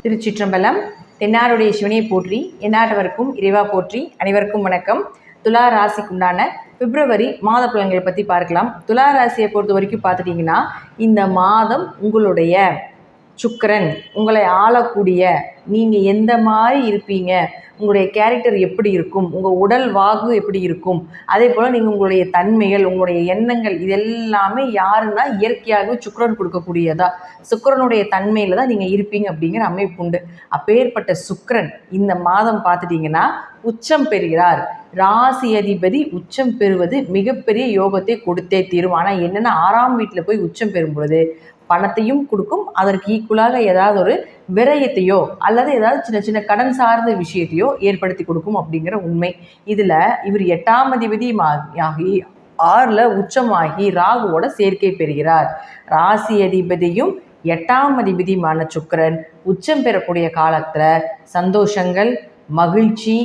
திருச்சிற்றம்பலம். தென்னாருடைய சிவனை போற்றி, எந்நாட்டவருக்கும் இறைவா போற்றி. அனைவருக்கும் வணக்கம். துலா ராசிக்குண்டான பிப்ரவரி மாத பலன்களை பற்றி பார்க்கலாம். துலா ராசியை பொறுத்த வரைக்கும் பார்த்துட்டிங்கன்னா, இந்த மாதம் உங்களுடைய சுக்கிரன் உங்களை ஆளக்கூடிய, நீங்கள் எந்த மாதிரி இருப்பீங்க, உங்களுடைய கேரக்டர் எப்படி இருக்கும், உங்கள் உடல் வாகு எப்படி இருக்கும், அதே போல் நீங்கள் உங்களுடைய தன்மைகள், உங்களுடைய எண்ணங்கள், இதெல்லாமே யாருன்னா இயற்கையாகவே சுக்கிரன் கொடுக்கக்கூடியதா, சுக்கிரனுடைய தன்மையில் தான் நீங்கள் இருப்பீங்க அப்படிங்கிற அமைப்பு உண்டு. அப்பேற்பட்ட சுக்கிரன் இந்த மாதம் பார்த்துட்டிங்கன்னா உச்சம் பெறுகிறார். ராசி அதிபதி உச்சம் பெறுவது மிகப்பெரிய யோகத்தை கொடுத்தே தீரும். ஆனால் என்னென்னா, 6ஆம் வீட்டில் போய் உச்சம் பெறும் பொழுது பணத்தையும் கொடுக்கும், அதற்கு ஈக்குவலாக ஏதாவது ஒரு விரயத்தையோ அல்லது ஏதாவது சின்ன சின்ன கடன் சார்ந்த விஷயத்தையோ ஏற்படுத்தி கொடுக்கும் அப்படிங்கிற உண்மை. இதில் இவர் 8ஆம் அதிபதி ஆகி 6ல் உச்சமாகி ராகுவோட சேர்க்கை பெறுகிறார். ராசி அதிபதியும் 8ஆம் அதிபதியுமான சுக்கிரன் உச்சம் பெறக்கூடிய காலத்தில் சந்தோஷங்கள், மகிழ்ச்சி,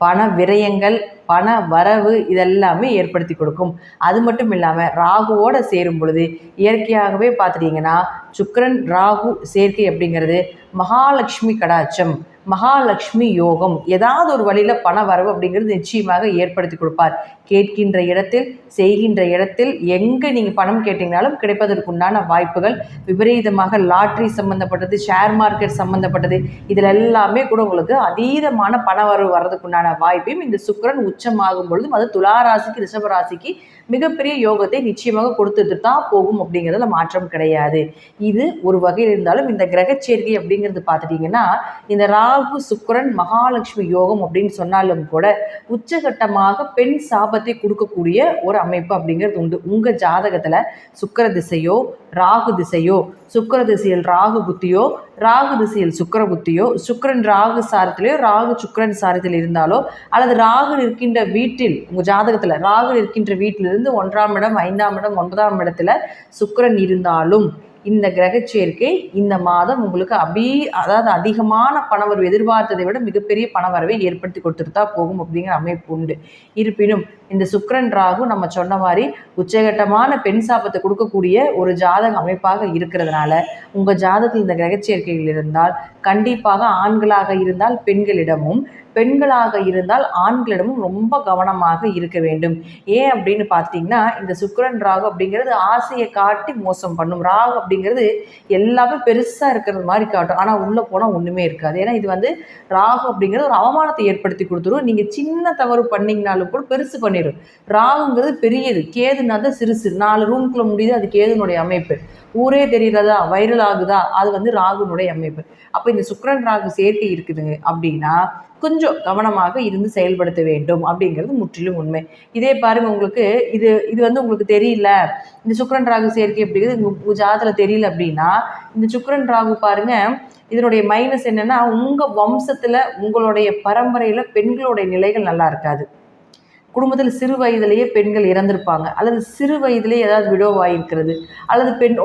பண விரயங்கள், பண வரவு இதெல்லாமே ஏற்படுத்தி கொடுக்கும். அது மட்டும் இல்லாமல் ராகுவோடு சேரும் பொழுது இயற்கையாகவே பார்த்துட்டிங்கன்னா சுக்கிரன் ராகு சேர்க்கை அப்படிங்கிறது மகாலட்சுமி கடாட்சம், மகாலட்சுமி யோகம், ஏதாவது ஒரு வழியில் பண வரவு அப்படிங்கிறது நிச்சயமாக ஏற்படுத்தி கொடுப்பார். கேட்கின்ற இடத்தில், செய்கின்ற இடத்தில், எங்கே நீங்கள் பணம் கேட்டிங்கனாலும் கிடைப்பதற்குண்டான வாய்ப்புகள் விபரீதமாக, லாட்ரி சம்மந்தப்பட்டது, ஷேர் மார்க்கெட் சம்மந்தப்பட்டது, இதில் எல்லாமே கூட உங்களுக்கு அதீதமான பண வரவு வர்றதுக்குண்டான வாய்ப்பையும் இந்த சுக்கிரன் உச்சமாகும் பொழுதும் அது துலா ராசிக்கு, ரிஷப ராசிக்கு மிகப்பெரிய யோகத்தை நிச்சயமாக கொடுத்துட்டு தான் போகும் அப்படிங்கிறதுல மாற்றம் கிடையாது. இது ஒரு வகையில் இருந்தாலும் இந்த கிரக சேர்க்கை அப்படிங்கிறது பார்த்துட்டிங்கன்னா, இந்த ராகு சுக்கிரன் மகாலட்சுமி யோகம் அப்படின்னு சொன்னாலும் கூட உச்சகட்டமாக பெண் சாபத்தை கொடுக்கக்கூடிய ஒரு அமைப்பு அப்படிங்கிறது உண்டு. உங்கள் ஜாதகத்தில் சுக்கிர திசையோ ராகு திசையோ, சுக்கிர திசையில் ராகு புத்தியோ, ராகு திசையில் சுக்கிர புத்தியோ, சுக்கிரன் ராகு சாரத்திலேயோ ராகு சுக்கிரன் சாரத்தில் இருந்தாலோ, அல்லது ராகு இருக்கின்ற வீட்டில், உங்கள் ஜாதகத்தில் ராகு இருக்கின்ற வீட்டிலிருந்து 1ஆம் இடம், 5ஆம் இடம், 9ஆம் இடத்துல சுக்கிரன் இருந்தாலும் இந்த கிரக சேர்க்கை இந்த மாதம் உங்களுக்கு அதாவது அதிகமான பணவரவு, எதிர்பார்த்ததை விட மிகப்பெரிய பணவரவை ஏற்படுத்தி கொடுத்துட்டு தான் போகும் அப்படிங்கிற அமைப்பு உண்டு. இருப்பினும் இந்த சுக்கிரன் ராகு நம்ம சொன்ன மாதிரி உச்சகட்டமான பெண் சாபத்தை கொடுக்கக்கூடிய ஒரு ஜாதக அமைப்பாக இருக்கிறதுனால உங்கள் ஜாதகத்தில் இந்த கிரக சேர்க்கைகள் இருந்தால் கண்டிப்பாக ஆண்களாக இருந்தால் பெண்களிடமும், பெண்களாக இருந்தால் ஆண்களிடமும் ரொம்ப கவனமாக இருக்க வேண்டும். ஏன் அப்படின்னு பார்த்தீங்கன்னா, இந்த சுக்கிரன் ராகு அப்படிங்கிறது ஆசையை காட்டி மோசம் பண்ணும். ராகு அப்படிங்கிறது எல்லாமே பெருசாக இருக்கிறது மாதிரி காட்டும், ஆனால் உள்ளே போனால் ஒன்றுமே இருக்காது. ஏன்னா இது ராகு அப்படிங்கிறது ஒரு அவமானத்தை ஏற்படுத்தி கொடுத்துரும். நீங்கள் சின்ன தவறு பண்ணிங்கனாலும் கூட பெருசு பண்ணிடும். ராகுங்கிறது பெரியது, கேதுன்னா தான் சிறுசு. 4 ரூம்குள்ளே முடியுது, அது கேதுனுடைய அமைப்பு. ஊரே தெரிகிறதா, வைரல் ஆகுதா, அது ராகுனுடைய அமைப்பு. அப்போ இந்த சுக்கிரன் ராகு சேர்க்கை இருக்குதுங்க அப்படின்னா கொஞ்சம் கவனமாக இருந்து செயல்படுத்த வேண்டும் அப்படிங்கிறது முற்றிலும் உண்மை. இதே பாருங்கள், உங்களுக்கு இது உங்களுக்கு தெரியல, இந்த சுக்கிரன் ராகு சேர்க்கை அப்படிங்கிறது உங்கள் ஜாதகத்தில் தெரியல அப்படின்னா, இந்த சுக்கிரன் ராகு பாருங்கள், இதனுடைய மைனஸ் என்னென்னா, உங்கள் வம்சத்தில் உங்களுடைய பரம்பரையில் பெண்களுடைய நிலைகள் நல்லா இருக்காது. குடும்பத்தில் சிறு வயதிலேயே பெண்கள் இறந்திருப்பாங்க, அல்லது சிறு வயதிலேயே ஏதாவது விடோவாயிருக்கிறது, அல்லது பெண்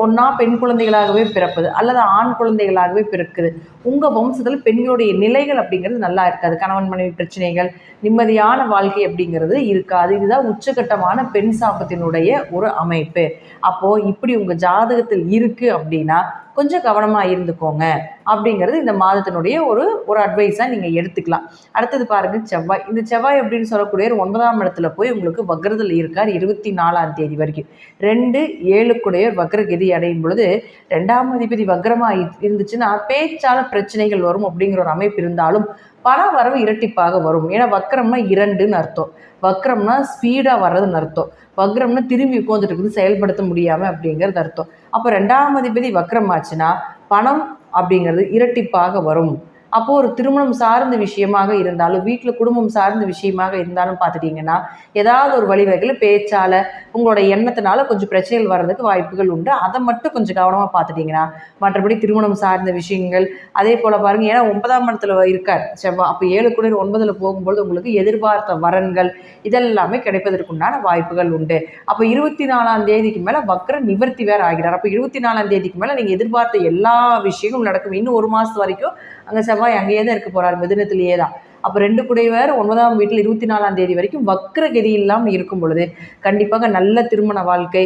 குழந்தைகளாகவே பிறப்பது, அல்லது ஆண் குழந்தைகளாகவே பிறக்குது. உங்கள் வம்சத்தில் பெண்களுடைய நிலைகள் அப்படிங்கிறது நல்லா இருக்காது. கணவன் மனைவி பிரச்சனைகள், நிம்மதியான வாழ்க்கை அப்படிங்கிறது இருக்காது. இதுதான் உச்சகட்டமான பெண் சாபத்தினுடைய ஒரு அமைப்பு. அப்போது இப்படி உங்கள் ஜாதகத்தில் இருக்குது அப்படின்னா கொஞ்சம் கவனமாக இருந்துக்கோங்க அப்படிங்கிறது இந்த மாதத்தினுடைய ஒரு அட்வைஸாக நீங்கள் எடுத்துக்கலாம். அடுத்தது பாருங்கள், செவ்வாய். இந்த செவ்வாய் அப்படின்னு சொல்லக்கூடிய 9ஆம் இடத்துல போய் உங்களுக்கு வக்ரத்தில் இருக்கார் 24ஆம் தேதி வரைக்கும். 2-7 வக்ரகதி அடையும் பொழுது 2ஆம் அதிபதி வக்ரமாக இருந்துச்சுன்னா பேச்சால பிரச்சனைகள் வரும் அப்படிங்கிற ஒரு அமைப்பு இருந்தாலும் பண வரவு இரட்டிப்பாக வரும். ஏன்னா வக்ரம்னா 2ன்னு அர்த்தம், வக்ரம்னா ஸ்பீடாக வர்றதுன்னு அர்த்தம், வக்ரம்னா திரும்பி உட்காந்துட்டு இருக்குது செயல்படுத்த முடியாமல் அப்படிங்கிறது அர்த்தம். அப்போ 2ஆம் அதிபதி வக்ரம் ஆச்சுன்னா பணம் அப்படிங்கிறது இரட்டிப்பாக வரும். அப்போது ஒரு திருமணம் சார்ந்த விஷயமாக இருந்தாலும், வீட்டில் குடும்பம் சார்ந்த விஷயமாக இருந்தாலும் பார்த்துட்டிங்கன்னா ஏதாவது ஒரு வழிவகையில் பேச்சால் உங்களோட எண்ணத்தினால கொஞ்சம் பிரச்சனைகள் வர்றதுக்கு வாய்ப்புகள் உண்டு. அதை மட்டும் கொஞ்சம் கவனமாக பார்த்துட்டிங்கன்னா மற்றபடி திருமணம் சார்ந்த விஷயங்கள், அதே போல் பாருங்கள், ஏன்னா 9ஆம் இடத்துல இருக்கார் செவ்வாய். அப்போ 7 போகும்போது உங்களுக்கு எதிர்பார்த்த வரன்கள் இதெல்லாமே கிடைப்பதற்குண்டான வாய்ப்புகள் உண்டு. அப்போ 24ஆம் தேதிக்கு மேலே வக்ர நிவர்த்தி வேறு ஆகிறார். அப்போ 24ஆம் தேதிக்கு மேலே நீங்கள் எதிர்பார்த்த எல்லா விஷயங்களும் நடக்கும். இன்னும் 1 மாதம் வரைக்கும் அங்கே செவ்வாய் அங்கேயே தான் இருக்க போகிறார், மிதுனத்திலேயே தான். அப்போ 2 குடைவர் 9ஆம் வீட்டில் 24ஆம் தேதி வரைக்கும் வக்ரகதி இல்லாமல் இருக்கும் பொழுது கண்டிப்பாக நல்ல திருமண வாழ்க்கை,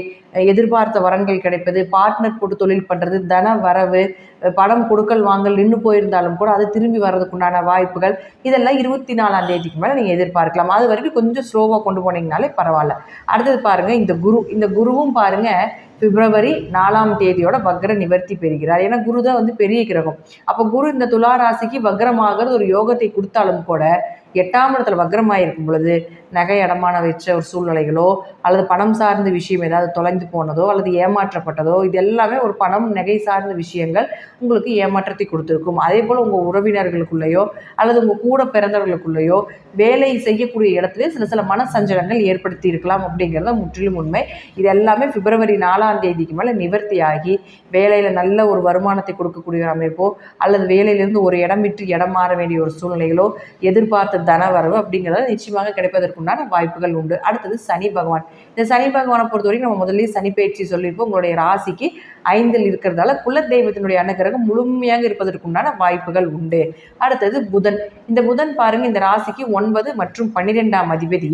எதிர்பார்த்த வரன்கள் கிடைப்பது, பார்ட்னர் போட்டு தொழில் பண்ணுறது, தன வரவு, பணம் கொடுக்கல் வாங்கல் நின்று போயிருந்தாலும் கூட அது திரும்பி வர்றதுக்குண்டான வாய்ப்புகள், இதெல்லாம் 24ஆம் தேதிக்கு மேலே நீங்கள் எதிர்பார்க்கலாம். அது வரைக்கும் கொஞ்சம் ஸ்லோவாக கொண்டு போனீங்கனாலே பரவாயில்ல. அடுத்தது பாருங்கள், இந்த குருவும் பாருங்கள் பிப்ரவரி 4ஆம் தேதியோட வக்ர நிவர்த்தி பெறுகிறார். ஏன்னா குரு தான் பெரிய கிரகம். அப்போ குரு இந்த துலா ராசிக்கு வக்ரமாகிறது ஒரு யோகத்தை கொடுத்தாலும் கூட 8ஆம் இடத்துல வக்ரமாக இருக்கும் பொழுது நகை அடமான வச்ச ஒரு சூழ்நிலைகளோ அல்லது பணம் சார்ந்த விஷயம் ஏதாவது தொலைந்து போனதோ அல்லது ஏமாற்றப்பட்டதோ, இது எல்லாமே ஒரு பணம் நகை சார்ந்த விஷயங்கள் உங்களுக்கு ஏமாற்றத்தை கொடுத்துருக்கும். அதே போல் உங்கள் உறவினர்களுக்குள்ளேயோ அல்லது உங்கள் கூட பிறந்தவர்களுக்குள்ளேயோ வேலை செய்யக்கூடிய இடத்துல சில மனசஞ்சலங்கள் ஏற்படுத்தி இருக்கலாம் அப்படிங்கிறத முற்றிலும் உண்மை. இது எல்லாமே பிப்ரவரி 4ஆம் தேதிக்கு மேலே நிவர்த்தியாகி வேலையில் நல்ல ஒரு வருமானத்தை கொடுக்கக்கூடிய அமைப்போ அல்லது வேலையிலிருந்து ஒரு இடம் விட்டு இடம் மாற வேண்டிய ஒரு சூழ்நிலைகளோ, எதிர்பார்த்த தனவரவு அப்படிங்கிறத நிச்சயமாக கிடைப்பதற்குண்டான வாய்ப்புகள் உண்டு. அடுத்தது சனி பகவான். இந்த சனி பகவானை பொறுத்தவரைக்கும் நம்ம முதல்ல சனி பயிற்சி சொல்லியிருப்போம். உங்களுடைய ராசிக்கு 5ல் இருக்கிறதால குலதெய்வத்தினுடைய அனுகிரகம் முழுமையாக இருப்பதற்குண்டான வாய்ப்புகள் உண்டு. அடுத்தது புதன். இந்த புதன் பாருங்க, இந்த ராசிக்கு 9 மற்றும் 12ஆம் அதிபதி.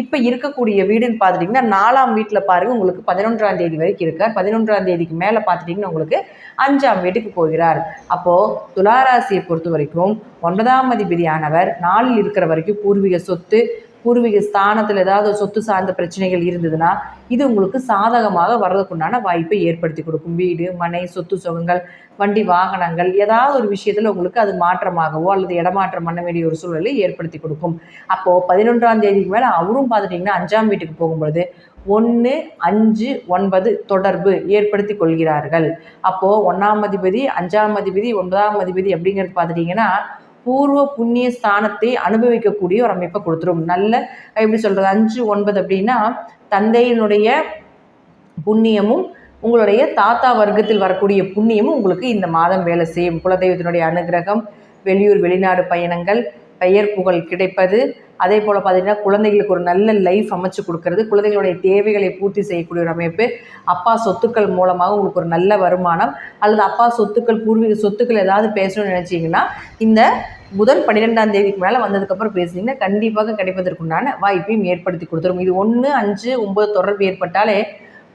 இப்போ இருக்கக்கூடிய வீடுன்னு பார்த்துட்டிங்கன்னா 4ஆம் வீட்டில் பாருங்கள் உங்களுக்கு 11ஆம் தேதி வரைக்கும் இருக்கார். 11ஆம் தேதிக்கு மேலே பார்த்துட்டிங்கன்னா உங்களுக்கு 5ஆம் வீட்டுக்கு போகிறார். அப்போது துளாராசியை பொறுத்த வரைக்கும் 9ஆம் அதிபதியானவர் 4ல் இருக்கிற வரைக்கும் பூர்வீக சொத்து, பூர்வீக ஸ்தானத்தில் ஏதாவது சொத்து சார்ந்த பிரச்சனைகள் இருந்ததுன்னா இது உங்களுக்கு சாதகமாக வர்றதுக்குண்டான வாய்ப்பை ஏற்படுத்தி கொடுக்கும். வீடு, மனை, சொத்து சுகங்கள், வண்டி வாகனங்கள் ஏதாவது ஒரு விஷயத்தில் உங்களுக்கு அது மாற்றமாகவோ அல்லது இடமாற்றம் பண்ண வேண்டிய ஒரு சூழலை ஏற்படுத்தி கொடுக்கும். அப்போது 11ஆம் தேதிக்கு மேலே அவரும் பார்த்துட்டிங்கன்னா 5ஆம் வீட்டுக்கு போகும்பொழுது 1, 5, 9 தொடர்பு ஏற்படுத்தி கொள்கிறார்கள். அப்போது 1ஆம் அதிபதி, 5ஆம் அதிபதி, 9ஆம் அதிபதி அப்படிங்கிறது பார்த்துட்டிங்கன்னா பூர்வ புண்ணிய ஸ்தானத்தை அனுபவிக்கக்கூடிய ஒரு அமைப்பை கொடுத்துரும். நல்ல எப்படி சொல்கிறது, 5, 9 அப்படின்னா தந்தையினுடைய புண்ணியமும் உங்களுடைய தாத்தா வர்க்கத்தில் வரக்கூடிய புண்ணியமும் உங்களுக்கு இந்த மாதம் வேலை செய்யும். குலதெய்வத்தினுடைய அனுகிரகம், வெளியூர் வெளிநாடு பயணங்கள், பெயர் புகழ் கிடைப்பது, அதே போல் பார்த்திங்கன்னா குழந்தைகளுக்கு ஒரு நல்ல லைஃப் அமைச்சு கொடுக்கறது, குழந்தைகளுடைய தேவைகளை பூர்த்தி செய்யக்கூடிய ஒரு அமைப்பு, அப்பா சொத்துக்கள் மூலமாக உங்களுக்கு ஒரு நல்ல வருமானம் அல்லது அப்பா சொத்துக்கள், பூர்வீக சொத்துக்கள் ஏதாவது பேசணும்னு நினச்சிங்கன்னா இந்த புதன் 12ஆம் தேதிக்கு மேலே வந்ததுக்கப்புறம் பேசுனீங்கன்னா கண்டிப்பாக கிடைப்பதற்குண்டான வாய்ப்பையும் ஏற்படுத்தி கொடுத்துரும். இது 1, 5, 9 தொடர்பு ஏற்பட்டாலே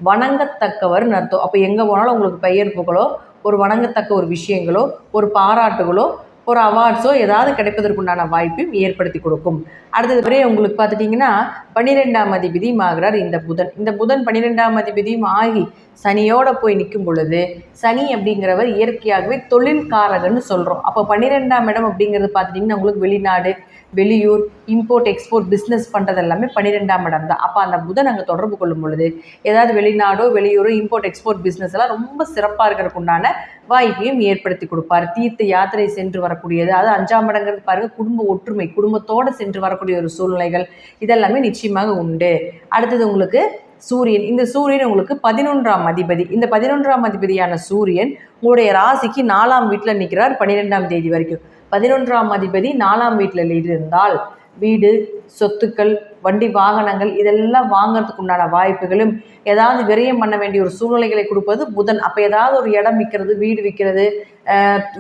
வணங்கத்தக்கவர்னு அர்த்தம். அப்போ எங்கே போனாலும் உங்களுக்கு பெயர் புகழோ, ஒரு வணங்கத்தக்க ஒரு விஷயங்களோ, ஒரு பாராட்டுகளோ, ஒரு அவார்ட்ஸோ ஏதாவது கிடைப்பதற்குண்டான வாய்ப்பையும் ஏற்படுத்தி கொடுக்கும். அடுத்தது வரை உங்களுக்கு பார்த்துட்டிங்கன்னா 12ஆம் அதிபதியும் ஆகிறார் இந்த புதன். இந்த புதன் 12ஆம் அதிபதியும் ஆகி சனியோடு போய் நிற்கும் பொழுது, சனி அப்படிங்கிறவர் இயற்கையாகவே தொழில்காரகன்னு சொல்கிறோம். அப்போ 12ஆம் இடம் அப்படிங்கிறது பார்த்துட்டிங்கன்னா உங்களுக்கு வெளிநாடு, வெளியூர், இம்போர்ட் எக்ஸ்போர்ட் பிஸ்னஸ் பண்ணுறது எல்லாமே 12ஆம் இடம் தான். அப்போ அந்த புதன் அங்கே தொடர்பு கொள்ளும் பொழுது ஏதாவது வெளிநாடோ வெளியூரோ இம்போர்ட் எக்ஸ்போர்ட் பிஸ்னஸ் எல்லாம் ரொம்ப சிறப்பாக இருக்கிறதுக்குண்டான வாய்ப்பையும் ஏற்படுத்தி கொடுப்பார். தீர்த்த யாத்திரை சென்று வரக்கூடியது, அது 5ஆம் இடங்கிறது பாருங்கள் குடும்ப ஒற்றுமை, குடும்பத்தோடு சென்று வரக்கூடிய ஒரு சூழ்நிலைகள் இதெல்லாமே நிச்சயமாக உண்டு. அடுத்தது உங்களுக்கு சூரியன். இந்த சூரியன் உங்களுக்கு 11ஆம் அதிபதி. இந்த 11ஆம் அதிபதியான சூரியன் உங்களுடைய ராசிக்கு 4ஆம் வீட்டில் நிற்கிறார் 12ஆம் தேதி வரைக்கும். 11ஆம் அதிபதி 4ஆம் வீட்டில் இருந்தால் வீடு, சொத்துக்கள், வண்டி வாகனங்கள் இதெல்லாம் வாங்கிறதுக்கு உண்டான வாய்ப்புகளும், ஏதாவது விரயம் பண்ண வேண்டிய ஒரு சூழ்நிலைகளை கொடுப்பது புதன். அப்போ ஏதாவது ஒரு இடம் விற்கிறது, வீடு விற்கிறது,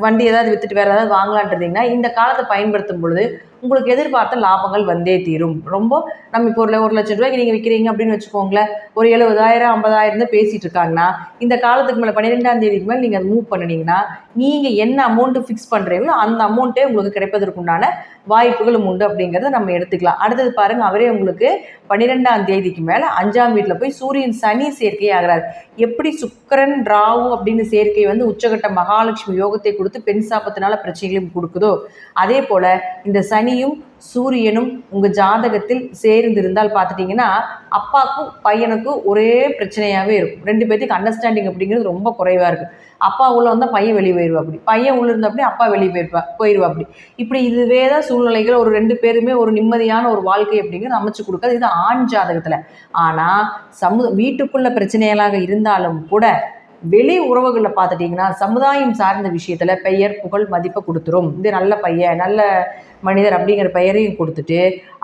வண்டி ஏதாவது விற்றுட்டு வேறு ஏதாவது வாங்கலான்றீங்கன்னா இந்த காலத்தை பயன்படுத்தும் பொழுது உங்களுக்கு எதிர்பார்த்த லாபங்கள் வந்தே தீரும். ரொம்ப நம்ம இப்போ ஒரு 1 லட்சம் ரூபாய்க்கு நீங்கள் விற்கிறீங்க அப்படின்னு வச்சுக்கோங்களேன், ஒரு 70,000 50,000 தான் பேசிகிட்டு இருக்காங்கன்னா இந்த காலத்துக்கு மேலே 12ஆம் தேதிக்கு மேலே நீங்கள் மூவ் பண்ணினீங்கன்னா நீங்கள் என்ன அமௌண்ட்டு ஃபிக்ஸ் பண்ணுறீங்களோ அந்த அமௌண்ட்டே உங்களுக்கு கிடைப்பதற்குண்டான வாய்ப்புகளும் உண்டு அப்படிங்கிறத நம்ம எடுத்துக்கலாம். அடுத்தது பாருங்கள், அவரே உங்களுக்கு 12ஆம் தேதிக்கு மேலே 5ஆம் வீட்டில் போய் சூரியன் சனி சேர்க்கை ஆகிறார். எப்படி சுக்கிரன் ராகு அப்படின்னு சேர்க்கை உச்சகட்ட மகாலட்சுமி யோகத்தை கொடுத்து பெண் சாபத்தினால பிரச்சனைகளையும் கொடுக்குதோ, அதே போல் இந்த சனியும் சூரியனும் உங்கள் ஜாதகத்தில் சேர்ந்திருந்தால் பார்த்துட்டிங்கன்னா அப்பாவுக்கும் பையனுக்கும் ஒரே பிரச்சனையாகவே இருக்கும். 2 பேர்த்துக்கு அண்டர்ஸ்டாண்டிங் அப்படிங்கிறது ரொம்ப குறைவாக இருக்குது. அப்பா உள்ள வந்தால் பையன் வெளியே போயிடுவா, அப்படி பையன் உள்ள இருந்தால் அப்படி அப்பா வெளியே போயிடுவா அப்படி. இப்படி இதுவே தான் சூழ்நிலைகள். ஒரு 2 பேருமே ஒரு நிம்மதியான ஒரு வாழ்க்கை அப்படிங்கிறது அமைச்சு கொடுக்காது. இது ஆண் ஜாதகத்தில். ஆனால் வீட்டுக்குள்ள பிரச்சனைகளாக இருந்தாலும் கூட வெளி உறவுகளில் பார்த்துட்டிங்கன்னா சமுதாயம் சார்ந்த விஷயத்தில் பெயர் புகழ் மதிப்பை கொடுத்துரும். இது நல்ல பையன், நல்ல மனிதர் அப்படிங்கிற பெயரையும் கொடுத்துட்டு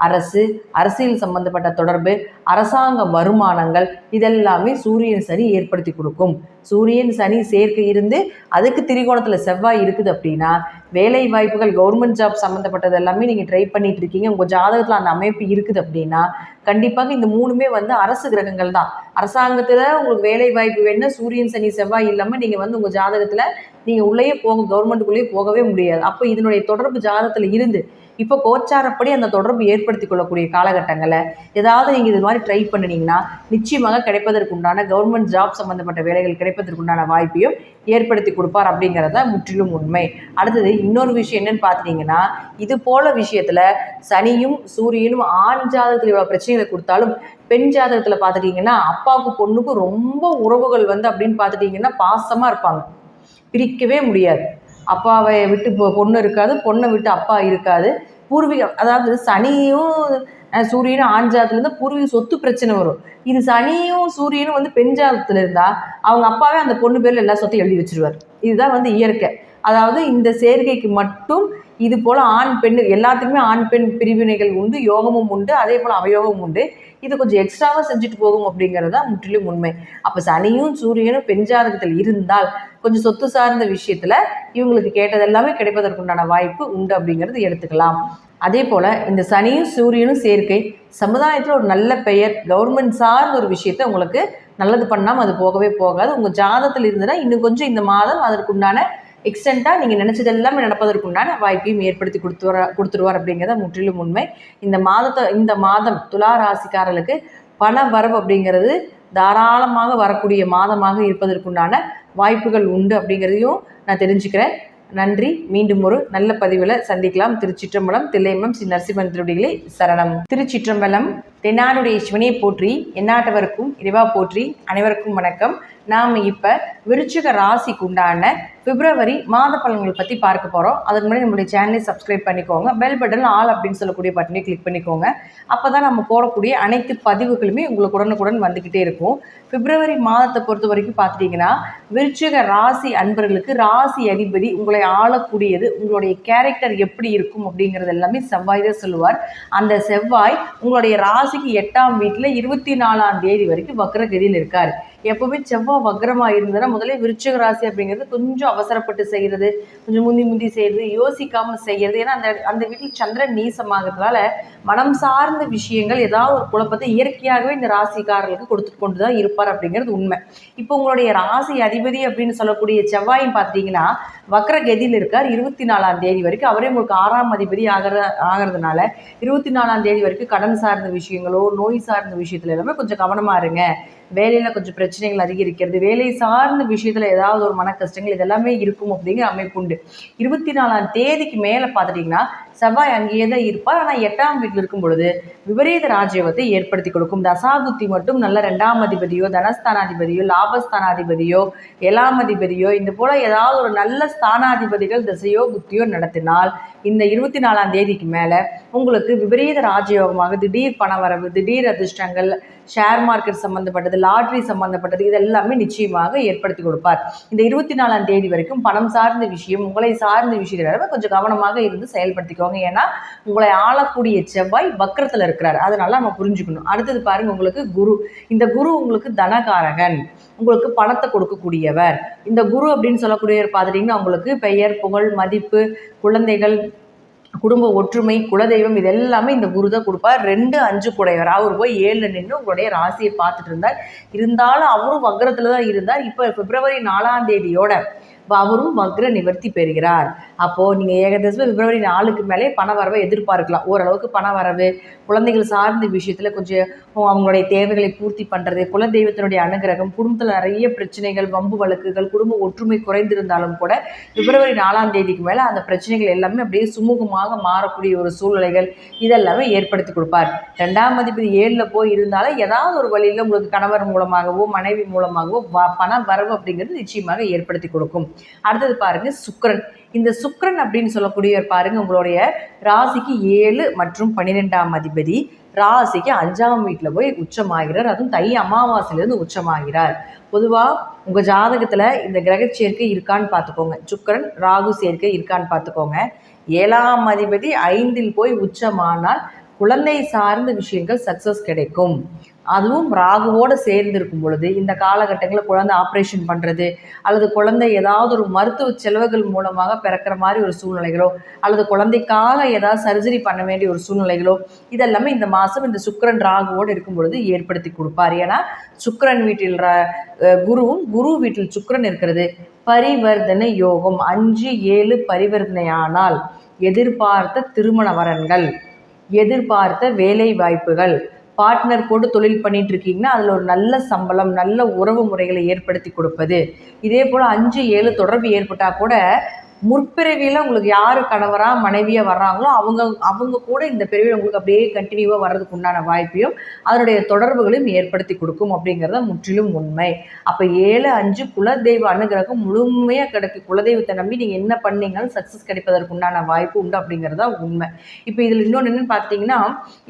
அரசு, அரசியல் சம்பந்தப்பட்ட தொடர்பு, அரசாங்க வருமானங்கள் இதெல்லாமே சூரியன் சனி ஏற்படுத்தி கொடுக்கும். சூரியன் சனி சேர்க்கை இருந்து அதுக்கு திரிகோணத்தில் செவ்வாய் இருக்குது அப்படின்னா வேலை வாய்ப்புகள், கவர்மெண்ட் ஜாப் சம்மந்தப்பட்டது எல்லாமே நீங்கள் ட்ரை பண்ணிட்டு இருக்கீங்க, உங்கள் ஜாதகத்தில் அந்த அமைப்பு இருக்குது அப்படின்னா கண்டிப்பாக இந்த மூணுமே அரசு கிரகங்கள் தான். அரசாங்கத்தில் உங்களுக்கு வேலை வாய்ப்பு வேணும்னா சூரியன் சனி செவ்வாய் இல்லாமல் நீங்கள் உங்கள் ஜாதகத்தில் நீங்கள் உள்ளேயே கவர்மெண்ட்டுக்குள்ளேயே போகவே முடியாது. அப்போ இதனுடைய தொடர்பு ஜாதகத்தில் இருந்து இப்போ கோச்சாரப்படி அந்த தொடர்பு ஏற்படுத்தி கொள்ளக்கூடிய காலகட்டங்களில் ஏதாவது நீங்கள் இது மாதிரி ட்ரை பண்ணினீங்கன்னா நிச்சயமாக கிடைப்பதற்கு உண்டான கவர்மெண்ட் ஜாப் சம்மந்தப்பட்ட வேலைகள் கிடைப்பதற்கு உண்டான வாய்ப்பையும் ஏற்படுத்தி கொடுப்பார் அப்படிங்கிறத முற்றிலும் உண்மை. அடுத்தது இன்னொரு விஷயம் என்னன்னு பார்த்துட்டிங்கன்னா, இது போல விஷயத்தில் சனியும் சூரியனும் ஆண் ஜாதகத்தில் இவ்வளோ பிரச்சனைகளை கொடுத்தாலும் பெண் ஜாதகத்தில் பார்த்துட்டிங்கன்னா அப்பாவுக்கு பொண்ணுக்கும் ரொம்ப உறவுகள் அப்படின்னு பார்த்துட்டிங்கன்னா பாசமாக இருப்பாங்க, பிரிக்கவே முடியாது. அப்பாவை விட்டு பொண்ணு இருக்காது, பொண்ணை விட்டு அப்பா இருக்காது. பூர்வீகம், அதாவது சனியும் சூரியனும் ஆண் ஜாதத்துலேருந்து பூர்வீக சொத்து பிரச்சனை வரும். இது சனியும் சூரியனும் பெண் ஜாதத்தில் இருந்தால் அவங்க அப்பாவே அந்த பொண்ணு பேரில் எல்லா சொத்தையும் எழுதி வச்சிருவார். இதுதான் இயற்கை. அதாவது இந்த சேர்க்கைக்கு மட்டும் இது போல் ஆண் பெண் எல்லாத்துக்குமே ஆண் பெண் பிரிவினைகள் உண்டு, யோகமும் உண்டு, அதே போல் அவயோகமும் உண்டு. இது கொஞ்சம் எக்ஸ்ட்ராவாக செஞ்சுட்டு போகும் அப்படிங்கிறது தான் முற்றிலும் உண்மை. அப்போ சனியும் சூரியனும் பெண் ஜாதகத்தில் இருந்தால் கொஞ்சம் சொத்து சார்ந்த விஷயத்தில் இவங்களுக்கு கேட்டதெல்லாமே கிடைப்பதற்குண்டான வாய்ப்பு உண்டு அப்படிங்கிறது எடுத்துக்கலாம். அதே போல் இந்த சனியும் சூரியனும் சேர்க்கை சமுதாயத்தில் ஒரு நல்ல பெயர், கவர்மெண்ட் சார்ந்த ஒரு விஷயத்தை உங்களுக்கு நல்லது பண்ணாமல் அது போகவே போகாது. உங்கள் ஜாதகத்தில் இருந்ததுன்னா இன்னும் கொஞ்சம் இந்த மாதம் அதற்குண்டான எக்ஸ்டெண்ட்டாக நீங்கள் நினச்சது எல்லாமே நடப்பதற்குண்டான வாய்ப்பையும் ஏற்படுத்தி கொடுத்துருவார் அப்படிங்கிறத முற்றிலும் உண்மை. இந்த மாதம் துலா ராசிக்காரர்களுக்கு பண வரவு அப்படிங்கிறது தாராளமாக வரக்கூடிய மாதமாக இருப்பதற்குண்டான வாய்ப்புகள் உண்டு அப்படிங்கிறதையும் நான் தெரிஞ்சுக்கிறேன். நன்றி. மீண்டும் ஒரு நல்ல பதிவில் சந்திக்கலாம். திருச்சிற்றம்பலம். தில்லையம்பலம் ஸ்ரீ நரசிம்மன் திருவடிகளே சரணம். திருச்சிற்றம்பலம். தென்னாடுடைய சிவனை போற்றி, எந்நாட்டவருக்கும் இறைவா போற்றி. அனைவருக்கும் வணக்கம். நாம் இப்போ விருச்சிக ராசிக்கு உண்டான பிப்ரவரி மாத பலன்களை பற்றி பார்க்க போகிறோம். அதுக்கு முன்னாடி நம்மளுடைய சேனலை சப்ஸ்கிரைப் பண்ணிக்கோங்க. பெல் பட்டன் ஆல் அப்படின்னு சொல்லக்கூடிய பட்டனை கிளிக் பண்ணிக்கோங்க. அப்போ தான் நம்ம போடக்கூடிய அனைத்து பதிவுகளுமே உங்களுக்கு உடனுக்குடன் வந்துக்கிட்டே இருக்கும். பிப்ரவரி மாதத்தை பொறுத்த வரைக்கும் பார்த்துட்டிங்கன்னா விருச்சிக ராசி அன்பர்களுக்கு ராசி அதிபதி உங்களை ஆளக்கூடியது, உங்களுடைய கேரக்டர் எப்படி இருக்கும் அப்படிங்கிறது எல்லாமே செவ்வாய் தான் சொல்லுவார். அந்த செவ்வாய் உங்களுடைய ராசிக்கு 8ஆம் வீட்டில் 24ஆம் தேதி வரைக்கும் வக்ரகதியில் இருக்கார். எப்போவுமே செவ்வாய் வக்ரமாக இருந்ததுன்னா முதல்ல விருச்சிக ராசி அப்படிங்கிறது கொஞ்சம் அவசரப்பட்டு செய்கிறது, கொஞ்சம் முந்தி செய்கிறது, யோசிக்காமல் செய்கிறது. ஏன்னா அந்த வீட்டில் சந்திரன் நீசமாகிறதுனால மனம் சார்ந்த விஷயங்கள் ஏதாவது ஒரு குழப்பத்தை இயற்கையாகவே இந்த ராசிக்காரர்களுக்கு கொடுத்துட்டு கொண்டு தான் இருப்பார் அப்படிங்கிறது உண்மை. இப்போ உங்களுடைய ராசி அதிபதி அப்படின்னு சொல்லக்கூடிய செவ்வாயும் பார்த்துட்டிங்கன்னா வக்ரகதியில் இருக்கார் 24ஆம் தேதி வரைக்கும். அவரே உங்களுக்கு 6ஆம் அதிபதி ஆகிறதுனால 24ஆம் தேதி வரைக்கும் கடன் சார்ந்த விஷயங்களோ நோய் சார்ந்த விஷயத்துல எல்லாமே கொஞ்சம் கவனமாக இருங்க. வேலையில் கொஞ்சம் பிரச்சனைகள் அதிகரிக்கிறது, வேலை சார்ந்த விஷயத்தில் ஏதாவது ஒரு மன கஷ்டங்கள் இதெல்லாமே இருக்கும் அப்படிங்கிற அமைப்பு உண்டு. 24ஆம் தேதிக்கு மேலே பார்த்துட்டிங்கன்னா செவ்வாய் அங்கேயே தான் இருப்பார். ஆனால் 8ஆம் வீட்டில் இருக்கும் பொழுது விபரீத ராஜயோகத்தை ஏற்படுத்தி கொடுக்கும். தசாபுத்தி மட்டும் நல்ல 2ஆம் அதிபதியோ தனஸ்தானாதிபதியோ லாபஸ்தானாதிபதியோ 7ஆம் அதிபதியோ இந்த போல் ஏதாவது ஒரு நல்ல ஸ்தானாதிபதிகள் திசையோ புத்தியோ நடத்தினால் இந்த 24ஆம் தேதிக்கு மேலே உங்களுக்கு விபரீத ராஜயோகமாக திடீர் பணவரவு, திடீர் அதிர்ஷ்டங்கள், ஷேர் மார்க்கெட் சம்மந்தப்பட்டது, லாட்ரி சம்மந்தப்பட்டது இதெல்லாமே நிச்சயமாக ஏற்படுத்தி கொடுப்பார். இந்த 24ஆம் தேதி வரைக்கும் பணம் சார்ந்த விஷயம், உங்களை சார்ந்த விஷயத்தில் கொஞ்சம் கவனமாக இருந்து செயல்படுத்திக்கோங்க. ஏன்னா உங்களை ஆளக்கூடிய செவ்வாய் வக்ரத்தில் இருக்கிறார். அதனால நம்ம புரிஞ்சுக்கணும். அடுத்தது பாருங்க, உங்களுக்கு குரு. இந்த குரு உங்களுக்கு தனகாரகன், உங்களுக்கு பணத்தை கொடுக்கக்கூடியவர். இந்த குரு அப்படின்னு சொல்லக்கூடியவர் பார்த்துட்டிங்கன்னா உங்களுக்கு பெயர், புகழ், மதிப்பு, குழந்தைகள், குடும்ப ஒற்றுமை, குலதெய்வம் இதெல்லாமே இந்த குரு தான் கொடுப்பார். 2, 5 கூடையவர். அவர் போய் 7 நின்று உங்களுடைய ராசியை பார்த்துட்டு இருந்தாலும் அவரும் வக்ரத்தில் தான் இருந்தார். இப்போ பிப்ரவரி 4ஆம் தேதியோட அவரும் வக்ர நிவர்த்தி பெறுகிறார். அப்போது நீங்கள் ஏகதேசமாக பிப்ரவரி 4க்கு மேலே பண வரவை எதிர்பார்க்கலாம். ஓரளவுக்கு பண வரவு, குழந்தைகள் சார்ந்த விஷயத்தில் கொஞ்சம் அவங்களுடைய தேவைகளை பூர்த்தி பண்ணுறது, குலதெய்வத்தினுடைய அனுகிரகம், குடும்பத்தில் நிறைய பிரச்சனைகள், வம்பு வழக்குகள், குடும்ப ஒற்றுமை குறைந்திருந்தாலும் கூட பிப்ரவரி 4ஆம் தேதிக்கு மேலே அந்த பிரச்சனைகள் எல்லாமே அப்படியே சுமூகமாக மாறக்கூடிய ஒரு சூழ்நிலைகள் இதெல்லாமே ஏற்படுத்தி கொடுப்பார். 2ஆம் அதிபதி 7ல் போய் இருந்தாலும் ஏதாவது ஒரு வழியில் உங்களுக்கு கணவர் மூலமாகவோ மனைவி மூலமாகவோ பண வரவு அப்படிங்கிறது நிச்சயமாக ஏற்படுத்தி கொடுக்கும். அடுத்தது பாருங்க சுக்கிரன். இந்த சுக்கிரன் அப்படின்னு சொல்லக்கூடியவர் பாருங்க உங்களுடைய ராசிக்கு 7 மற்றும் 12ஆம் அதிபதி ராசிக்கு 5ஆம் வீட்டில் போய் உச்சமாகிறார். அதுவும் தை அமாவாசையிலேருந்து உச்சமாகிறார். பொதுவாக உங்கள் ஜாதகத்தில் இந்த கிரக சேர்க்கை இருக்கான்னு பார்த்துக்கோங்க. சுக்கிரன் ராகு சேர்க்கை இருக்கான்னு பார்த்துக்கோங்க. 7ஆம் அதிபதி 5ல் போய் உச்சமானால் குழந்தை சார்ந்த விஷயங்கள் சக்ஸஸ் கிடைக்கும். அதுவும் ராகுவோடு சேர்ந்திருக்கும் பொழுது இந்த காலகட்டங்களில் குழந்தை ஆப்ரேஷன் பண்ணுறது அல்லது குழந்தை ஏதாவது ஒரு மருத்துவ செலவுகள் மூலமாக பிறக்கிற மாதிரி ஒரு சூழ்நிலைகளோ அல்லது குழந்தைக்காக ஏதாவது சர்ஜரி பண்ண வேண்டிய ஒரு சூழ்நிலைகளோ இதெல்லாமே இந்த மாதம் இந்த சுக்கிரன் ராகுவோடு இருக்கும் பொழுது ஏற்படுத்தி கொடுப்பார். ஏன்னா சுக்கிரன் வீட்டில் குருவும் குரு வீட்டில் சுக்கிரன் இருக்கிறது பரிவர்த்தனை யோகம். 5-7 பரிவர்த்தனையானால் எதிர்பார்த்த திருமண வரன்கள், எதிர்பார்த்த வேலை வாய்ப்புகள், பார்ட்னர் போட்டு தொழில் பண்ணிட்டு இருக்கீங்கன்னா அதில் ஒரு நல்ல சம்பளம், நல்ல உறவு முறைகளை ஏற்படுத்தி கொடுப்பது. இதே போல் 5-7 தொடர்பு ஏற்பட்டால் கூட முற்பிறவியில் உங்களுக்கு யார் கணவராக மனைவியாக வர்றாங்களோ அவங்க கூட இந்த பிறவியில் உங்களுக்கு அப்படியே கண்டினியூவாக வர்றதுக்கு உண்டான வாய்ப்பையும் அதனுடைய தொடர்புகளையும் ஏற்படுத்தி கொடுக்கும் அப்படிங்கிறத முற்றிலும் உண்மை. அப்போ 7-5 குலதெய்வ அனுகிரகம் முழுமையாக கிடைக்கும். குலதெய்வத்தை நம்பி நீங்கள் என்ன பண்ணீங்கன்னாலும் சக்ஸஸ் கிடைப்பதற்கு உண்டான வாய்ப்பு உண்டு அப்படிங்கிறதா உண்மை. இப்போ இதில் இன்னொன்று என்னென்னு பார்த்தீங்கன்னா,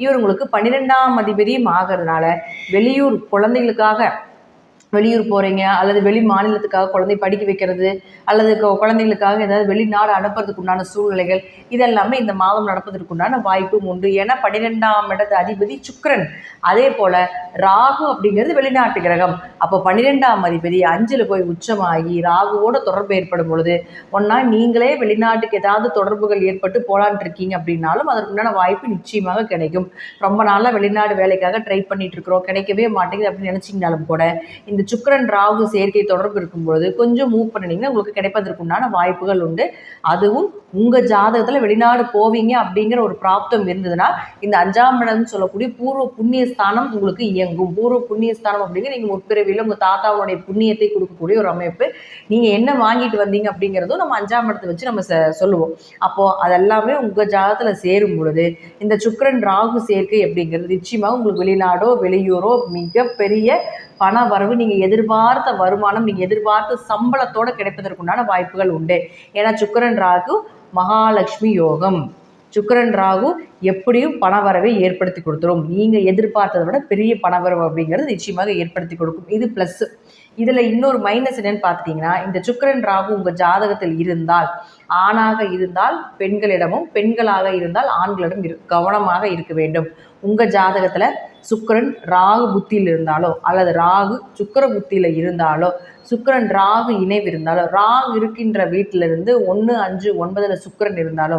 இவர் உங்களுக்கு 12ஆம் அதிபதியும் ஆகிறதுனால வெளியூர் குழந்தைகளுக்காக வெளியூர் போகிறீங்க அல்லது வெளி மாநிலத்துக்காக குழந்தை படிக்க வைக்கிறது அல்லது குழந்தைகளுக்காக ஏதாவது வெளிநாடு அனுப்புறதுக்கு உண்டான சூழ்நிலைகள் இதெல்லாமே இந்த மாதம் நடப்பதற்கு உண்டான வாய்ப்பும் உண்டு. ஏன்னா 12ஆம் இடத்து அதிபதி சுக்கிரன், அதே போல் ராகு அப்படிங்கிறது வெளிநாட்டு கிரகம். அப்போ 12ஆம் அதிபதி 5ல் போய் உச்சமாகி ராகுவோட தொடர்பு ஏற்படும் பொழுது ஒன்றா நீங்களே வெளிநாட்டுக்கு ஏதாவது தொடர்புகள் ஏற்பட்டு போலான் இருக்கீங்க அப்படின்னாலும் அதற்கு உண்டான வாய்ப்பு நிச்சயமாக கிடைக்கும். ரொம்ப நாளாக வெளிநாடு வேலைக்காக ட்ரை பண்ணிட்டு இருக்கிறோம், கிடைக்கவே மாட்டேங்குது அப்படின்னு நினச்சிங்கனாலும் கூட இந்த சுக்கிரன் ராகு சேர்க்கை தொடர்பு இருக்கும்பொழுது கொஞ்சம் மூவ் பண்ணினீங்கன்னா உங்களுக்கு கிடைப்பதற்கு உண்டான வாய்ப்புகள் உண்டு. அதுவும் உங்கள் ஜாதகத்தில் வெளிநாடு போவீங்க அப்படிங்கிற ஒரு பிராப்தம் இருந்ததுன்னா இந்த 5ஆம் இடம்னு சொல்லக்கூடிய பூர்வ புண்ணிய ஸ்தானம் உங்களுக்கு இயங்கும். பூர்வ புண்ணிய ஸ்தானம் அப்படிங்கிற நீங்கள் முற்பிறவியில் உங்கள் தாத்தாவுடைய புண்ணியத்தை கொடுக்கக்கூடிய ஒரு அமைப்பு. நீங்கள் என்ன வாங்கிட்டு வந்தீங்க அப்படிங்கிறதும் நம்ம 5ஆம் இடத்தை வச்சு நம்ம சொல்லுவோம். அப்போது அதெல்லாமே உங்கள் ஜாதகத்தில் சேரும் பொழுது இந்த சுக்கிரன் ராகு சேர்க்கை அப்படிங்கிறது நிச்சயமாக உங்களுக்கு வெளிநாடோ வெளியூரோ மிகப்பெரிய பண வரவு, நீங்கள் எதிர்பார்த்த வருமானம், நீங்கள் எதிர்பார்த்த சம்பளத்தோடு கிடைப்பதற்குண்டான வாய்ப்புகள் உண்டு. ஏன்னா சுக்கிரன் ராகு மகாலட்சுமி யோகம். சுக்கிரன் ராகு எப்படியும் பணவரவை ஏற்படுத்தி கொடுத்துரும். நீங்கள் எதிர்பார்த்ததை விட பெரிய பணவரவு அப்படிங்கிறது நிச்சயமாக ஏற்படுத்தி கொடுக்கும். இது ப்ளஸ். இதில் இன்னொரு மைனஸ் என்னன்னு பார்த்துட்டிங்கன்னா, இந்த சுக்கிரன் ராகு உங்கள் ஜாதகத்தில் இருந்தால், ஆணாக இருந்தால் பெண்களிடமும் பெண்களாக இருந்தால் ஆண்களிடம் கவனமாக இருக்க வேண்டும். உங்கள் ஜாதகத்தில் சுக்கிரன் ராகு புத்தியில் இருந்தாலோ அல்லது ராகு சுக்கிர புத்தியில் இருந்தாலோ சுக்கிரன் ராகு இணைவு இருந்தாலோ ராகு இருக்கின்ற வீட்டிலிருந்து 1, 5, 9 சுக்கிரன் இருந்தாலோ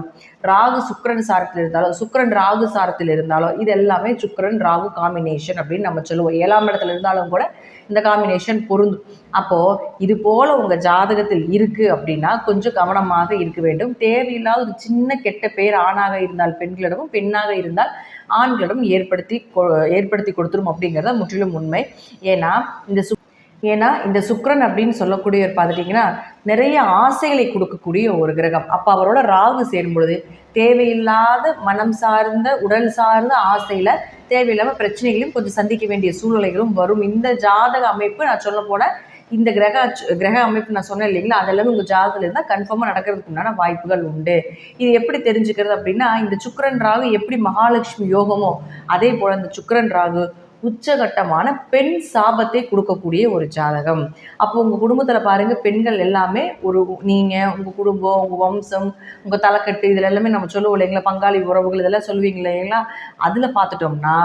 ராகு சுக்கிரன் சாரத்தில் இருந்தாலோ சுக்கிரன் ராகு சாரத்தில் இருந்தாலோ இது எல்லாமே சுக்கிரன் ராகு காம்பினேஷன் அப்படின்னு நம்ம சொல்லுவோம். 7ஆம் இடத்துல இருந்தாலும் கூட இந்த காம்பினேஷன் பொருந்தும். அப்போது இது போல் உங்கள் ஜாதகத்தில் இருக்குது அப்படின்னா கொஞ்சம் கவனமாக இருக்க வேண்டும். தேவையில்லாத ஒரு சின்ன கெட்ட பெயர் ஆணாக இருந்தால் பெண்களிடமும் பெண்ணாக இருந்தால் ஆண்களிடம் ஏற்படுத்தி கொடுத்துரும் அப்படிங்கிறத முற்றிலும் உண்மை. ஏன்னா இந்த சுக்கிரன் அப்படின்னு சொல்லக்கூடியவர் பார்த்துட்டிங்கன்னா நிறைய ஆசைகளை கொடுக்கக்கூடிய ஒரு கிரகம். அப்போ அவரோட ராகு சேரும்பொழுது தேவையில்லாத மனம் சார்ந்த உடல் சார்ந்த ஆசையில் தேவையில்லாமல் பிரச்சனைகளையும் கொஞ்சம் சந்திக்க வேண்டிய சூழ்நிலைகளும் வரும். இந்த ஜாதக அமைப்பு நான் சொல்ல போன இந்த கிரக அமைப்பு நான் சொன்னேன் இல்லைங்களா, அதெல்லாமே உங்கள் ஜாதகத்தில் இருந்தால் கன்ஃபார்மாக நடக்கிறதுக்கு உண்டான வாய்ப்புகள் உண்டு. இது எப்படி தெரிஞ்சுக்கிறது அப்படின்னா, இந்த சுக்கிரன் ராகு எப்படி மகாலட்சுமி யோகமோ அதே போல் இந்த சுக்கிரன் ராகு உச்சகட்டமான பெண் சாபத்தை கொடுக்கக்கூடிய ஒரு ஜாதகம். அப்போ உங்கள் குடும்பத்தில் பாருங்கள், பெண்கள் எல்லாமே நீங்கள் உங்கள் குடும்பம், உங்கள் வம்சம், உங்கள் தலைக்கட்டு இதில் எல்லாமே நம்ம சொல்லுவோம் இல்லைங்களா, பங்காளி உறவுகள் இதெல்லாம் சொல்லுவீங்க இல்லைங்களா, அதில் பார்த்துட்டோம்னா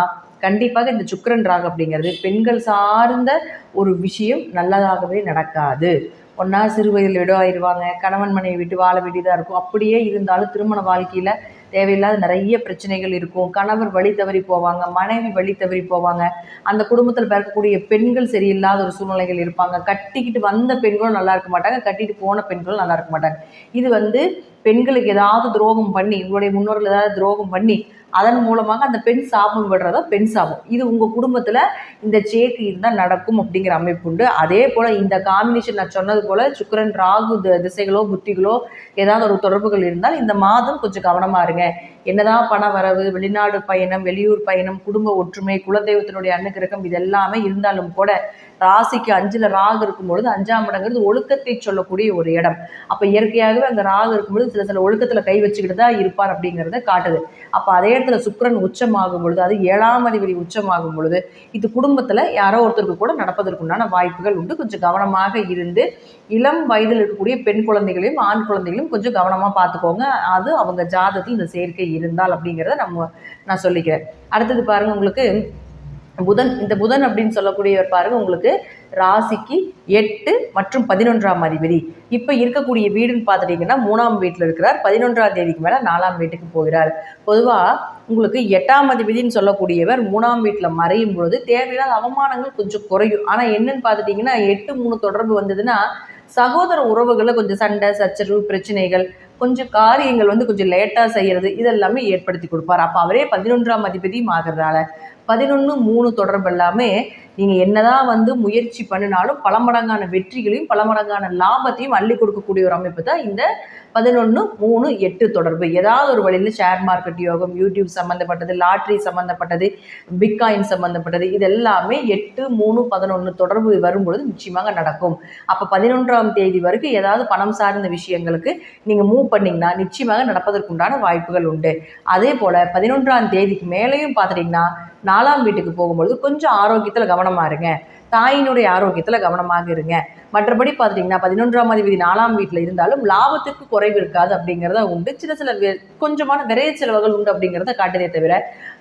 கண்டிப்பாக இந்த சுக்கிரன் ராகு அப்படிங்கிறது பெண்கள் சார்ந்த ஒரு விஷயம் நல்லதாகவே நடக்காது. ஒன்றா சிறு வயதில் விடுவாயிருவாங்க, கணவன் மனைவி விட்டு வாழ வேண்டியதாக இருக்கும். அப்படியே இருந்தாலும் திருமண வாழ்க்கையில் தேவையில்லாத நிறைய பிரச்சனைகள் இருக்கும். கணவர் வழி தவறி போவாங்க, மனைவி வழி தவறி போவாங்க, அந்த குடும்பத்தில் பிறக்கக்கூடிய பெண்கள் சரியில்லாத ஒரு சூழ்நிலைகள் இருப்பாங்க. கட்டிக்கிட்டு வந்த பெண்களும் நல்லா இருக்க மாட்டாங்க, கட்டிட்டு போன பெண்களும் நல்லா இருக்க மாட்டாங்க. இது பெண்களுக்கு ஏதாவது துரோகம் பண்ணி, உங்களுடைய முன்னோர்கள் ஏதாவது துரோகம் பண்ணி அதன் மூலமாக அந்த பெண் சாபம் விடுறதா பெண் சாபம். இது உங்கள் குடும்பத்தில் இந்த சேர்க்கை இருந்தால் நடக்கும் அப்படிங்கிற அமைப்பு உண்டு. அதே போல் இந்த காம்பினேஷன் நான் சொன்னது போல் சுக்கிரன் ராகு திசைகளோ புத்திகளோ ஏதாவது ஒரு தொடர்புகள் இருந்தால் இந்த மாதம் கொஞ்சம் கவனமாக இருங்க. என்னதான் பண வரவு, வெளிநாடு பயணம், வெளியூர் பயணம், குடும்ப ஒற்றுமை, குலதெய்வத்தினுடைய அனுகிரகம் இதெல்லாமே இருந்தாலும் கூட ராசிக்கு 5ல் ராகு இருக்கும்பொழுது 5ஆம் இடங்கிறது ஒழுக்கத்தை சொல்லக்கூடிய ஒரு இடம். அப்போ இயற்கையாகவே அங்கே ராகு இருக்கும்பொழுது சில ஒழுக்கத்தில் கை வச்சுக்கிட்டு தான் இருப்பார் அப்படிங்கிறத காட்டுது. அப்போ அதே இடத்துல சுக்கிரன் உச்சமாகும் பொழுது, அது 7ஆம் அதிபதி உச்சமாகும் பொழுது இது குடும்பத்தில் யாரோ ஒருத்தருக்கு கூட நடப்பதற்குண்டான வாய்ப்புகள் உண்டு. கொஞ்சம் கவனமாக இருந்து இளம் வயதில் இருக்கக்கூடிய பெண் குழந்தைகளையும் ஆண் குழந்தைகளையும் கொஞ்சம் கவனமாக பார்த்துக்கோங்க. அது அவங்க ஜாதகத்தில் இந்த சேர்க்கை இருந்தால் அப்படிங்கிறத நான் சொல்லிக்கிறேன். அடுத்தது பாருங்கள், உங்களுக்கு புதன், இந்த புதன் அப்படின்னு சொல்லக்கூடியவர் பாருங்க உங்களுக்கு ராசிக்கு 8 மற்றும் 11ஆம் அதிபதி. இப்போ இருக்கக்கூடிய வீடுன்னு பார்த்துட்டிங்கன்னா 3ஆம் வீட்டில் இருக்கிறார். 11ஆம் தேதிக்கு மேலே 4ஆம் வீட்டுக்கு போகிறார். பொதுவாக உங்களுக்கு 8ஆம் அதிபதினு சொல்லக்கூடியவர் 3ஆம் வீட்டில் மறையும் பொழுது தேவையில்லாத அவமானங்கள் கொஞ்சம் குறையும். ஆனால் என்னன்னு பார்த்துட்டிங்கன்னா 8-3 தொடர்பு வந்ததுன்னா சகோதர உறவுகளில் கொஞ்சம் சண்டை சச்சரவு பிரச்சனைகள், கொஞ்சம் காரியங்கள் கொஞ்சம் லேட்டாக செய்கிறது இதெல்லாமே ஏற்படுத்தி கொடுப்பார். அப்போ அவரே 11ஆம் அதிபதியும் ஆகிறதால 11-3 தொடர்பு எல்லாமே நீங்கள் என்னதான் முயற்சி பண்ணினாலும் பல மடங்கான வெற்றிகளையும் பல மடங்கான லாபத்தையும் அள்ளி கொடுக்கக்கூடிய ஒரு அமைப்பு தான் இந்த 11-3-8 தொடர்பு. ஏதாவது ஒரு வழியில் ஷேர் மார்க்கெட் யோகம், யூடியூப் சம்மந்தப்பட்டது, லாட்ரி சம்மந்தப்பட்டது, பிட்காயின் சம்மந்தப்பட்டது இதெல்லாமே 8-3-11 தொடர்பு வரும்பொழுது நிச்சயமாக நடக்கும். அப்போ 11ஆம் தேதி வரைக்கும் ஏதாவது பணம் சார்ந்த விஷயங்களுக்கு நீங்கள் மூவ் பண்ணிங்கன்னா நிச்சயமாக நடப்பதற்குண்டான வாய்ப்புகள் உண்டு. அதே போல் 11ஆம் தேதிக்கு மேலேயும் பார்த்துட்டிங்கன்னா 4ஆம் வீட்டுக்கு போகும்பொழுது கொஞ்சம் ஆரோக்கியத்தில் கவனமாக இருங்க. தாயினுடைய ஆரோக்கியத்தில் கவனமாக இருங்க. மற்றபடி பார்த்துட்டிங்கன்னா 11ஆம் அதிபதி 4ஆம் வீட்டில் இருந்தாலும் லாபத்திற்கு குறைவு இருக்காது அப்படிங்கிறத உண்டு. சில கொஞ்சமான விரைய செலவுகள் உண்டு அப்படிங்கிறத காட்டுதே தவிர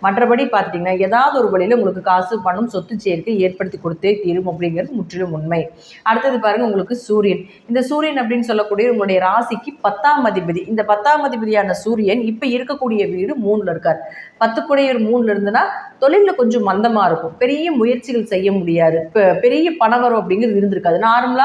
மற்றபடி பார்த்துட்டிங்கன்னா ஏதாவது ஒரு வழியில் உங்களுக்கு காசு பணம் சொத்து சேர்க்கை ஏற்படுத்தி கொடுத்தே தீரும் அப்படிங்கிறது முற்றிலும் உண்மை. அடுத்தது பாருங்கள், உங்களுக்கு சூரியன். இந்த சூரியன் அப்படின்னு சொல்லக்கூடிய உங்களுடைய ராசிக்கு 10ஆம் அதிபதி. இந்த 10ஆம் அதிபதியான சூரியன் இப்போ இருக்கக்கூடிய வீடு 3ல் இருக்கார். 10 குடையவர் 3ல் இருந்துன்னா தொழிலில் கொஞ்சம் மந்தமாக இருக்கும். பெரிய முயற்சிகள் செய்ய முடியாது. பெரிய பணவரம் அப்படிங்கிறது இருந்திருக்காது. நார்மலாக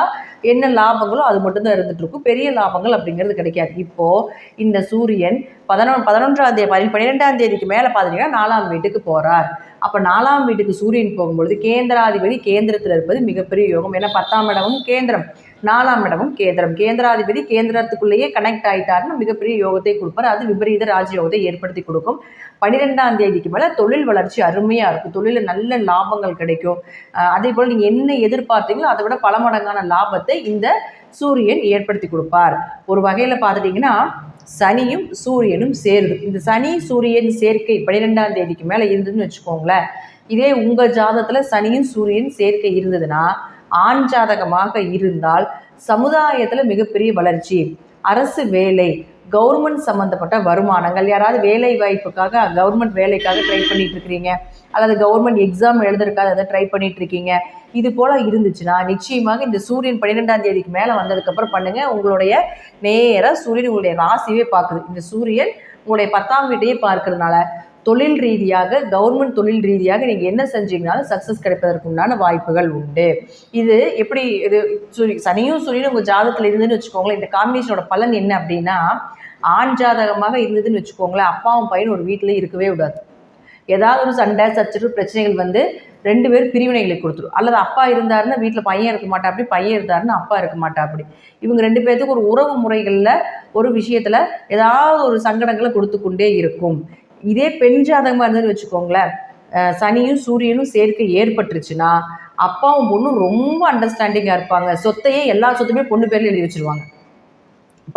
என்ன லாபங்களோ அது மட்டும்தான் இருந்துட்டு இருக்கும். பெரிய லாபங்கள் அப்படிங்கிறது கிடைக்காது. இப்போது இந்த சூரியன் 11ஆம் தேதி 12ஆம் தேதிக்கு மேலே பார்த்துட்டிங்கன்னா 4ஆம் வீட்டுக்கு போகிறார். அப்போ 4ஆம் வீட்டுக்கு சூரியன் போகும்பொழுது கேந்திராதிபதி கேந்திரத்தில் இருப்பது மிகப்பெரிய யோகம். ஏன்னா 10ஆம் இடமும் கேந்திரம், 4ஆம் இடமும் கேந்திரம். கேந்திராதிபதி கேந்திரத்துக்குள்ளேயே கனெக்ட் ஆகிட்டாருன்னு மிகப்பெரிய யோகத்தை கொடுப்பார். அது விபரீத ராஜயோகத்தை ஏற்படுத்தி கொடுக்கும். 12ஆம் தேதிக்கு மேலே தொழில் வளர்ச்சி அருமையாக இருக்கும். தொழிலில் நல்ல லாபங்கள் கிடைக்கும். அதே போல் நீங்கள் என்ன எதிர்பார்த்தீங்களோ அதை விட பல மடங்கான லாபத்தை இந்த சூரியன் ஏற்படுத்தி கொடுப்பார். ஒரு வகையில் பார்த்துட்டிங்கன்னா சனியும் சூரியனும் சேருது. இந்த சனி சூரியன் சேர்க்கை 12ஆம் தேதிக்கு மேலே இருந்ததுன்னு வச்சுக்கோங்களேன். இதே உங்கள் ஜாதகத்தில் சனியும் சூரியன் சேர்க்கை இருந்ததுன்னா ஆண் ஜாதகமாக இருந்தால் சமுதாயத்தில் மிகப்பெரிய வளர்ச்சி, அரசு வேலை, கவர்மெண்ட் சம்மந்தப்பட்ட வருமானங்கள், யாராவது வேலை வாய்ப்புக்காக கவர்மெண்ட் வேலைக்காக ட்ரை பண்ணிட்டு இருக்கிறீங்க அல்லது கவர்மெண்ட் எக்ஸாம் எழுதுறதுக்காக அதை ட்ரை பண்ணிட்டு இருக்கீங்க, இது போல் இருந்துச்சுன்னா நிச்சயமாக இந்த சூரியன் 12ஆம் தேதிக்கு மேலே வந்ததுக்கப்புறம் பண்ணுங்கள். உங்களுடைய நேராக சூரியன் உங்களுடைய ராசியே பார்க்குது. இந்த சூரியன் உங்களுடைய 10ஆம் வீட்டையே பார்க்கறதுனால தொழில் ரீதியாக கவர்மெண்ட் தொழில் ரீதியாக நீங்கள் என்ன செஞ்சீங்கனாலும் சக்ஸஸ் கிடைப்பதற்கு உண்டான வாய்ப்புகள் உண்டு. இது எப்படி இது சனியும் சூரியனும் உங்கள் ஜாதகத்தில் இருந்துன்னு வச்சுக்கோங்களேன். இந்த காம்பினேஷனோட பலன் என்ன அப்படின்னா, ஆண் ஜாதகமாக இருந்ததுன்னு வச்சுக்கோங்களேன், அப்பாவும் பையன் ஒரு வீட்டில் இருக்கவே விடாது. ஏதாவது ஒரு சண்டை சச்சரவு பிரச்சனைகள் 2 பேர் பிரிவினைகளை கொடுத்துரும். அல்லது அப்பா இருந்தாருன்னா வீட்டில் பையன் இருக்க மாட்டா, அப்படி பையன் இருந்தாருன்னா அப்பா இருக்க மாட்டா, அப்படி இவங்க 2 பேர்த்துக்கு ஒரு உறவு முறைகளில் ஒரு விஷயத்தில் ஏதாவது ஒரு சங்கடங்களை கொடுத்து கொண்டே இருக்கும். இதே பெண் ஜாதகமாக இருந்ததுன்னு வச்சுக்கோங்களேன், சனியும் சூரியனும் சேர்க்கை ஏற்பட்டுருச்சுன்னா அப்பாவும் பொண்ணும் ரொம்ப அண்டர்ஸ்டாண்டிங்காக இருப்பாங்க. சொத்தையே எல்லா சொத்துமே பொண்ணு பேரில் எழுதி வச்சுருவாங்க.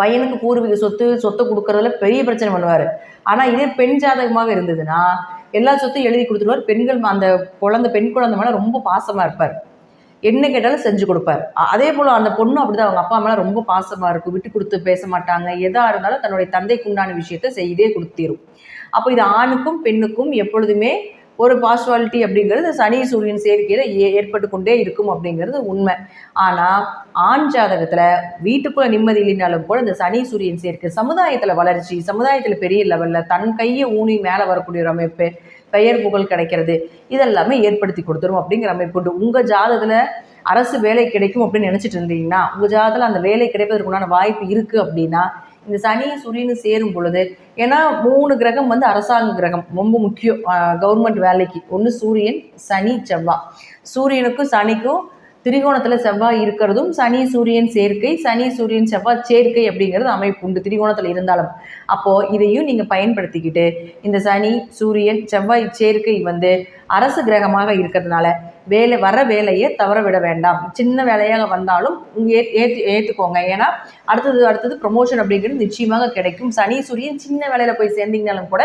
பையனுக்கு பூர்வீக சொத்தை கொடுக்கறதுல பெரிய பிரச்சனை பண்ணுவார். ஆனால் இதே பெண் ஜாதகமாக இருந்ததுன்னா எல்லா சொத்தையும் எழுதி கொடுத்துருவார். பெண்கள் அந்த பெண் குழந்தை மேலே ரொம்ப பாசமாக இருப்பார். என்ன கேட்டாலும் செஞ்சு கொடுப்பார். அதே போல் அந்த பொண்ணு அப்படிதான் அவங்க அப்பா மேலே ரொம்ப பாசமாக இருக்கும். விட்டு கொடுத்து பேச மாட்டாங்க. எதாக இருந்தாலும் தன்னுடைய தந்தைக்கு உண்டான விஷயத்தை செய்தே கொடுத்திரும். அப்போ இது ஆணுக்கும் பெண்ணுக்கும் எப்பொழுதுமே ஒரு பாஸ்வாலிட்டி அப்படிங்கிறது சனி சூரியன் சேர்க்கையில் ஏற்பட்டு கொண்டே இருக்கும் அப்படிங்கிறது உண்மை. ஆனால் ஆண் ஜாதகத்தில் வீட்டுக்குள்ள நிம்மதி இல்லைனாலும் கூட இந்த சனி சூரியன் சேர்க்கை சமுதாயத்தில் வளர்ச்சி, சமுதாயத்தில் பெரிய லெவலில் தன் கையை ஊனி மேலே வரக்கூடிய ஒரு அமைப்பு, பெயர் புகழ் கிடைக்கிறது, இதெல்லாமே ஏற்படுத்தி கொடுத்துரும் அப்படிங்கிற அமைப்பு உண்டு. உங்கள் ஜாதகத்தில் அரசு வேலை கிடைக்கும் அப்படின்னு நினச்சிட்டு இருந்தீங்கன்னா, உங்கள் ஜாதகத்தில் அந்த வேலை கிடைப்பதற்குண்டான வாய்ப்பு இருக்குது அப்படின்னா இந்த சனி சூரியன் சேரும் பொழுது, ஏன்னா 3 கிரகம் அரசாங்க கிரகம் ரொம்ப முக்கியம் கவர்மெண்ட் வேலைக்கு. ஒன்று சூரியன், சனி, செவ்வாய். சூரியனுக்கும் சனிக்கும் திரிகோணத்தில் செவ்வாய் இருக்கிறதும் சனி சூரியன் சேர்க்கை, சனி சூரியன் செவ்வாய் சேர்க்கை அப்படிங்கிறது அமைப்பு உண்டு திரிகோணத்தில் இருந்தாலும். அப்போது இதையும் நீங்கள் பயன்படுத்திக்கிட்டு இந்த சனி சூரியன் செவ்வாய் சேர்க்கை வந்து அரசு கிரகமாக இருக்கிறதுனால வர வேலையை தவற விட வேண்டாம். சின்ன வேலையாக வந்தாலும் ஏற்றுக்கோங்க. ஏன்னா அடுத்தது ப்ரொமோஷன் அப்படிங்கிறது நிச்சயமாக கிடைக்கும். சனி சூரியன் சின்ன வேலையில் போய் சேர்ந்தீங்கனாலும் கூட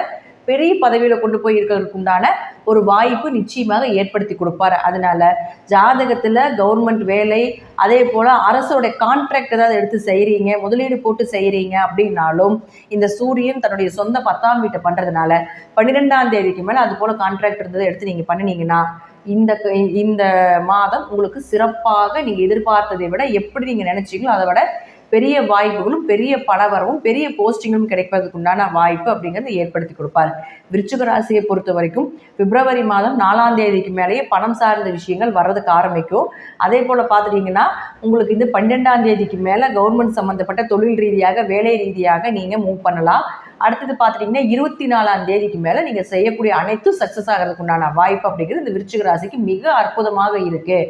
பெரிய பதவியில் கொண்டு போய் இருக்கிறதுக்கு உண்டான ஒரு வாய்ப்பு நிச்சயமாக ஏற்படுத்தி கொடுப்பார். அதனால ஜாதகத்தில் கவர்மெண்ட் வேலை, அதே போல் அரசோடைய கான்ட்ராக்ட் ஏதாவது எடுத்து செய்கிறீங்க, முதலீடு போட்டு செய்கிறீங்க அப்படின்னாலும் இந்த சூரியன் தன்னுடைய சொந்த 10ஆம் வீட்டை பண்ணுறதுனால 12ஆம் தேதிக்கு மேலே அது போல் கான்ட்ராக்ட் இருந்ததை எடுத்து நீங்கள் பண்ணினீங்கன்னா இந்த மாதம் உங்களுக்கு சிறப்பாக நீங்கள் எதிர்பார்த்ததை விட எப்படி நீங்கள் நினைச்சீங்களோ அதை விட பெரிய வாய்ப்புகளும் பெரிய பணவரவும் பெரிய போஸ்டிங்களும் கிடைப்பதற்கு உண்டான வாய்ப்பு அப்படிங்கிறது ஏற்படுத்தி கொடுப்பார். விருச்சிக ராசியை பொறுத்த வரைக்கும் பிப்ரவரி மாதம் 4ஆம் தேதிக்கு மேலேயே பணம் சார்ந்த விஷயங்கள் வர்றதுக்கு ஆரம்பிக்கும். அதே போல் பார்த்துட்டிங்கன்னா உங்களுக்கு இந்த 12ஆம் தேதிக்கு மேலே கவர்மெண்ட் சம்மந்தப்பட்ட தொழில் ரீதியாக வேலை ரீதியாக நீங்கள் மூவ் பண்ணலாம். அடுத்தது பார்த்துட்டிங்கன்னா 24ஆம் தேதிக்கு மேலே நீங்கள் செய்யக்கூடிய அனைத்தும் சக்ஸஸ் ஆகிறதுக்கு உண்டான வாய்ப்பு அப்படிங்கிறது இந்த விருச்சிக ராசிக்கு மிக அற்புதமாக இருக்குது.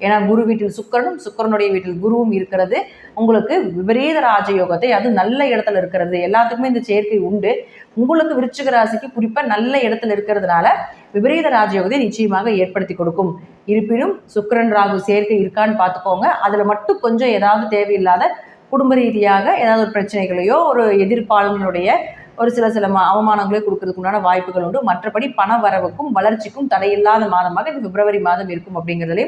ஏன்னா குரு வீட்டில் சுக்கிரனும் சுக்கிரனுடைய வீட்டில் குருவும் இருக்கிறது உங்களுக்கு விபரீத ராஜயோகத்தை, அது நல்ல இடத்துல இருக்கிறது. எல்லாத்துக்குமே இந்த சேர்க்கை உண்டு. உங்களுக்கு விருச்சிக ராசிக்கு குறிப்பாக நல்ல இடத்துல இருக்கிறதுனால விபரீத ராஜயோகத்தை நிச்சயமாக ஏற்படுத்தி கொடுக்கும். இருப்பினும் சுக்கிரன் ராகு சேர்க்கை இருக்கான்னு பார்த்துக்கோங்க. அதில் மட்டும் கொஞ்சம் ஏதாவது தேவையில்லாத குடும்ப ரீதியாக ஏதாவது ஒரு பிரச்சனைகளையோ ஒரு எதிர்ப்பாளர்களுடைய ஒரு சில அவமானங்களே கொடுக்கறதுக்கு உண்டான வாய்ப்புகள் உண்டு. மற்றபடி பண வரவுக்கும் வளர்ச்சிக்கும் தடையில்லாத மாதமாக இந்த பிப்ரவரி மாதம் இருக்கும் அப்படிங்கிறதுலே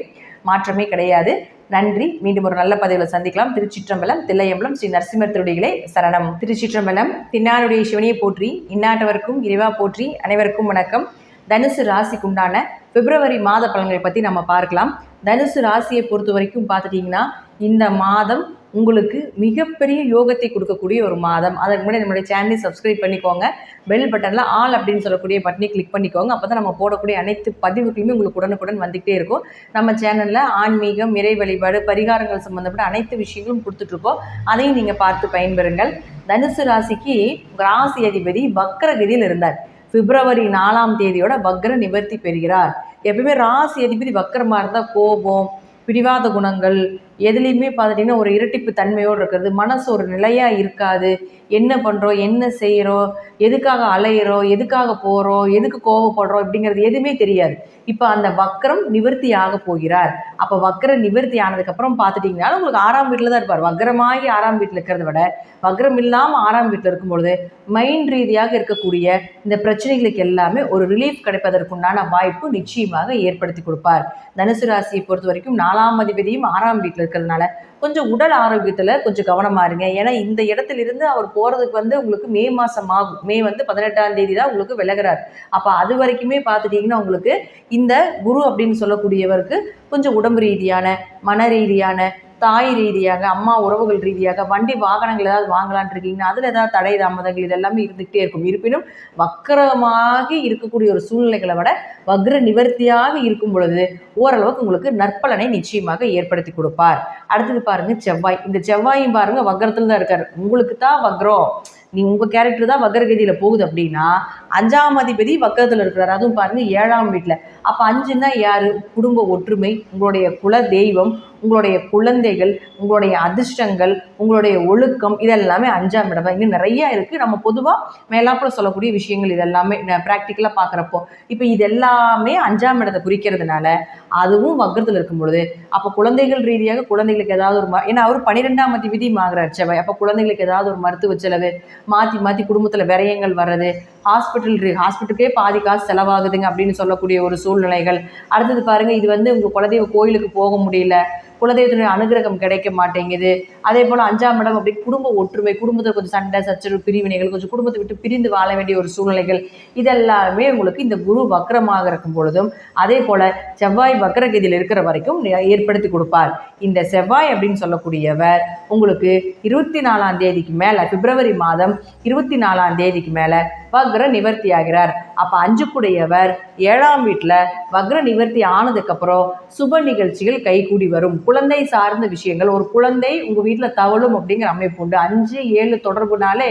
மாற்றமே கிடையாது. நன்றி. மீண்டும் ஒரு நல்ல பதிவில் சந்திக்கலாம். திருச்சிற்றம்பலம், தில்லையம்பலம், ஸ்ரீ நரசிம்மர் திருடிகளே சரணம். திருச்சிற்றம்பலம். தின்னாருடைய சிவனையை போற்றி, இந்நாட்டவருக்கும் இறைவா போற்றி. அனைவருக்கும் வணக்கம். தனுசு ராசிக்குண்டான பிப்ரவரி மாத பலன்களை பற்றி நம்ம பார்க்கலாம். தனுசு ராசியை பொறுத்த வரைக்கும் பார்த்துட்டிங்கன்னா இந்த மாதம் உங்களுக்கு மிகப்பெரிய யோகத்தை கொடுக்கக்கூடிய ஒரு மாதம். அதற்கு முன்னாடி நம்மளுடைய சேனலை சப்ஸ்கிரைப் பண்ணிக்கோங்க. பெல் பட்டனில் ஆல் அப்படின்னு சொல்லக்கூடிய பட்டனை கிளிக் பண்ணிக்கோங்க. அப்போ தான் நம்ம போடக்கூடிய அனைத்து பதிவுகளுமே உங்களுக்கு உடனுக்குடன் வந்துகிட்டே இருக்கும். நம்ம சேனலில் ஆன்மீகம், இறை வழிபாடு, பரிகாரங்கள் சம்மந்தப்பட்ட அனைத்து விஷயங்களும் கொடுத்துட்ருக்கோம். அதையும் நீங்கள் பார்த்து பயன்பெறுங்கள். தனுசு ராசிக்கு ராசி அதிபதி வக்ரகதியில் இருந்தார். பிப்ரவரி 4ஆம் தேதியோட வக்ர நிவர்த்தி பெறுகிறார். எப்பவுமே ராசி அதிபதி வக்ரமாக இருந்தால் கோபம், பிடிவாத குணங்கள், எதுலேயுமே பார்த்துட்டிங்கன்னா ஒரு இரட்டிப்பு தன்மையோடு இருக்கிறது, மனசு ஒரு நிலையாக இருக்காது. என்ன பண்ணுறோம், என்ன செய்கிறோம், எதுக்காக அலையிறோம், எதுக்காக போகிறோம், எதுக்கு கோவப்படுறோம் அப்படிங்கிறது எதுவுமே தெரியாது. இப்போ அந்த வக்ரம் நிவர்த்தி ஆக போகிறார். அப்போ வக்ரம் நிவர்த்தி ஆனதுக்கப்புறம் பார்த்துட்டிங்கன்னா உங்களுக்கு 6ஆம் வீட்டில் தான் இருப்பார். வக்ரமாகி 6ஆம் வீட்டில் இருக்கிறத விட வக்ரம் இல்லாமல் 6ஆம் வீட்டில் இருக்கும்பொழுது மைண்ட் ரீதியாக இருக்கக்கூடிய இந்த பிரச்சனைகளுக்கு எல்லாமே ஒரு ரிலீஃப் கிடைப்பதற்குண்டான வாய்ப்பு நிச்சயமாக ஏற்படுத்தி கொடுப்பார். தனுசு ராசியை பொறுத்த வரைக்கும் 4ஆம் அதிபதியும் 6ஆம் வீட்டில் இருக்கிறதுனால கொஞ்சம் உடல் ஆரோக்கியத்தில் கொஞ்சம் கவனமாக இருங்க. ஏன்னா இந்த இடத்துலேருந்து அவர் போகிறதுக்கு உங்களுக்கு மே மாதம் ஆகும். மே 18ஆம் தேதி தான் உங்களுக்கு விலகிறார். அப்போ அது வரைக்குமே பார்த்துட்டிங்கன்னா உங்களுக்கு இந்த குரு அப்படின்னு சொல்லக்கூடியவருக்கு கொஞ்சம் உடம்பு ரீதியான, மன ரீதியான, தாய் ரீதியாக, அம்மா உறவுகள் ரீதியாக, வண்டி வாகனங்கள் ஏதாவது வாங்கலான் இருக்கீங்கன்னா அதில் ஏதாவது தடை தாமதங்கள் இதெல்லாமே இருந்துகிட்டே இருக்கும். இருப்பினும் வக்கரமாக இருக்கக்கூடிய ஒரு சூழ்நிலைகளை விட வக்ர நிவர்த்தியாக இருக்கும் பொழுது ஓரளவுக்கு உங்களுக்கு நற்பலனை நிச்சயமாக ஏற்படுத்தி கொடுப்பார். அடுத்தது பாருங்க செவ்வாய். இந்த செவ்வாயும் பாருங்க வக்ரத்தில் தான் இருக்கார். உங்களுக்கு தான் வக்ரம், உங்கள் கேரக்டர் தான் வக்ரகதியில் போகுது அப்படின்னா 5ஆம் அதிபதி வக்கரத்தில் இருக்கிறார். அதுவும் பாருங்கள் 7ஆம் வீட்டில். அப்போ 5ன்னா யார்? குடும்ப ஒற்றுமை, உங்களுடைய குல தெய்வம், உங்களுடைய குழந்தைகள், உங்களுடைய அதிர்ஷ்டங்கள், உங்களுடைய ஒழுக்கம், இதெல்லாமே 5ஆம் இடம். இன்னும் நிறையா இருக்குது. நம்ம பொதுவாக மேலாப்புல சொல்லக்கூடிய விஷயங்கள் இதெல்லாமே ப்ராக்டிக்கலாக பார்க்குறப்போ இப்போ இதெல்லாமே 5ஆம் இடத்தை குறிக்கிறதுனால அதுவும் வக்ரத்தில் இருக்கும் பொழுது அப்போ குழந்தைகள் ரீதியாக குழந்தைகளுக்கு ஏதாவது ஒரு ஏன்னா அவர் 12ஆம் அதிபதி ஆகிறார் செவ்வாய். அப்போ குழந்தைகளுக்கு ஏதாவது ஒரு மருத்துவ செலவு, மாற்றி குடும்பத்தில் விரயங்கள் வர்றது, ஹாஸ்பிட்டலுக்கே பாதி காசு செலவாகுதுங்க அப்படின்னு சொல்லக்கூடிய ஒரு சூழ்நிலைகள். அடுத்தது பாருங்கள், இது உங்கள் குலதெய்வ கோயிலுக்கு போக முடியல, குலதெய்வத்தினுடைய அனுகிரகம் கிடைக்க மாட்டேங்குது. அதே போல் 5ஆம் இடம் அப்படி குடும்ப ஒற்றுமை, குடும்பத்தில் கொஞ்சம் சண்டை சச்சரவு, பிரிவினைகள், கொஞ்சம் குடும்பத்தை விட்டு பிரிந்து வாழ வேண்டிய ஒரு சூழ்நிலைகள், இதெல்லாமே உங்களுக்கு இந்த குரு வக்ரமாக இருக்கும் பொழுதும் அதே போல் செவ்வாய் வக்ரகதியில் இருக்கிற வரைக்கும் ஏற்படுத்தி கொடுப்பார். இந்த செவ்வாய் அப்படின்னு சொல்லக்கூடியவர் உங்களுக்கு 24ஆம் தேதிக்கு மேலே, பிப்ரவரி மாதம் 24ஆம் தேதிக்கு மேலே வக்ர நிவர்த்தி ஆகிறார். அப்போ 5குடையவர் 7ஆம் வீட்டில் வக்ர நிவர்த்தி ஆனதுக்கப்புறம் சுப நிகழ்ச்சிகள் கைகூடி வரும். குழந்தை சார்ந்த விஷயங்கள், ஒரு குழந்தை உங்கள் வீட்டில் தவழும் அப்படிங்கிற அமைப்பு உண்டு. 5, 7 தொடர்புனாலே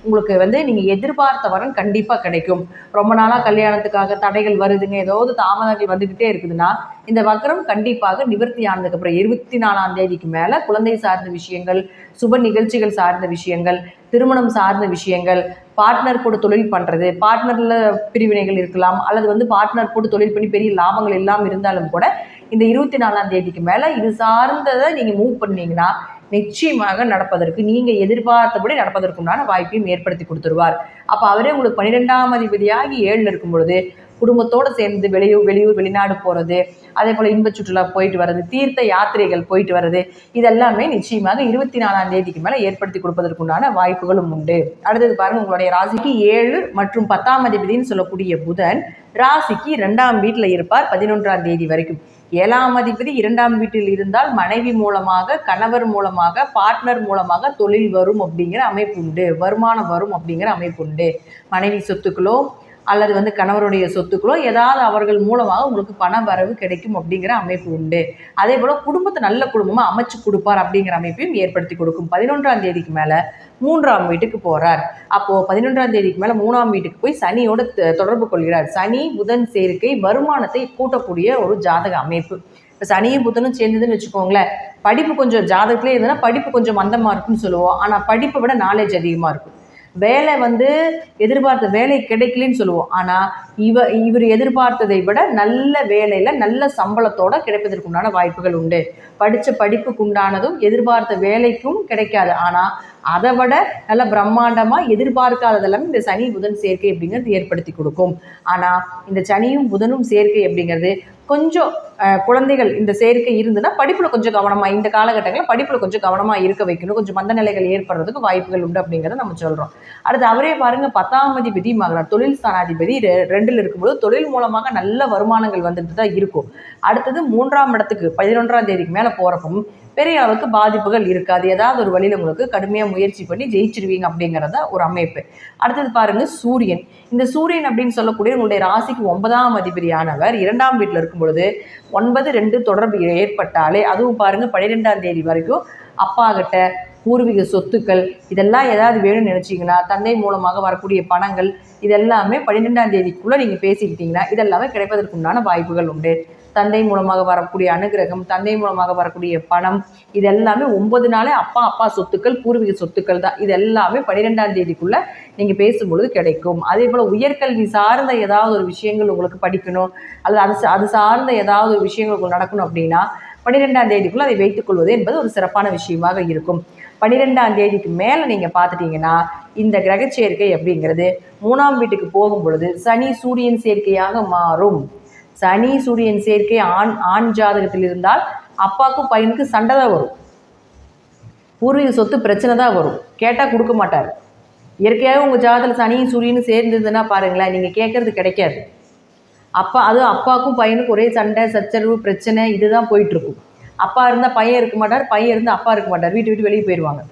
உங்களுக்கு நீங்கள் எதிர்பார்த்த வரன் கண்டிப்பாக கிடைக்கும். ரொம்ப நாளாக கல்யாணத்துக்காக தடைகள் வருதுங்க, ஏதாவது தாமதங்கள் வந்துக்கிட்டே இருக்குதுன்னா இந்த வக்ரம் கண்டிப்பாக நிவர்த்தி ஆனதுக்கப்புறம் 24ஆம் தேதிக்கு மேலே குழந்தை சார்ந்த விஷயங்கள், சுப நிகழ்ச்சிகள் சார்ந்த விஷயங்கள், திருமணம் சார்ந்த விஷயங்கள், பார்ட்னர் கூட தொழில் பண்ணுறது, பார்ட்னரில் பிரிவினைகள் இருக்கலாம், அல்லது பார்ட்னர் கூட தொழில் பண்ணி பெரிய லாபங்கள் எல்லாம் இருந்தாலும் கூட இந்த 24ஆம் தேதிக்கு மேலே இது சார்ந்ததை நீங்கள் மூவ் பண்ணீங்கன்னா நிச்சயமாக நடப்பதற்கு, நீங்கள் எதிர்பார்த்தபடி நடப்பதற்குண்டான வாய்ப்பையும் ஏற்படுத்தி கொடுத்துருவார். அப்போ அவரே உங்களுக்கு 12ஆம் அதிபதியாகி 7ல் இருக்கும் பொழுது குடும்பத்தோடு சேர்ந்து வெளியூர் வெளிநாடு போகிறது, அதே போல் இன்ப சுற்றுலா போயிட்டு வர்றது, தீர்த்த யாத்திரைகள் போயிட்டு வர்றது, இதெல்லாமே நிச்சயமாக 24ஆம் தேதிக்கு மேலே ஏற்படுத்தி கொடுப்பதற்குண்டான வாய்ப்புகளும் உண்டு. அடுத்தது பாருங்கள், உங்களுடைய ராசிக்கு 7 மற்றும் 10ஆம் அதிபதினு சொல்லக்கூடிய புதன் ராசிக்கு 2ஆம் வீட்டில் இருப்பார் 11ஆம் தேதி வரைக்கும். 7ஆம் அதிபதி 2ஆம் வீட்டில் இருந்தால் மனைவி மூலமாக, கணவர் மூலமாக, பார்ட்னர் மூலமாக தொழில் வரும் அப்படிங்கிற அமைப்பு உண்டு, வருமானம் வரும் அப்படிங்கிற அமைப்பு உண்டு. மனைவி சொத்துக்களோ அல்லது கணவருடைய சொத்துக்களோ ஏதாவது அவர்கள் மூலமாக உங்களுக்கு பண வரவு கிடைக்கும் அப்படிங்கிற அமைப்பு உண்டு. அதே போல் குடும்பத்தை நல்ல குடும்பமாக அமைச்சு கொடுப்பார் அப்படிங்கிற அமைப்பையும் ஏற்படுத்தி கொடுக்கும். 11ஆம் தேதிக்கு மேலே 3ஆம் வீட்டுக்கு போகிறார். அப்போது 11ஆம் தேதிக்கு மேலே 3ஆம் வீட்டுக்கு போய் சனியோட தொடர்பு கொள்கிறார். சனி புதன் சேர்க்கை வருமானத்தை கூட்டக்கூடிய ஒரு ஜாதக அமைப்பு. இப்போ சனியும் புதனும் சேர்ந்ததுன்னு வச்சுக்கோங்களேன், படிப்பு கொஞ்சம் ஜாதகத்திலே இருந்ததுன்னா படிப்பு கொஞ்சம் மந்தமாக இருக்குன்னு சொல்லுவோம். ஆனால் படிப்பை விட நாலேஜ் அதிகமாக இருக்கும். வேலை எதிர்பார்த்த வேலை கிடைக்கலன்னு சொல்லுவோம். ஆனால் இவர் எதிர்பார்த்ததை விட நல்ல வேலையில் நல்ல சம்பளத்தோட கிடைப்பதற்குண்டான வாய்ப்புகள் உண்டு. படித்த படிப்புக்கு உண்டானதும் எதிர்பார்த்த வேலைக்கும் கிடைக்காது. ஆனால் அதை விட நல்ல பிரம்மாண்டமாக எதிர்பார்க்காததெல்லாம் இந்த சனி புதன் சேர்க்கை அப்படிங்கிறது ஏற்படுத்தி கொடுக்கும். ஆனால் இந்த சனியும் புதனும் சேர்க்கை அப்படிங்கிறது கொஞ்சம் குழந்தைகள் இந்த சேர்க்கை இருந்ததுன்னா படிப்பில் கொஞ்சம் கவனமாக, இந்த காலகட்டங்களில் படிப்பில் கொஞ்சம் கவனமாக இருக்க வைக்கணும். கொஞ்சம் மந்த நிலைகள் ஏற்படுறதுக்கு வாய்ப்புகள் உண்டு அப்படிங்கிறத நம்ம சொல்கிறோம். அடுத்து அவரே பாருங்கள், 10ஆம் அதிபதி மகனார் தொழில் ஸ்தானாதிபதி 2ல் இருக்கும்போது தொழில் மூலமாக நல்ல வருமானங்கள் வந்துட்டு தான் இருக்கும். அடுத்தது 3ஆம் இடத்துக்கு 11ஆம் தேதிக்கு மேலே போகிறப்பவும் பெரிய அளவுக்கு பாதிப்புகள் இருக்காது. ஏதாவது ஒரு வழியில் உங்களுக்கு கடுமையாக முயற்சி பண்ணி ஜெயிச்சிருவீங்க அப்படிங்கிறத ஒரு அமைப்பு. அடுத்தது பாருங்கள், சூரியன். இந்த சூரியன் அப்படின்னு சொல்லக்கூடிய உங்களுடைய ராசிக்கு 9ஆம் அதிபதியானவர் 2ஆம் வீட்டில் இருக்கும் பொழுது 9-2 தொடர்பு ஏற்பட்டாலே, அதுவும் பாருங்கள் 12ஆம் தேதி வரைக்கும் அப்பா கிட்ட பூர்வீக சொத்துக்கள் இதெல்லாம் ஏதாவது வேணும்னு நினச்சிங்கன்னா, தந்தை மூலமாக வரக்கூடிய பணங்கள் இதெல்லாமே 12ஆம் தேதிக்குள்ளே நீங்கள் பேசிக்கிட்டீங்கன்னா இதெல்லாமே கிடைப்பதற்குண்டான வாய்ப்புகள் உண்டு. தந்தை மூலமாக வரக்கூடிய அனுகிரகம், தந்தை மூலமாக வரக்கூடிய பணம், இதெல்லாமே 9 நாளே அப்பா சொத்துக்கள், பூர்வீக சொத்துக்கள் தான். இது எல்லாமே 12ஆம் தேதிக்குள்ளே நீங்கள் பேசும்பொழுது கிடைக்கும். அதே போல் உயர்கல்வி சார்ந்த ஏதாவது ஒரு விஷயங்கள் உங்களுக்கு படிக்கணும், அல்லது அது சார்ந்த ஏதாவது ஒரு விஷயங்கள் உங்களுக்கு நடக்கணும் அப்படின்னா 12ஆம் தேதிக்குள்ளே அதை வைத்துக்கொள்வது என்பது ஒரு சிறப்பான விஷயமாக இருக்கும். 12ஆம் தேதிக்கு மேலே நீங்கள் பார்த்துட்டிங்கன்னா இந்த கிரக சேர்க்கை அப்படிங்கிறது 3ஆம் வீட்டுக்கு போகும் பொழுது சனி சூரியன் சேர்க்கையாக மாறும். சனி சூரியன் சேர்க்கை ஆண் ஜாதகத்தில் இருந்தால் அப்பாவுக்கும் பையனுக்கு சண்டை தான் வரும், பூர்வீக சொத்து பிரச்சனை தான் வரும், கேட்டால் கொடுக்க மாட்டார். இயற்கையாக உங்கள் ஜாதகத்தில் சனியும் சூரியனும் சேர்ந்ததுன்னா பாருங்களேன், நீங்கள் கேட்குறது கிடைக்காது. அப்பாவுக்கும் பையனுக்கும் ஒரே சண்டை சச்சரவு பிரச்சனை இதுதான் போயிட்டுருக்கும். அப்பா இருந்தால் பையன் இருக்க மாட்டார், பையன் இருந்தால் அப்பா இருக்க மாட்டார், விட்டு வெளியே போயிடுவாங்க.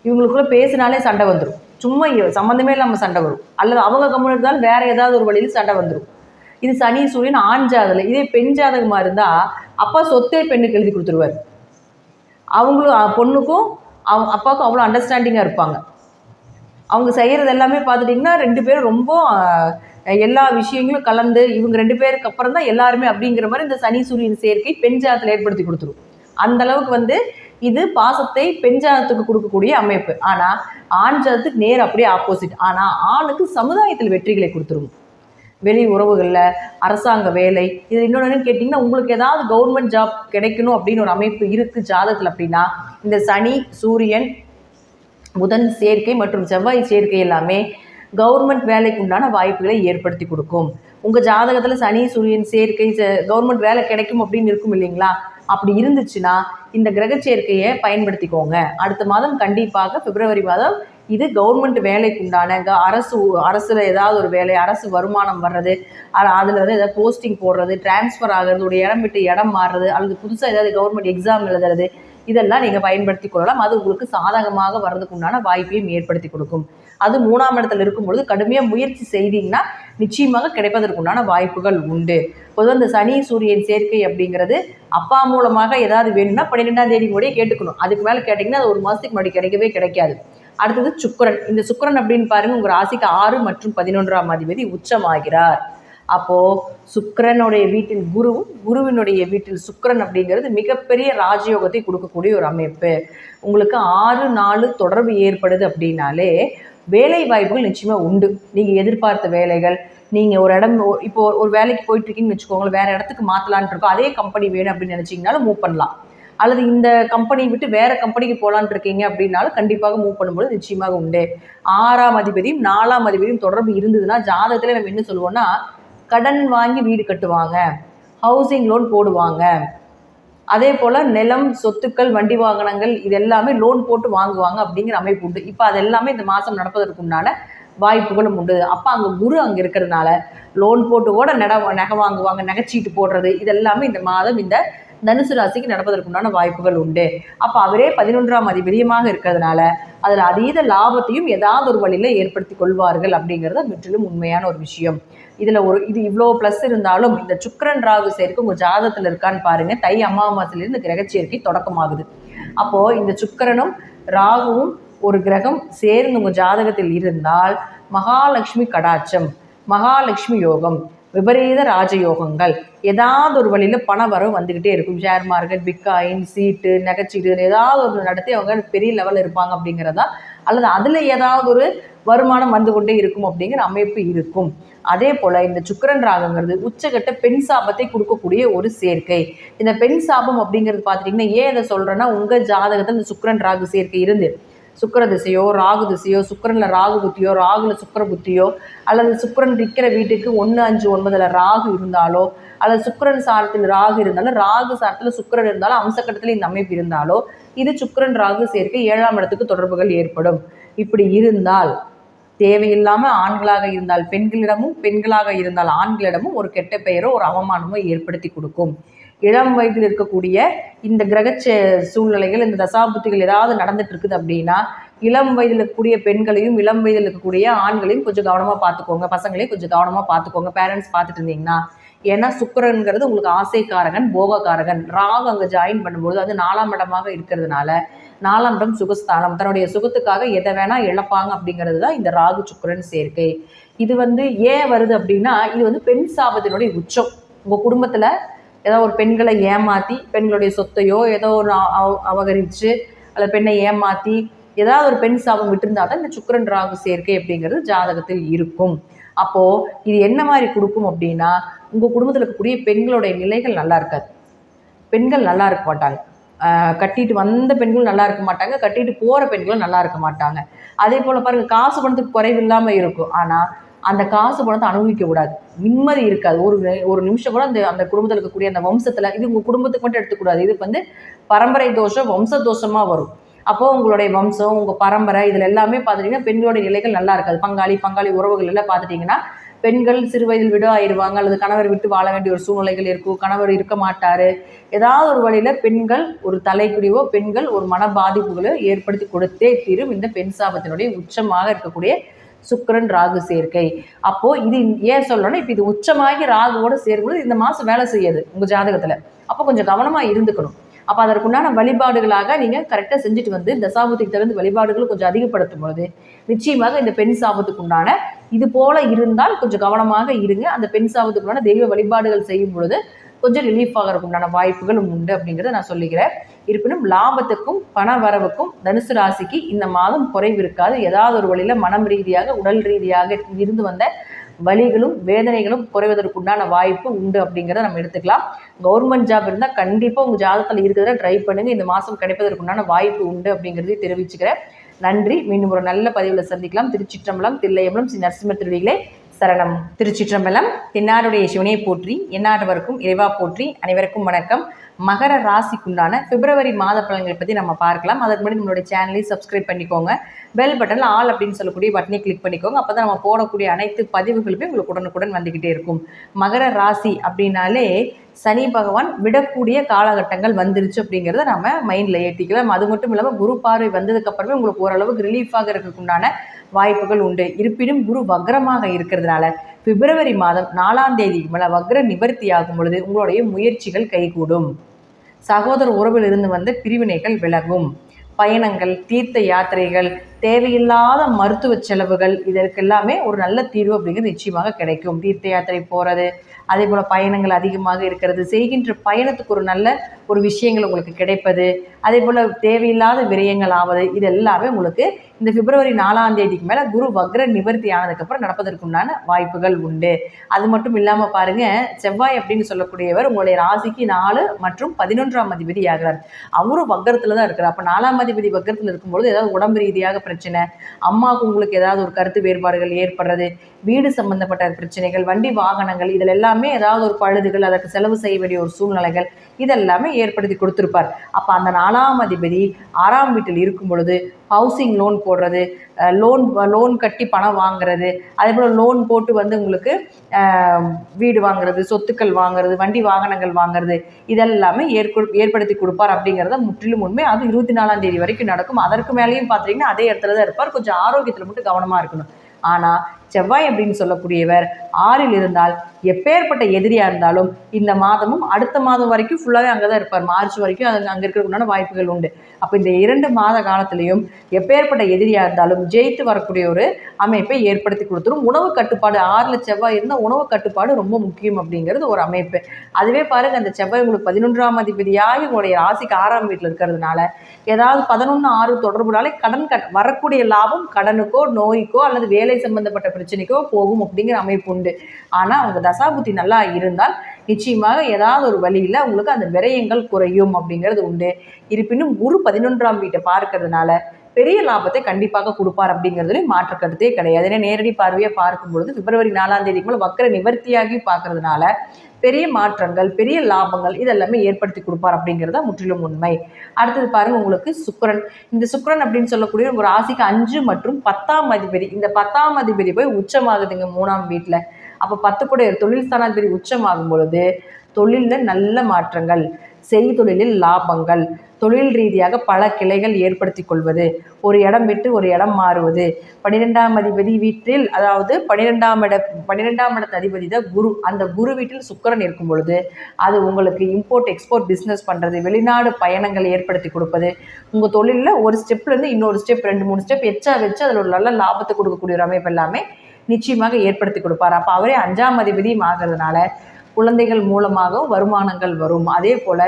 இவங்களுக்குள்ளே பேசினாலே சண்டை வந்துடும், சும்மா சம்மந்தமே இல்லாமல் சண்டை வரும். அல்லது அவங்க கம்முன்னு இருந்தாலும் வேறு ஏதாவது ஒரு வழியில் சண்டை வந்துடும். இது சனி சூரியன் ஆண் ஜாதகம். இதே பெண் ஜாதகமாக இருந்தால் அப்பா சொத்தே பெண்ணுக்கு எழுதி கொடுத்துருவார். அவங்களும் பொண்ணுக்கும் அப்பாவுக்கும் அவ்வளோ அண்டர்ஸ்டாண்டிங்காக இருப்பாங்க. அவங்க செய்கிறது எல்லாமே பார்த்துட்டிங்கன்னா 2 பேரும் ரொம்ப எல்லா விஷயங்களும் கலந்து இவங்க 2 பேருக்கு அப்புறம் தான் எல்லாருமே அப்படிங்கிற மாதிரி இந்த சனி சூரியன் சேர்க்கை பெண் ஜாதகத்தில் ஏற்படுத்தி கொடுத்துரும். அந்த அளவுக்கு இது பாசத்தை பெண் ஜாதகத்துக்கு கொடுக்கக்கூடிய அமைப்பு. ஆனால் ஆண் ஜாதகத்துக்கு நேர் அப்படியே ஆப்போசிட். ஆனால் ஆணுக்கு சமுதாயத்தில் வெற்றிகளை கொடுத்துரும். வெளி உறவுகளில், அரசாங்க வேலை, இது இன்னொன்று கேட்டிங்கன்னா உங்களுக்கு ஏதாவது கவர்மெண்ட் ஜாப் கிடைக்கணும் அப்படின்னு ஒரு அமைப்பு இருக்குது ஜாதகத்தில் அப்படின்னா இந்த சனி சூரியன் புதன் சேர்க்கை மற்றும் செவ்வாய் சேர்க்கை எல்லாமே கவர்மெண்ட் வேலைக்கு உண்டான வாய்ப்புகளை ஏற்படுத்தி கொடுக்கும். உங்கள் ஜாதகத்தில் சனி சூரியன் சேர்க்கை கவர்மெண்ட் வேலை கிடைக்கும் அப்படின்னு இருக்கும் இல்லைங்களா? அப்படி இருந்துச்சுன்னா இந்த கிரக சேர்க்கையை பயன்படுத்திக்கோங்க. அடுத்த மாதம் கண்டிப்பாக பிப்ரவரி மாதம் இது கவர்மெண்ட் வேலைக்கு உண்டான அரசில் ஏதாவது ஒரு வேலை, அரசு வருமானம் வர்றது, அதில் ஏதாவது போஸ்டிங் போடுறது, டிரான்ஸ்ஃபர் ஆகிறது, ஒரு இடம் விட்டு இடம் மாறுறது, அல்லது புதுசாக ஏதாவது கவர்மெண்ட் எக்ஸாம் எழுதுறது, இதெல்லாம் நீங்கள் பயன்படுத்தி கொள்ளலாம். அது உங்களுக்கு சாதகமாக வர்றதுக்கு உண்டான வாய்ப்பையும் ஏற்படுத்தி கொடுக்கும். அது 3ஆம் இடத்துல இருக்கும்பொழுது கடுமையாக முயற்சி செய்தீங்கன்னா நிச்சயமாக கிடைப்பதற்குண்டான வாய்ப்புகள் உண்டு. பொதுவாக இந்த சனி சூரியன் சேர்க்கை அப்படிங்கிறது அப்பா மூலமாக ஏதாவது வேணும்னா 12ஆம் தேதி கூட கேட்டுக்கணும். அதுக்கு மேலே கேட்டிங்கன்னா அது 1 மாதத்துக்கு முன்னாடி கிடைக்கவே கிடைக்காது. அடுத்தது சுக்கிரன். இந்த சுக்கிரன் அப்படின்னு பாருங்கள், உங்கள் ராசிக்கு 6 மற்றும் 11ஆம் அதிபதி உச்சமாகிறார். அப்போது சுக்கிரனுடைய வீட்டில் குருவும் குருவினுடைய வீட்டில் சுக்கிரன் அப்படிங்கிறது மிகப்பெரிய ராஜயோகத்தை கொடுக்கக்கூடிய ஒரு அமைப்பு. உங்களுக்கு 6-4 தொடர்பு ஏற்படுது அப்படின்னாலே வேலை வாய்ப்புகள் நிச்சயமாக உண்டு. நீங்கள் எதிர்பார்த்த வேலைகள், நீங்கள் ஒரு இடம் இப்போ ஒரு வேலைக்கு போயிட்டுருக்கீங்கன்னு வச்சுக்கோங்களேன், வேறு இடத்துக்கு மாற்றலான் இருக்கோம், அதே கம்பெனி வேணும் அப்படின்னு நினச்சிங்கனாலும் மூவ் பண்ணலாம். அல்லது இந்த கம்பெனியை விட்டு வேறு கம்பெனிக்கு போகலான் இருக்கீங்க அப்படின்னாலும் கண்டிப்பாக மூவ் பண்ணும்போது நிச்சயமாக உண்டு. 6ஆம் அதிபதியும் 4ஆம் அதிபதியும் தொடர்பு இருந்ததுன்னா ஜாதகத்தில் நம்ம என்ன சொல்லுவோம்னா, கடன் வாங்கி வீடு கட்டுவாங்க, ஹவுசிங் லோன் போடுவாங்க, அதே போல் நிலம், சொத்துக்கள், வண்டி வாகனங்கள் இது எல்லாமே லோன் போட்டு வாங்குவாங்க அப்படிங்கிற அமைப்பு உண்டு. இப்போ அது எல்லாமே இந்த மாதம் நடப்பதற்கு உண்டான வாய்ப்புகளும் உண்டு. அப்போ அங்கே குரு அங்கே இருக்கிறதுனால லோன் போட்டு கூட நகை வாங்குவாங்க, நகைச்சீட்டு போடுறது இதெல்லாமே இந்த மாதம் இந்த தனுசு ராசிக்கு நடப்பதற்குண்டான வாய்ப்புகள் உண்டு. அப்போ அவரே 11ஆம் அதிபதியமாக இருக்கிறதுனால அதில் அதீத லாபத்தையும் ஏதாவது ஒரு வழியில் ஏற்படுத்தி கொள்வார்கள் அப்படிங்கிறது முற்றிலும் உண்மையான ஒரு விஷயம். இதில் இது இவ்வளோ ப்ளஸ் இருந்தாலும் இந்த சுக்கிரன் ராகு சேர்க்கை உங்கள் ஜாதகத்தில் இருக்கான்னு பாருங்கள். தை அமாவாசையிலிருந்து கிரக சேர்க்கை தொடக்கமாகுது. அப்போது இந்த சுக்கிரனும் ராகுவும் ஒரு கிரகம் சேர்ந்து உங்கள் ஜாதகத்தில் இருந்தால் மகாலட்சுமி கடாட்சம், மகாலட்சுமி யோகம், விபரீத ராஜயோகங்கள், ஏதாவது ஒரு வழியில் பண வரவு வந்துக்கிட்டே இருக்கும். ஷேர் மார்க்கெட், பிட்காயின், சீட்டு, நகைச்சீட்டு ஏதாவது ஒரு நடத்தி அவங்க பெரிய லெவலில் இருப்பாங்க அப்படிங்கிறதா, அல்லது அதில் ஏதாவது ஒரு வருமானம் வந்து கொண்டே இருக்கும் அப்படிங்கிற அமைப்பு இருக்கும். அதே போல் இந்த சுக்கிரன் ராகுங்கிறது உச்சகட்ட பெண் சாபத்தை கொடுக்கக்கூடிய ஒரு சேர்க்கை. இந்த பெண் சாபம் அப்படிங்கிறது பார்த்துட்டிங்கன்னா ஏன் அதை சொல்கிறேன்னா, உங்கள் ஜாதகத்தில் இந்த சுக்கிரன் ராகு சேர்க்கை இருந்து சுக்கிர திசையோ ராகு திசையோ, சுக்கிரனில் ராகு புத்தியோ ராகுல சுக்கிர புத்தியோ, அல்லது சுக்கிரன் இருக்கிற வீட்டுக்கு 1, 5, 9 ராகு இருந்தாலோ, அல்லது சுக்கிரன் சாரத்தில் ராகு இருந்தாலும் ராகு சாரத்தில் சுக்கிரன் இருந்தாலும் அம்சக்கட்டத்தில் இந்த அமைப்பு இருந்தாலோ இது சுக்கிரன் ராகு சேர்க்கை 7ஆம் இடத்துக்கு தொடர்புகள் ஏற்படும். இப்படி இருந்தால் தேவையில்லாமல் ஆண்களாக இருந்தால் பெண்களிடமும், பெண்களாக இருந்தால் ஆண்களிடமும் ஒரு கெட்ட பெயரோ ஒரு அவமானமோ ஏற்படுத்தி கொடுக்கும். இளம் வயதில் இருக்கக்கூடிய இந்த கிரக சூழ்நிலைகள், இந்த தசாபுத்திகள் ஏதாவது நடந்துட்டு இருக்குது அப்படின்னா இளம் வயதில் இருக்கக்கூடிய பெண்களையும் இளம் வயதில் இருக்கக்கூடிய ஆண்களையும் கொஞ்சம் கவனமாக பார்த்துக்கோங்க, பசங்களையும் கொஞ்சம் கவனமாக பார்த்துக்கோங்க பேரண்ட்ஸ் பார்த்துட்டு இருந்தீங்கன்னா. ஏன்னா சுக்கிரன்கிறது உங்களுக்கு ஆசைக்காரகன், போகக்காரகன். ராகு அங்கே ஜாயின் பண்ணும்போது அது 4ஆம் இடமாக இருக்கிறதுனால 4ஆம் இடம் சுகஸ்தானம், தன்னுடைய சுகத்துக்காக எதை வேணால் இழப்பாங்க அப்படிங்கிறது தான் இந்த ராகு சுக்கிரன் சேர்க்கை. இது ஏன் வருது அப்படின்னா, இது பெண் சாபத்தினுடைய உச்சம். உங்கள் குடும்பத்தில் ஏதோ ஒரு பெண்களை ஏமாற்றி பெண்களுடைய சொத்தையோ ஏதோ ஒரு அபகரித்து அல்லது பெண்ணை ஏமாற்றி ஏதாவது ஒரு பெண் சாபம் விட்டுருந்தால் தான் இந்த சுக்கிரன் ராகு சேர்க்கை அப்படிங்கிறது ஜாதகத்தில் இருக்கும். அப்போது இது என்ன மாதிரி கொடுக்கும் அப்படின்னா, உங்கள் குடும்பத்தில் இருக்கக்கூடிய பெண்களுடைய நிலைகள் நல்லா இருக்காது. பெண்கள் நல்லா இருக்க மாட்டாங்க. கட்டிட்டு வந்த பெண்களும் நல்லா இருக்க மாட்டாங்க, கட்டிட்டு போகிற பெண்களும் நல்லா இருக்க மாட்டாங்க. அதே போல் பாருங்கள், காசு பணத்துக்கு குறைவு இல்லாமல் இருக்கும், ஆனால் அந்த காசு பணத்தை அனுபவிக்க கூடாது, நிம்மதி இருக்காது. ஒரு நிமிஷம் கூட அந்த குடும்பத்தில் இருக்கக்கூடிய அந்த வம்சத்தில், இது உங்கள் குடும்பத்துக்கு மட்டும் எடுத்துக்கூடாது, இது பரம்பரை தோஷம், வம்ச தோஷமாக வரும். அப்போது உங்களுடைய வம்சம், உங்கள் பரம்பரை இதில் எல்லாமே பார்த்துட்டிங்கன்னா பெண்களுடைய நிலைகள் நல்லா இருக்காது. பங்காளி உறவுகள் எல்லாம் பார்த்துட்டிங்கன்னா பெண்கள் சிறு வயதில் விட ஆயிடுவாங்க, அல்லது கணவர் விட்டு வாழ வேண்டிய ஒரு சூழ்நிலைகள் இருக்கும், கணவர் இருக்க மாட்டார். ஏதாவது ஒரு வழியில் பெண்கள் ஒரு தலைக்குடிவோ, பெண்கள் ஒரு மன பாதிப்புகளோ ஏற்படுத்தி கொடுத்தே தீரும் இந்த பெண் சாபத்தினுடைய உச்சமாக இருக்கக்கூடிய சுக்கிரன் ராகு சேர்க்கை. அப்போது இது ஏன் சொல்லணும்னா, இப்போ இது உச்சமாகி ராகுவோடு சேரும்போது இந்த மாதம் வேலை செய்யாது உங்கள் ஜாதகத்தில். அப்போ கொஞ்சம் கவனமாக இருந்துக்கணும். அப்போ அதற்குண்டான வழிபாடுகளாக நீங்கள் கரெக்டாக செஞ்சுட்டு தசாபுத்திக்கு தகுந்த வழிபாடுகள் கொஞ்சம் அதிகப்படுத்தும் பொழுது நிச்சயமாக இந்த பெண் சாபத்துக்கு உண்டான இது போல இருந்தால் கொஞ்சம் கவனமாக இருங்க. அந்த பெண் சாபத்துக்கு உண்டான தெய்வ வழிபாடுகள் செய்யும் பொழுது கொஞ்சம் ரிலீஃப் ஆகிறதுக்கு உண்டான வாய்ப்புகளும் உண்டு அப்படிங்கிறத நான் சொல்லிக்கிறேன். இருப்பினும் லாபத்துக்கும் பண வரவுக்கும் தனுசு ராசிக்கு இந்த மாதம் குறைவு இருக்காது. ஏதாவது ஒரு வழியில் மனம் ரீதியாக உடல் ரீதியாக இருந்து வந்த வலிகளும் வேதனைகளும் குறைவதற்குண்டான வாய்ப்பு உண்டு அப்படிங்கிறத நம்ம எடுத்துக்கலாம். கவர்மெண்ட் ஜாப் இருந்தால் கண்டிப்பாக உங்கள் ஜாதகத்தில் இருக்கிறத ட்ரை பண்ணுங்கள். இந்த மாதம் கிடைப்பதற்குண்டான வாய்ப்பு உண்டு அப்படிங்கிறதையும் தெரிவிச்சுக்கிறேன். நன்றி. மீண்டும் ஒரு நல்ல பதிவில் சந்திக்கலாம். திருச்சிற்றம்பலம், தில்லையம்பலம், ஸ்ரீ நரசிம்மர் திருடிகளே சரணம். திருச்சிற்றம்பலம். தென்னாடுடைய சிவனை போற்றி, எந்நாட்டவருக்கும் இறைவா போற்றி. அனைவருக்கும் வணக்கம். மகர ராசிக்குண்டான பிப்ரவரி மாத பலன்களை பற்றி நம்ம பார்க்கலாம். அதுக்கு முன்னாடி நம்மளுடைய சேனலையும் சப்ஸ்கிரைப் பண்ணிக்கோங்க. பெல் பட்டனில் ஆல் அப்படின்னு சொல்லக்கூடிய பட்டனை கிளிக் பண்ணிக்கோங்க. அப்போ தான் நம்ம போடக்கூடிய அனைத்து பதிவுகளுமே உங்களுக்கு உடனுக்குடன் வந்துக்கிட்டே இருக்கும். மகர ராசி அப்படின்னாலே சனி பகவான் விடக்கூடிய காலகட்டங்கள் வந்துருச்சு அப்படிங்கிறத நம்ம மைண்டில் ஏற்றிக்கலாம். அது மட்டும் இல்லாமல் குரு பார்வை வந்ததுக்கப்புறமே உங்களுக்கு ஓரளவுக்கு ரிலீஃபாக இருக்கிறதுக்குண்டான வாய்ப்புகள் உண்டு. இருப்பினும் குரு வக்ரமாக இருக்கிறதுனால பிப்ரவரி மாதம் 4ஆம் தேதிக்கு மேலே வக்ர நிவர்த்தி ஆகும் பொழுது உங்களுடைய முயற்சிகள் கைகூடும். சகோதர உறவில் இருந்து வந்த பிரிவினைகள் விலகும். பயணங்கள், தீர்த்த யாத்திரைகள், தேவையில்லாத மருத்துவ செலவுகள் இதற்கெல்லாமே ஒரு நல்ல தீர்வு அப்படிங்கிறது நிச்சயமாக கிடைக்கும். தீர்த்த யாத்திரை போகிறது, அதே போல் பயணங்கள் அதிகமாக இருக்கிறது, செய்கின்ற பயணத்துக்கு ஒரு நல்ல ஒரு விஷயங்கள் உங்களுக்கு கிடைப்பது, அதே போல் தேவையில்லாத விரயங்கள் ஆவது, இது எல்லாமே உங்களுக்கு இந்த பிப்ரவரி 4ஆம் தேதிக்கு மேலே குரு வக்ர நிவர்த்தி ஆனதுக்கப்புறம் நடப்பதற்குண்டான வாய்ப்புகள் உண்டு. அது மட்டும் இல்லாமல் பாருங்கள், செவ்வாய் அப்படின்னு சொல்லக்கூடியவர் உங்களுடைய ராசிக்கு 4 மற்றும் 11ஆம் அதிபதி ஆகிறார். அவரும் வக்ரத்தில் தான் இருக்கிறார். அப்போ 4ஆம் அதிபதி வக்ரத்தில் இருக்கும்போது ஏதாவது உடம்பு ரீதியாக பிரச்சனை, அம்மாவுக்கு உங்களுக்கு ஏதாவது ஒரு கருத்து வேறுபாடுகள் ஏற்படுறது, வீடு சம்பந்தப்பட்ட பிரச்சனைகள், வண்டி வாகனங்கள், இதில் எல்லாமே ஏதாவது ஒரு பழுதுகள், அதற்கு செலவு செய்ய வேண்டிய ஒரு சூழ்நிலைகள், இதெல்லாமே ஏற்படுத்தி கொடுத்துருப்பார். அப்போ அந்த 4ஆம் அதிபதி 6ஆம் வீட்டில் இருக்கும் பொழுது ஹவுசிங் லோன் போடுறது, லோன் கட்டி பணம் வாங்குறது, அதே போல் லோன் போட்டு உங்களுக்கு வீடு வாங்குறது, சொத்துக்கள் வாங்குறது, வண்டி வாகனங்கள் வாங்குறது, இதெல்லாமே ஏற்படுத்தி கொடுப்பார் அப்படிங்கிறத முற்றிலும் உண்மை. அது 24ஆம் தேதி வரைக்கும் நடக்கும். அதற்கு மேலேயும் பார்த்தீங்கன்னா அதே இடத்துல தான் இருப்பார். கொஞ்சம் ஆரோக்கியத்தில் மட்டும் கவனமாக இருக்கணும். ஆனால் செவ்வாய் அப்படின்னு சொல்லக்கூடியவர் 6ல் இருந்தால் எப்பேற்பட்ட எதிரியாக இருந்தாலும் இந்த மாதமும் அடுத்த மாதம் வரைக்கும் ஃபுல்லாகவே அங்கே தான் இருப்பார். மார்ச் வரைக்கும் அங்கே இருக்கிறதுக்குண்டான வாய்ப்புகள் உண்டு. அப்போ இந்த 2 மாத காலத்திலையும் எப்பேற்பட்ட எதிரியாக இருந்தாலும் ஜெயித்து வரக்கூடிய ஒரு அமைப்பை ஏற்படுத்தி கொடுத்துரும். உணவு கட்டுப்பாடு, 6ல் செவ்வாய் இருந்தால் உணவு கட்டுப்பாடு ரொம்ப முக்கியம் அப்படிங்கிறது ஒரு அமைப்பு. அதுவே பாருங்கள், அந்த செவ்வாய் உங்களுக்கு 11ஆம் அதிபதியாகி உங்களுடைய ராசிக்கு 6ஆம் வீட்டில் இருக்கிறதுனால ஏதாவது 11-6 தொடர்புனாலே வரக்கூடிய லாபம் கடனுக்கோ நோய்க்கோ அல்லது வேலை சம்பந்தப்பட்ட பிரச்சனைக்கோ போகும் அப்படிங்கிற அமைப்பு உண்டு. ஆனால் அவங்க தசாபுத்தி நல்லா இருந்தால் நிச்சயமாக ஏதாவது ஒரு வழியில் உங்களுக்கு அந்த விரயங்கள் குறையும் அப்படிங்கிறது உண்டு. இருப்பினும் குரு 11ஆம் வீட்டை பார்க்கறதுனால பெரிய லாபத்தை கண்டிப்பாக கொடுப்பார் அப்படிங்கிறதுலையும் மாற்று கருத்தே கிடையாது. ஏன்னா நேரடி பார்வையை பார்க்கும்பொழுது பிப்ரவரி 4ஆம் தேதிக்கு மேலே வக்கர நிவர்த்தியாகி பார்க்கறதுனால பெரிய மாற்றங்கள், பெரிய லாபங்கள் இதெல்லாமே ஏற்படுத்தி கொடுப்பார் அப்படிங்கிறத முற்றிலும் உண்மை. அடுத்தது பாருங்க, உங்களுக்கு சுக்கிரன். இந்த சுக்கிரன் அப்படின்னு சொல்லக்கூடிய உங்க ராசிக்கு 5 மற்றும் 10ஆம் அதிபதி. இந்த 10ஆம் அதிபதி போய் உச்சமாகுதுங்க 3ஆம் வீட்டில். அப்போ 10 கூட தொழில் ஸ்தானாதிபதி உச்சமாகும் பொழுது தொழிலில் நல்ல மாற்றங்கள், செய்தொழிலில் லாபங்கள், தொழில் ரீதியாக பல கிளைகள் ஏற்படுத்தி கொள்வது, ஒரு இடம் விட்டு ஒரு இடம் மாறுவது, 12ஆம் அதிபதி வீட்டில், அதாவது 12ஆம் இடத்து அதிபதி தான் குரு. அந்த குரு வீட்டில் சுக்கிரன் இருக்கும் பொழுது அது உங்களுக்கு இம்போர்ட் எக்ஸ்போர்ட் பிஸ்னஸ் பண்ணுறது, வெளிநாடு பயணங்கள் ஏற்படுத்தி கொடுப்பது, உங்கள் தொழிலில் ஒரு ஸ்டெப்லேருந்து இன்னொரு ஸ்டெப் 2-3 ஸ்டெப் எச்சா வச்சு அதில் ஒரு நல்ல லாபத்தை கொடுக்கக்கூடிய ஒரு அமைப்பு எல்லாமே நிச்சயமாக ஏற்படுத்தி கொடுப்பார். அப்போ அவரே 5ஆம் அதிபதியும் ஆகிறதுனால குழந்தைகள் மூலமாகவும் வருமானங்கள் வரும். அதே போல்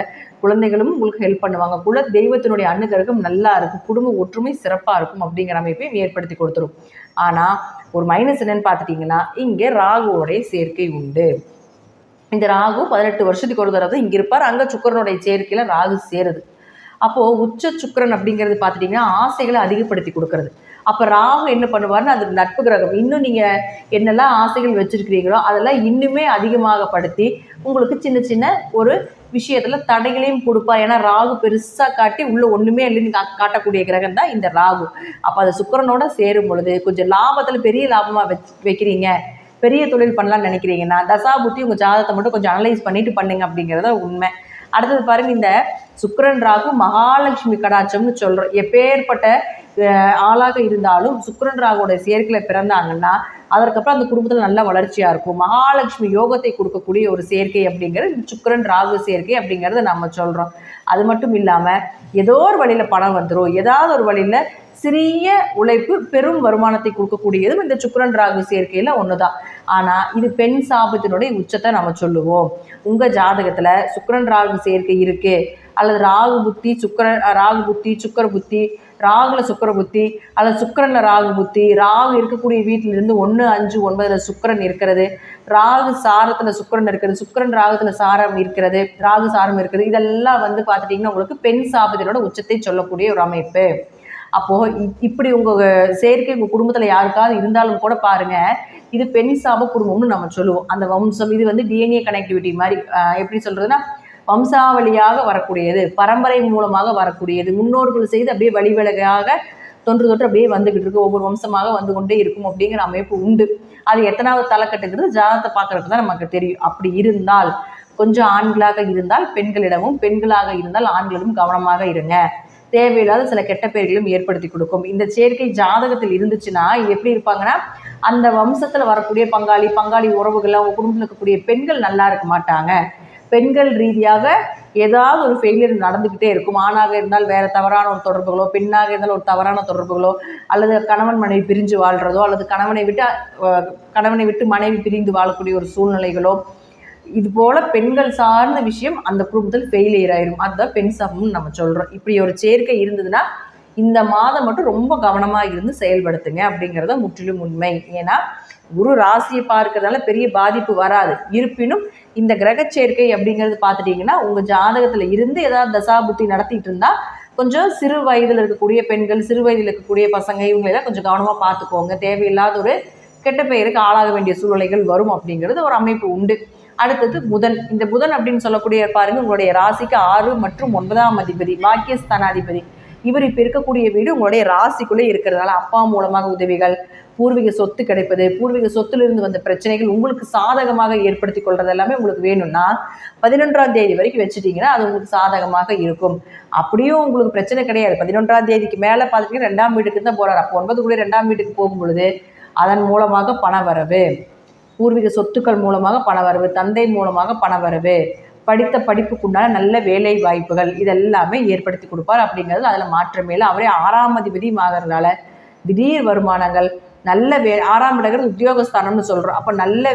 குழந்தைகளும் உங்களுக்கு ஹெல்ப் பண்ணுவாங்க. குல தெய்வத்தினுடைய அனுகிரகம் நல்லா இருக்கும், குடும்ப ஒற்றுமை சிறப்பாக இருக்கும் அப்படிங்கிற அமைப்பையும் ஏற்படுத்தி கொடுத்துரும். ஆனால் ஒரு மைனஸ் என்னன்னு பார்த்துட்டிங்கன்னா, இங்கே ராகுவோடைய சேர்க்கை உண்டு. இந்த ராகு 18 வருஷத்துக்கு ஒரு தடவை இங்கே இருப்பார். அங்கே சுக்கிரனுடைய சேர்க்கையில் ராகு சேருது. அப்போது உச்ச சுக்கிரன் அப்படிங்கிறது பார்த்துட்டிங்கன்னா ஆசைகளை அதிகப்படுத்தி கொடுக்கறது. அப்போ ராகு என்ன பண்ணுவார்னா, அது நட்பு கிரகம். இன்னும் நீங்கள் என்னெல்லாம் ஆசைகள் வச்சுருக்கிறீங்களோ அதெல்லாம் இன்னுமே அதிகமாகப்படுத்தி உங்களுக்கு சின்ன சின்ன ஒரு விஷயத்தில் தடைகளையும் கொடுப்பார். ஏன்னா ராகு பெருசாக காட்டி உள்ளே ஒன்றுமே இல்லைன்னு காட்டக்கூடிய கிரகம் தான் இந்த ராகு. அப்போ அது சுக்கிரனோட சேரும் பொழுது கொஞ்சம் லாபத்தில் பெரிய லாபமாக வைக்கிறீங்க, பெரிய தொழில் பண்ணலாம்னு நினைக்கிறீங்கன்னா தசாபுத்தி உங்கள் ஜாதகத்தை மட்டும் கொஞ்சம் அனலைஸ் பண்ணிட்டு பண்ணுங்க அப்படிங்கிறத உண்மை. அடுத்தது பாருங்கள், இந்த சுக்கிரன் ராகு மகாலட்சுமி கடாட்சம்னு சொல்கிறோம். எப்பேற்பட்ட ஆளாக இருந்தாலும் சுக்கிரன் ராகுவோட சேர்க்கையில் பிறந்தாங்கன்னா அதற்கப்புறம் அந்த குடும்பத்தில் நல்ல வளர்ச்சியாக இருக்கும். மகாலட்சுமி யோகத்தை கொடுக்கக்கூடிய ஒரு சேர்க்கை அப்படிங்கிறது இந்த சுக்கிரன் ராகு சேர்க்கை அப்படிங்கிறத நம்ம சொல்கிறோம். அது மட்டும் இல்லாமல் ஏதோ ஒரு வழியில் பணம் வந்துடும், ஏதாவது ஒரு வழியில் சிறிய உழைப்பு பெரும் வருமானத்தை கொடுக்கக்கூடியதும் இந்த சுக்கிரன் ராகு சேர்க்கையில் ஒன்று தான். ஆனால் இது பெண் சாபத்தினுடைய உச்சத்தை நம்ம சொல்லுவோம். உங்கள் ஜாதகத்தில் சுக்கிரன் ராகு சேர்க்கை இருக்குது, அல்லது ராகு புத்தி சுக்கர புத்தி, ராகுல சுக்கர புத்தி, அல்லது சுக்கிரனில் ராகு புத்தி, ராகு இருக்கக்கூடிய வீட்டிலிருந்து 1, 5, 9 சுக்கிரன் இருக்கிறது, ராகு சாரத்தில் சுக்கிரன் இருக்கிறது, சுக்கிரன் ராகுத்தில் சாரம் இருக்கிறது, ராகு சாரம் இருக்கிறது, இதெல்லாம் பார்த்துட்டிங்கன்னா உங்களுக்கு பெண் சாபத்தினோட உச்சத்தை சொல்லக்கூடிய ஒரு அமைப்பு. அப்போது இப்படி உங்கள் சேர்க்கை உங்கள் குடும்பத்தில் யாருக்காவது இருந்தாலும் கூட பாருங்கள், இது பெண் சாப குடும்பம்னு நம்ம சொல்லுவோம். அந்த வம்சம் இது டிஎன்ஏ கனெக்டிவிட்டி மாதிரி, எப்படி சொல்கிறதுனா வம்சாவளியாக வரக்கூடியது, பரம்பரை மூலமாக வரக்கூடியது, முன்னோர்கள் செய்து அப்படியே வழிவழகாக தொன்று அப்படியே வந்துக்கிட்டு இருக்கு, ஒவ்வொரு வம்சமாக வந்து கொண்டே இருக்கும் அப்படிங்கிற அமைப்பு உண்டு. அது எத்தனாவது தலைக்கட்டுங்கிறது ஜாதகத்தை பார்க்கறதுக்கு தான் நமக்கு தெரியும். அப்படி இருந்தால் கொஞ்சம் ஆண்களாக இருந்தால் பெண்களிடமும், பெண்களாக இருந்தால் ஆண்களிடம் கவனமாக இருங்க. தேவையில்லாத சில கெட்ட பெயர்களும் ஏற்படுத்தி கொடுக்கும். இந்த சேர்க்கை ஜாதகத்தில் இருந்துச்சுன்னா எப்படி இருப்பாங்கன்னா, அந்த வம்சத்தில் வரக்கூடிய பங்காளி உறவுகள், அவங்க குடும்பத்தில் இருக்கக்கூடிய பெண்கள் நல்லா இருக்க மாட்டாங்க. பெண்கள் ரீதியாக ஏதாவது ஒரு ஃபெயிலியர் நடந்துக்கிட்டே இருக்கும். ஆணாக இருந்தால் வேறு தவறான ஒரு தொடர்புகளோ, பெண்ணாக இருந்தால் ஒரு தவறான தொடர்புகளோ, அல்லது கணவன் மனைவி பிரிஞ்சு வாழ்கிறதோ, அல்லது கணவனை விட்டு மனைவி பிரிந்து வாழக்கூடிய ஒரு சூழ்நிலைகளோ, இது போல பெண்கள் சார்ந்த விஷயம் அந்த குடும்பத்தில் ஃபெயிலியர் ஆயிரும். அதுதான் பெண் சாபம்னு நம்ம சொல்கிறோம். இப்படி ஒரு சேர்க்கை இருந்ததுன்னா இந்த மாதம் மட்டும் ரொம்ப கவனமாக இருந்து செயல்படுத்துங்க அப்படிங்கிறத முற்றிலும் உண்மை. ஏன்னா குரு ராசியை பார்க்கறதால பெரிய பாதிப்பு வராது. இருப்பினும் இந்த கிரக சேர்க்கை அப்படிங்கிறது பார்த்துட்டிங்கன்னா உங்கள் ஜாதகத்தில் இருந்து ஏதாவது தசாபுத்தி நடத்திட்டு இருந்தால் கொஞ்சம் சிறு வயதில் இருக்கக்கூடிய பெண்கள், சிறு வயதில் இருக்கக்கூடிய பசங்க, இவங்களெல்லாம் கொஞ்சம் கவனமாக பார்த்துக்கோங்க. தேவையில்லாத ஒரு கெட்ட பெயருக்கு ஆளாக வேண்டிய சூழ்நிலைகள் வரும் அப்படிங்கிறது ஒரு அமைப்பு உண்டு. அடுத்தது புதன். இந்த புதன் அப்படின்னு சொல்லக்கூடிய பாருங்க, உங்களுடைய ராசிக்கு 6 மற்றும் 9ஆம் அதிபதி, பாக்கியஸ்தானாதிபதி. இவர் இப்போ இருக்கக்கூடிய வீடு உங்களுடைய ராசிக்குள்ளே இருக்கிறதுனால அப்பா மூலமாக உதவிகள், பூர்வீக சொத்து கிடைப்பது, பூர்வீக சொத்திலிருந்து வந்த பிரச்சனைகள் உங்களுக்கு சாதகமாக ஏற்படுத்தி கொள்வது எல்லாமே உங்களுக்கு வேணும்னா 11ஆம் தேதி வரைக்கும் வச்சுட்டிங்கன்னா அது உங்களுக்கு சாதகமாக இருக்கும். அப்படியும் உங்களுக்கு பிரச்சனை கிடையாது. 11ஆம் தேதிக்கு மேலே பார்த்துட்டிங்கன்னா 2ஆம் வீட்டுக்கு தான் போகிறார். அப்போ 9 கூட 2ஆம் வீட்டுக்கு போகும் பொழுது அதன் மூலமாக பண வரவு, பூர்வீக சொத்துக்கள் மூலமாக பண வரவு, தந்தை மூலமாக பண வரவு, படித்த படிப்புக்குண்டான நல்ல வேலை வாய்ப்புகள் இதெல்லாமே ஏற்படுத்தி கொடுப்பார் அப்படிங்கிறது அதில் மாற்றமே இல்லை. அவரே 6ஆம் அதிபதியும் ஆகிறதுனால திடீர் வருமானங்கள், நல்ல 6ஆம் இடங்கிறது உத்தியோகஸ்தானம்னு சொல்கிறோம். அப்போ நல்ல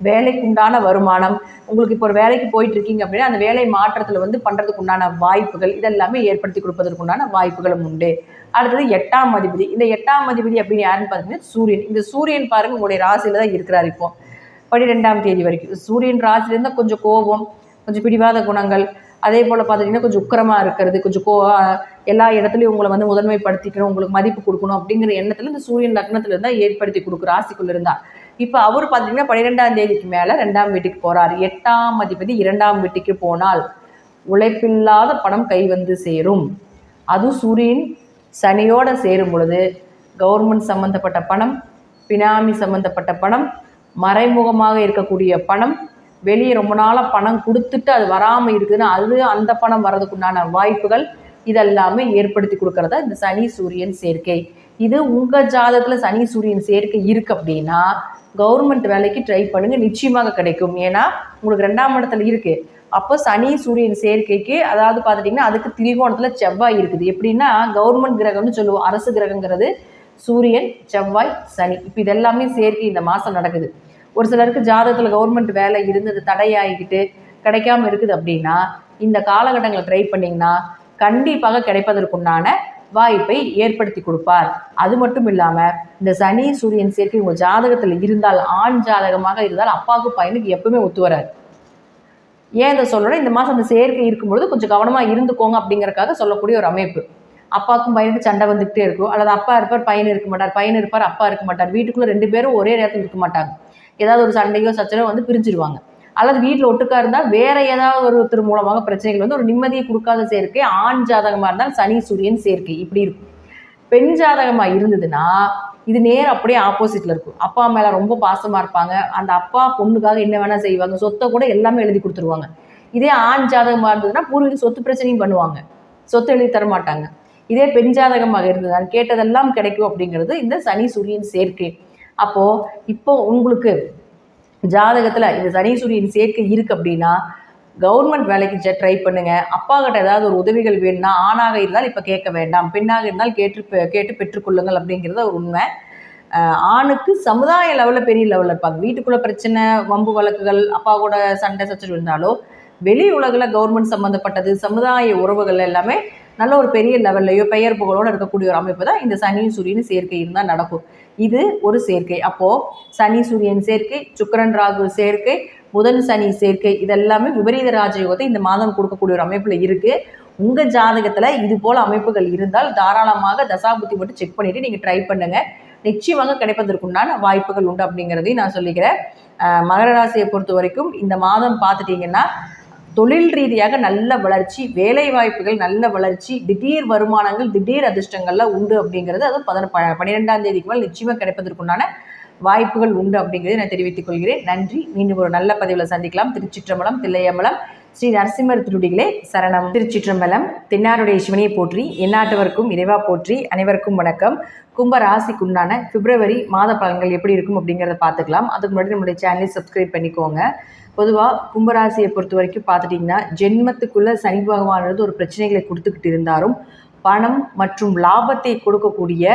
வேலைக்குண்டான வருமானம், உங்களுக்கு இப்போ ஒரு வேலைக்கு போயிட்டு இருக்கீங்க அப்படின்னா அந்த வேலை மாற்றத்தில் பண்ணுறதுக்கு உண்டான வாய்ப்புகள் இதெல்லாமே ஏற்படுத்தி கொடுப்பதற்குண்டான வாய்ப்புகளும் உண்டு. அடுத்தது 8ஆம் அதிபதி. இந்த 8ஆம் அதிபதி அப்படின்னு யாருன்னு பார்த்தீங்கன்னா சூரியன். இந்த சூரியன் பாருங்க உங்களுடைய ராசியில தான் இருக்கிறார். இப்போ 12ஆம் தேதி வரைக்கும் சூரியன் ராசியிலேருந்து கொஞ்சம் கோபம், கொஞ்சம் பிடிவாத குணங்கள், அதே போல் பார்த்துட்டிங்கன்னா கொஞ்சம் உக்கிரமாக இருக்கிறது, கொஞ்சம் எல்லா இடத்துலையும் உங்களை முதன்மைப்படுத்திக்கணும், உங்களுக்கு மதிப்பு கொடுக்கணும் அப்படிங்கிற எண்ணத்தில் இந்த சூரியன் லக்னத்தில் இருந்தால் ஏற்படுத்தி கொடுக்குற ராசிக்குள்ளே இருந்தால். இப்போ அவர் பார்த்தீங்கன்னா 12ஆம் தேதிக்கு மேலே 2ஆம் வீட்டுக்கு போகிறார். 8ஆம் அதிபதி 2ஆம் வீட்டுக்கு போனால் உழைப்பில்லாத பணம் கை வந்து சேரும். அதுவும் சூரியன் சனியோடு சேரும் பொழுது கவர்மெண்ட் சம்மந்தப்பட்ட பணம், பினாமி சம்மந்தப்பட்ட பணம், மறைமுகமாக இருக்கக்கூடிய பணம், வெளியே ரொம்ப நாளாக பணம் கொடுத்துட்டு அது வராமல் இருக்குதுன்னா அந்த பணம் வர்றதுக்குண்டான வாய்ப்புகள் இதெல்லாமே ஏற்படுத்தி கொடுக்கறதா இந்த சனி சூரியன் சேர்க்கை. இது உங்கள் ஜாதகத்தில் சனி சூரியன் சேர்க்கை இருக்குது அப்படின்னா கவர்மெண்ட் வேலைக்கு ட்ரை பண்ணுங்கள், நிச்சயமாக கிடைக்கும். ஏன்னா உங்களுக்கு 2ஆம் இடத்துல இருக்குது. அப்போ சனி சூரியன் சேர்க்கைக்கு அதாவது பார்த்துட்டிங்கன்னா அதுக்கு திரிகோணத்தில் செவ்வாய் இருக்குது. எப்படின்னா கவர்மெண்ட் கிரகம்னு சொல்லுவோம். அரசு கிரகங்கிறது சூரியன், செவ்வாய், சனி. இப்போ இதெல்லாமே சேர்க்கை இந்த மாதம் நடக்குது. ஒரு சிலருக்கு ஜாதகத்தில் கவர்மெண்ட் வேலை இருந்தது தடையாகிக்கிட்டு கிடைக்காம இருக்குது அப்படின்னா இந்த காலகட்டங்களை ட்ரை பண்ணிங்கன்னா கண்டிப்பாக கிடைப்பதற்குண்டான வாய்ப்பை ஏற்படுத்தி கொடுப்பார். அது மட்டும் இல்லாமல் இந்த சனி சூரியன் சேர்க்கை உங்கள் ஜாதகத்தில் இருந்தால், ஆண் ஜாதகமாக இருந்தால் அப்பாவுக்கு பையனுக்கு எப்பவுமே ஒத்து வராது. ஏன் இதை சொல்லணும், இந்த மாதம் அந்த சேர்க்கை இருக்கும்பொழுது கொஞ்சம் கவனமாக இருந்துக்கோங்க அப்படிங்கிறக்காக சொல்லக்கூடிய ஒரு அமைப்பு. அப்பாவுக்கும் பையனுக்கு சண்டை வந்துக்கிட்டே இருக்கும், அல்லது அப்பா இருப்பார் பையன் இருக்க மாட்டார், பையன் இருப்பார் அப்பா இருக்க மாட்டார், வீட்டுக்குள்ளே 2 பேரும் ஒரே நேரத்தில் இருக்க மாட்டாங்க. ஏதாவது ஒரு சண்டையோ சச்சரவோ பிரிஞ்சிருவாங்க. அல்லது வீட்டில் ஒட்டுக்கா இருந்தால் வேற ஏதாவது ஒருத்தர் மூலமாக பிரச்சனைகள் ஒரு நிம்மதியை கொடுக்காத சேர்க்கை. ஆண் ஜாதகமாக இருந்தால் சனி சூரியன் சேர்க்கை இப்படி இருக்கும். பெண் ஜாதகமாக இருந்ததுன்னா இது நேரம் அப்படியே ஆப்போசிட்டில் இருக்கும். அப்பா மேலே ரொம்ப பாசமாக இருப்பாங்க, அந்த அப்பா பொண்ணுக்காக என்ன வேணால் செய்வாங்க, சொத்தை கூட எல்லாமே எழுதி கொடுத்துருவாங்க. இதே ஆண் ஜாதகமாக இருந்ததுன்னா பூர்வீக சொத்து பிரச்சனையும் பண்ணுவாங்க, சொத்து எழுதி தர மாட்டாங்க. இதே பெண் ஜாதகமாக இருந்தது கேட்டதெல்லாம் கிடைக்கும் அப்படிங்கிறது இந்த சனி சூரியன் சேர்க்கை. அப்போது இப்போ உங்களுக்கு ஜாதகத்தில் இந்த சனி சூரியன் சேர்க்கை இருக்குது அப்படின்னா கவர்மெண்ட் வேலைக்கு ட்ரை பண்ணுங்கள். அப்பா கிட்ட ஏதாவது ஒரு உதவிகள் வேணும்னா ஆணாக இருந்தால் இப்போ கேட்க வேண்டாம், பெண்ணாக இருந்தால் கேட்டு பெற்றுக்கொள்ளுங்கள் அப்படிங்கிறத ஒரு உண்மை. ஆணுக்கு சமுதாய லெவலில் பெரிய லெவலில் இருப்பாங்க. வீட்டுக்குள்ளே பிரச்சனை, வம்பு வழக்குகள், அப்பா கூட சண்டை சச்சரவு இருந்தாலோ வெளி உலகில் கவர்மெண்ட் சம்மந்தப்பட்டது, சமுதாய உறவுகள் எல்லாமே நல்ல ஒரு பெரிய லெவல்லையோ பெயர் புகழோடு இருக்கக்கூடிய ஒரு அமைப்பு தான் இந்த சனி சூரியன் சேர்க்கை இருந்தால் நடக்கும். இது ஒரு சேர்க்கை. அப்போது சனி சூரியன் சேர்க்கை, சுக்கிரன் ராகு சேர்க்கை, புதன் சனி சேர்க்கை இதெல்லாமே விபரீத ராஜயோகத்தை இந்த மாதம் கொடுக்கக்கூடிய ஒரு அமைப்பில் இருக்குது. உங்கள் ஜாதகத்தில் இது போல் அமைப்புகள் இருந்தால் தாராளமாக தசாபுத்தி மட்டும் செக் பண்ணிவிட்டு நீங்கள் ட்ரை பண்ணுங்கள். நிச்சயமாக கிடைப்பதற்குண்டான வாய்ப்புகள் உண்டு அப்படிங்கிறதையும் நான் சொல்லிக்கிறேன். மகர ராசியை பொறுத்த வரைக்கும் இந்த மாதம் பார்த்துட்டிங்கன்னா தொழில் ரீதியாக நல்ல வளர்ச்சி, வேலை வாய்ப்புகள் நல்ல வளர்ச்சி, திடீர் வருமானங்கள், திடீர் அதிர்ஷ்டங்கள்லாம் உண்டு அப்படிங்கிறது அது 12ஆம் தேதிக்கு மேல் நிச்சயமாக கிடைப்பதற்குண்டான வாய்ப்புகள் உண்டு அப்படிங்கிறதை நான் தெரிவித்துக் கொள்கிறேன். நன்றி. மீண்டும் ஒரு நல்ல பதிவில் சந்திக்கலாம். திருச்சிற்றம்பலம், தில்லையம்பலம், ஸ்ரீ நரசிம்மர் திருடிகளே சரணம். திருச்சிற்றம்பலம். தென்னாருடைய சிவனையை போற்றி, எந்நாட்டவருக்கும் இறைவா போற்றி. அனைவருக்கும் வணக்கம். கும்ப ராசிக்குண்டான பிப்ரவரி மாத பலன்கள் எப்படி இருக்கும் அப்படிங்கிறத பார்த்துக்கலாம். அதுக்கு முன்னாடி நம்மளுடைய சேனலை சப்ஸ்கிரைப் பண்ணிக்கோங்க. பொதுவாக கும்பராசியை பொறுத்த வரைக்கும் பார்த்துட்டிங்கன்னா, ஜென்மத்துக்குள்ளே சனி பகவானது ஒரு பிரச்சனைகளை கொடுத்துக்கிட்டு இருந்தாலும் பணம் மற்றும் லாபத்தை கொடுக்கக்கூடிய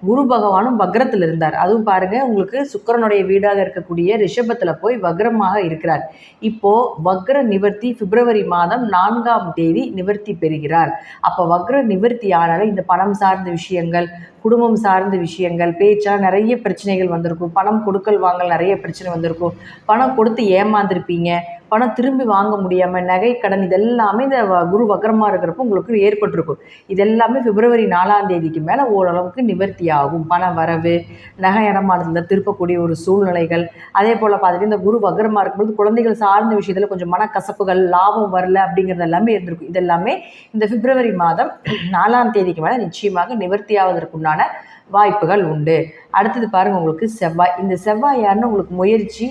குரு பகவானும் வக்ரத்தில் இருந்தார். அதுவும் பாருங்க, உங்களுக்கு சுக்கிரனுடைய வீடாக இருக்கக்கூடிய ரிஷபத்தில் போய் வக்ரமாக இருக்கிறார். இப்போ வக்ர நிவர்த்தி பிப்ரவரி மாதம் 4ஆம் தேதி நிவர்த்தி பெறுகிறார். அப்போ வக்ர நிவர்த்தி ஆனால இந்த பணம் சார்ந்த விஷயங்கள், குடும்பம் சார்ந்த விஷயங்கள், பேச்சா நிறைய பிரச்சனைகள் வந்திருக்கும். பணம் கொடுக்கல் வாங்கல் நிறைய பிரச்சனை வந்திருக்கும். பணம் கொடுத்து ஏமாந்துருப்பீங்க. பணம் திரும்பி வாங்க முடியாமல் நகை கடன் இதெல்லாமே இந்த குரு வக்ரமாக இருக்கிறப்போ உங்களுக்கு ஏற்பட்டிருக்கும். இதெல்லாமே பிப்ரவரி 4ஆம் தேதிக்கு மேலே ஓரளவுக்கு நிவர்த்தி ஆகும். பண வரவு, நகை இடமானத்தில் திருப்பக்கூடிய ஒரு சூழ்நிலைகள். அதே போல் பார்த்துட்டு இந்த குரு வக்ரமாக இருக்கும்போது குழந்தைகள் சார்ந்த விஷயத்தில் கொஞ்சம் மனக்கசப்புகள், லாபம் வரல அப்படிங்கிறது எல்லாமே இருந்திருக்கும். இதெல்லாமே இந்த பிப்ரவரி மாதம் 4ஆம் தேதிக்கு மேலே நிச்சயமாக நிவர்த்தி ஆவதற்குண்டான வாய்ப்புகள் உண்டு. அடுத்தது பாருங்கள், உங்களுக்கு செவ்வாய். இந்த செவ்வாய் யாருன்னு உங்களுக்கு முயற்சி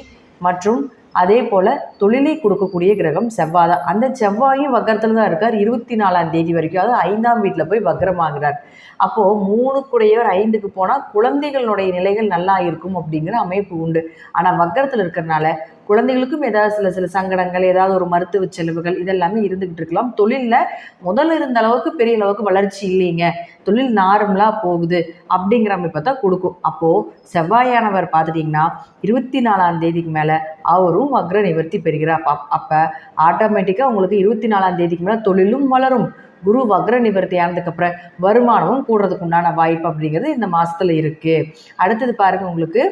மற்றும் அதே போல் தொழிலை கொடுக்கக்கூடிய கிரகம் செவ்வாய் தான். அந்த செவ்வாயும் வக்ரத்தில் தான் இருக்கார் 24ஆம் தேதி வரைக்கும். அதாவது 5ஆம் வீட்டில் போய் வக்ரமாகிறார். அப்போது 3 5க்கு போனால் குழந்தைகளுடைய நிலைகள் நல்லா இருக்கும் அப்படிங்கிற அமைப்பு உண்டு. ஆனால் வக்ரத்தில் இருக்கிறதுனால குழந்தைகளுக்கும் ஏதாவது சில சங்கடங்கள், ஏதாவது ஒரு மருத்துவ செலவுகள் இதெல்லாமே இருந்துகிட்டு இருக்கலாம். தொழிலில் முதல்ல இருந்த அளவுக்கு பெரிய அளவுக்கு வளர்ச்சி இல்லைங்க, தொழில் நார்மலாக போகுது அப்படிங்கிற அமைப்பை தான் கொடுக்கும். அப்போது செவ்வாயானவர் பார்த்துட்டிங்கன்னா 24ஆம் தேதிக்கு மேலே அவரும் வக்ர நிவர்த்தி பெறுகிறார். அப்போ ஆட்டோமேட்டிக்காக உங்களுக்கு 24ஆம் தேதிக்கு மேலே தொழிலும் வளரும். குரு வக்ர நிவர்த்தி ஆனதுக்கப்புறம் வருமானமும் கூடுறதுக்கு உண்டான வாய்ப்பு அப்படிங்கிறது இந்த மாதத்தில் இருக்குது. அடுத்தது பாருங்கள், உங்களுக்கு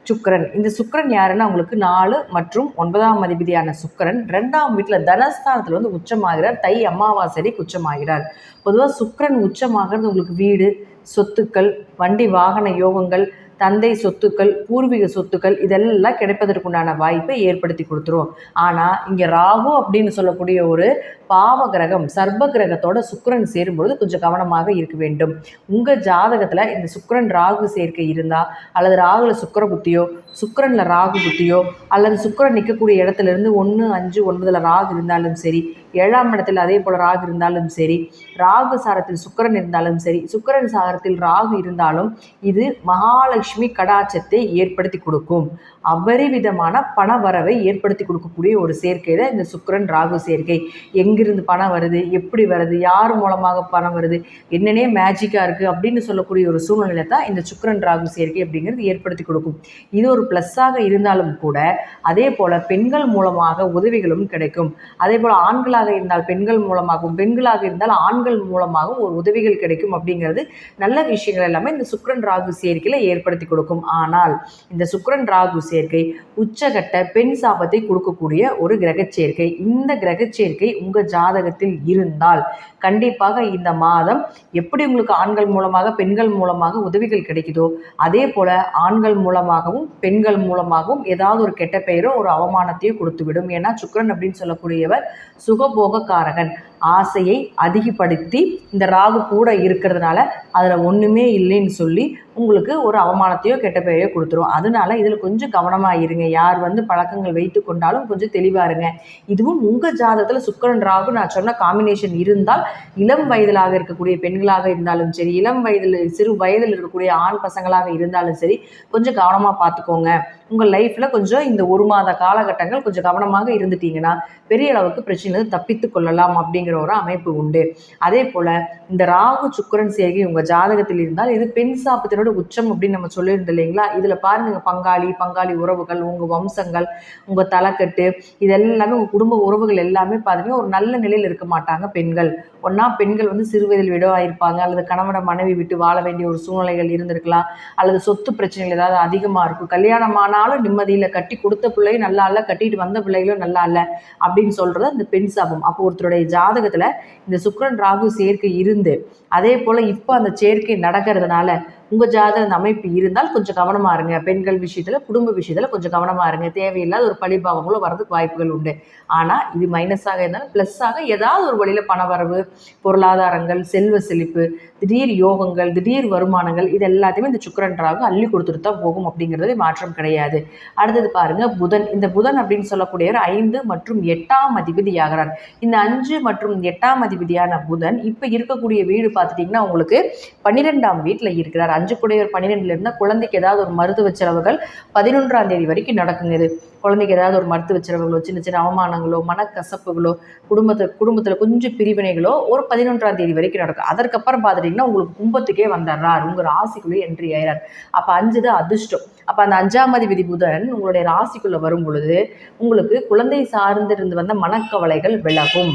சுக்கிரன். இந்த சுக்கிரன் யாருன்னா உங்களுக்கு 4 மற்றும் 9ஆம் அதிபதியான சுக்கிரன் 2ஆம் வீட்டில் தனஸ்தானத்தில் வந்து உச்சமாகிறார். தை அமாவாசை உச்சமாகிறார். பொதுவாக சுக்கிரன் உச்சமாகிறது உங்களுக்கு வீடு, சொத்துக்கள், வண்டி வாகன யோகங்கள், தந்தை சொத்துக்கள், பூர்வீக சொத்துக்கள் இதெல்லாம் கிடைப்பதற்குண்டான வாய்ப்பை ஏற்படுத்தி கொடுத்துரும். ஆனால் இங்கே ராகு அப்படின்னு சொல்லக்கூடிய ஒரு பாவ கிரகம், சர்ப கிரகத்தோட சுக்கிரன் சேரும்பொழுது கொஞ்சம் கவனமாக இருக்க வேண்டும். உங்கள் ஜாதகத்தில் இந்த சுக்கிரன் ராகு சேர்க்கை இருந்தால், அல்லது ராகுல சுக்கிர புத்தியோ, சுக்கிரனில் ராகு புத்தியோ, அல்லது சுக்கிரன் நிற்கக்கூடிய இடத்துலேருந்து 1, 5, 9 ராகு இருந்தாலும் சரி, 7ஆம் இடத்தில் அதே போல் ராகு இருந்தாலும் சரி, ராகு சாரத்தில் சுக்கிரன் இருந்தாலும் சரி, சுக்கிரன் சாரத்தில் ராகு இருந்தாலும் இது மகாலட்சுமி கடாட்சத்தை ஏற்படுத்தி கொடுக்கும். அபரிவிதமான பண வரவை ஏற்படுத்தி கொடுக்கக்கூடிய ஒரு சேர்க்கை தான் இந்த சுக்கிரன் ராகு சேர்க்கை. எங்கிருந்து பணம் வருது, எப்படி வருது, யார் மூலமாக பணம் வருது, என்னன்னே மேஜிக்காக இருக்குது அப்படின்னு சொல்லக்கூடிய ஒரு சூழ்நிலை தான் இந்த சுக்கிரன் ராகு சேர்க்கை அப்படிங்கிறது ஏற்படுத்தி கொடுக்கும். இது ஒரு ப்ளஸ்ஸாக இருந்தாலும் கூட அதே போல் பெண்கள் மூலமாக உதவிகளும் கிடைக்கும். அதே போல் ஆண்களாக இருந்தால் பெண்கள் மூலமாகவும், பெண்களாக இருந்தால் ஆண்கள் மூலமாகவும் ஒரு உதவிகள் கிடைக்கும் அப்படிங்கிறது நல்ல விஷயங்கள் எல்லாமே இந்த சுக்கிரன் ராகு சேர்க்கையில் ஏற்படுத்தி கொடுக்கும். ஆனால் இந்த சுக்கிரன் ராகு சேர்க்கை உச்சகட்ட பெண் சாபத்தை கொடுக்கக்கூடிய ஒரு கிரக சேர்க்கை. இந்த கிரக சேர்க்கை உங்கள் ஜாதகத்தில் இருந்தால் கண்டிப்பாக இந்த மாதம் எப்படி உங்களுக்கு ஆண்கள் மூலமாக பெண்கள் மூலமாக உதவிகள் கிடைக்குதோ அதே போல் ஆண்கள் மூலமாகவும் பெண்கள் மூலமாகவும் ஏதாவது ஒரு கெட்ட பெயரோ ஒரு அவமானத்தையோ கொடுத்துவிடும். ஏன்னா சுக்கிரன் அப்படின்னு சொல்லக்கூடியவர் சுகபோகக்காரகன். ஆசையை அதிகப்படுத்தி இந்த ராகு கூட இருக்கிறதுனால அதில் ஒன்றுமே இல்லைன்னு சொல்லி உங்களுக்கு ஒரு அவமானத்தையோ கெட்ட பெயரையோ கொடுத்துரும். அதனால இதில் கொஞ்சம் கவனமாக இருங்க. யார் வந்து பழக்கங்கள் வைத்து கொண்டாலும் கொஞ்சம் தெளிவாக இருங்க. இதுவும் உங்கள் ஜாதகத்தில் சுக்கிரன் ராகு நான் சொன்ன காம்பினேஷன் இருந்தால், இளம் வயதிலாக இருக்கக்கூடிய பெண்களாக இருந்தாலும் சரி, இளம் வயதில் சிறு வயதில் இருக்கக்கூடிய ஆண் பசங்களாக இருந்தாலும் சரி, கொஞ்சம் கவனமாக பார்த்துக்கோங்க. உங்கள் லைஃப்பில் கொஞ்சம் இந்த 1 மாத காலகட்டங்கள் கொஞ்சம் கவனமாக இருந்துட்டீங்கன்னா பெரிய அளவுக்கு பிரச்சனை தப்பித்து கொள்ளலாம் அப்படிங்கிற ஒரு அமைப்பு உண்டு. அதே போல் இந்த ராகு சுக்கிரன் சேர்க்கை உங்கள் ஜாதகத்தில் இருந்தால் இது பெண் சாபத்தினோட உச்சம் அப்படின்னு நம்ம சொல்லியிருந்தோம் இல்லைங்களா? இதில் பாருங்க, பங்காளி உறவுகள், உங்கள் வம்சங்கள், உங்கள் தலைக்கட்டு இதெல்லாமே உங்கள் குடும்ப உறவுகள் எல்லாமே பார்த்தீங்கன்னா ஒரு நல்ல நிலையில் இருக்க மாட்டாங்க பெண்கள். ஒன்றா பெண்கள் வந்து சிறு வயதில் விடவாயிருப்பாங்க, அல்லது கணவனை மனைவி விட்டு வாழ வேண்டிய ஒரு சூழ்நிலைகள் இருந்திருக்கலாம், அல்லது சொத்து பிரச்சனைகள் ஏதாவது அதிகமாக இருக்கும். கல்யாணமானாலும் நிம்மதியில், கட்டி கொடுத்த பிள்ளையும் நல்லா இல்லை, கட்டிட்டு வந்த பிள்ளைகளும் நல்லா இல்லை அப்படின்னு சொல்கிறது அந்த பெண் சாபம். அப்போ ஒருத்தருடைய ஜாதகத்தில் இந்த சுக்கிரன் ராகு சேர்க்கை இருந்து அதே போல் இப்போ அந்த சேர்க்கை நடக்கிறதுனால உங்கள் ஜாதக அந்த அமைப்பு இருந்தால் கொஞ்சம் கவனமாக இருங்க. பெண்கள் விஷயத்தில், குடும்ப விஷயத்தில் கொஞ்சம் கவனமாக இருங்க. தேவையில்லாத ஒரு பழிபாவங்களும் வரதுக்கு வாய்ப்புகள் உண்டு. ஆனால் இது மைனஸாக இருந்தாலும் ப்ளஸ்ஸாக ஏதாவது ஒரு வழியில் பணவரவு, பொருளாதாரங்கள், செல்வ செழிப்பு, திடீர் யோகங்கள், திடீர் வருமானங்கள், இது எல்லாத்தையுமே இந்த சுக்கிரன் ராகு அள்ளி கொடுத்துட்டு தான் போகும். அப்படிங்கிறது மாற்றம் கிடையாது. அடுத்தது பாருங்க புதன். இந்த புதன் அப்படின்னு சொல்லக்கூடியவர் 5 மற்றும் 8ஆம் அதிபதி ஆகிறார். இந்த 5 மற்றும் 8ஆம் அதிபதியான புதன் இப்போ இருக்கக்கூடிய வீடு பார்த்துட்டிங்கன்னா உங்களுக்கு 12ஆம் வீட்டில் இருக்கிறார். 5 கூடையவர் 12ல இருந்தால் குழந்தைக்கு ஏதாவது ஒரு மருத்துவ செலவுகள் 11ஆம் தேதி வரைக்கும் நடக்குங்க. இது குழந்தைக்கு ஏதாவது ஒரு மருத்துவ செலவுகளோ, சின்ன சின்ன அவமானங்களோ, மனக்கசப்புகளோ, குடும்பத்தில் கொஞ்சம் பிரிவினைகளோ ஒரு 11ஆம் தேதி வரைக்கும் நடக்கும். அதற்கப்புறம் பார்த்துட்டிங்கன்னா உங்களுக்கு கும்பத்துக்கே வந்துடுறார், உங்கள் ராசிக்குள்ளே என்ட்ரி ஆகிறார். அப்போ 5 தான் அதிர்ஷ்டம். அப்போ அந்த 5ஆம் அதிபதி புதன் உங்களுடைய ராசிக்குள்ளே வரும் பொழுது உங்களுக்கு குழந்தை சார்ந்திருந்து வந்த மனக்கவலைகள் விலகும்.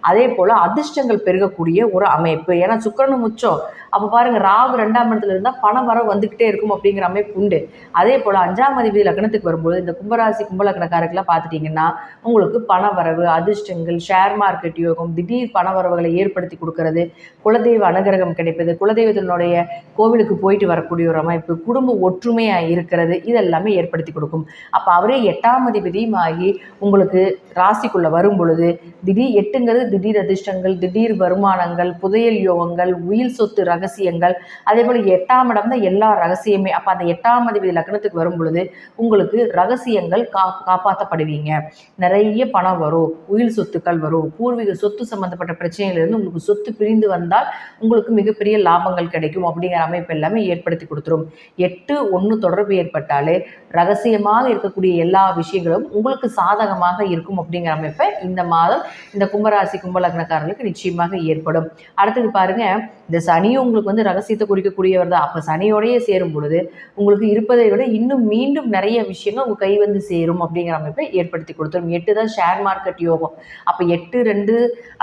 அதே போல் அதிர்ஷ்டங்கள் பெருகக்கூடிய ஒரு அமைப்பு. ஏன்னா சுக்கிரனும் உச்சம். அப்போ பாருங்கள், ராகு 2ஆம் இடத்துல இருந்தால் பணம் வர வந்துக்கிட்டே இருக்கும் அப்படிங்கிற அமைப்பு உண்டு. அதே போல் 5ஆம் அதிபதி லக்னத்துக்கு வரும்போது இந்த கும்பராசி கும்பலக்கணக்காரர்களாக பார்த்துட்டிங்கன்னா உங்களுக்கு பண வரவு, அதிர்ஷ்டங்கள், ஷேர் மார்க்கெட் யோகம், திடீர் பண வரவுகளை ஏற்படுத்தி கொடுக்கறது, குலதெய்வ அனுகிரகம் கிடைப்பது, குலதெய்வத்தினுடைய கோவிலுக்கு போயிட்டு வரக்கூடிய ஒரு அமைப்பு, குடும்ப ஒற்றுமையாக இருக்கிறது, இதெல்லாமே ஏற்படுத்தி கொடுக்கும். அப்போ அவரே 8ஆம் அதிபதியும் ஆகி உங்களுக்கு ராசிக்குள்ளே வரும் பொழுது திடீர் 8ங்கிறது திடீர் அதிர்ஷ்டங்கள், திடீர் வருமானங்கள், புதையல் யோகங்கள், உயில் சொத்து ரகசியங்கள், அதே போல் 8ஆம் இடம் தான் எல்லா ரகசியமே. அப்போ அந்த 8ஆம் அதிபதி லக்னத்துக்கு வரும் பொழுது உங்களுக்கு ரகசியங்கள் காப்பாற்றப்படுவீங்க. நிறைய பணம் வரும், உயில் சொத்துக்கள் வரும், பூர்வீக சொத்து சம்பந்தப்பட்ட பிரச்சனையிலிருந்து உங்களுக்கு சொத்து பிரிந்து வந்தால் உங்களுக்கு மிகப்பெரிய லாபங்கள் கிடைக்கும். அப்படிங்கிற அமைப்பு எல்லாமே ஏற்படுத்தி கொடுத்துரும். 8-1 தொடர்பு ஏற்பட்டாலே ரகசியமாக இருக்கக்கூடிய எல்லா விஷயங்களும் உங்களுக்கு சாதகமாக இருக்கும். அப்படிங்கிற அமைப்பை இந்த மாதம் இந்த கும்பராசி கும்பலக்னக்காரர்களுக்கு நிச்சயமாக ஏற்படும். அடுத்தது பாருங்க, இந்த சனியும் உங்களுக்கு ரகசியத்தை குறிக்கக்கூடியவர் தான். அப்போ சனியோடையே சேரும் பொழுது உங்களுக்கு இருப்பதை விட இன்னும் மீண்டும் நிறைய விஷயங்கள் உங்கள் கை சேரும். அப்படிங்கிற அமைப்பை ஏற்படுத்தி கொடுத்துரும். 8 தான் ஷேர் மார்க்கெட் யோகம். அப்போ 8, 2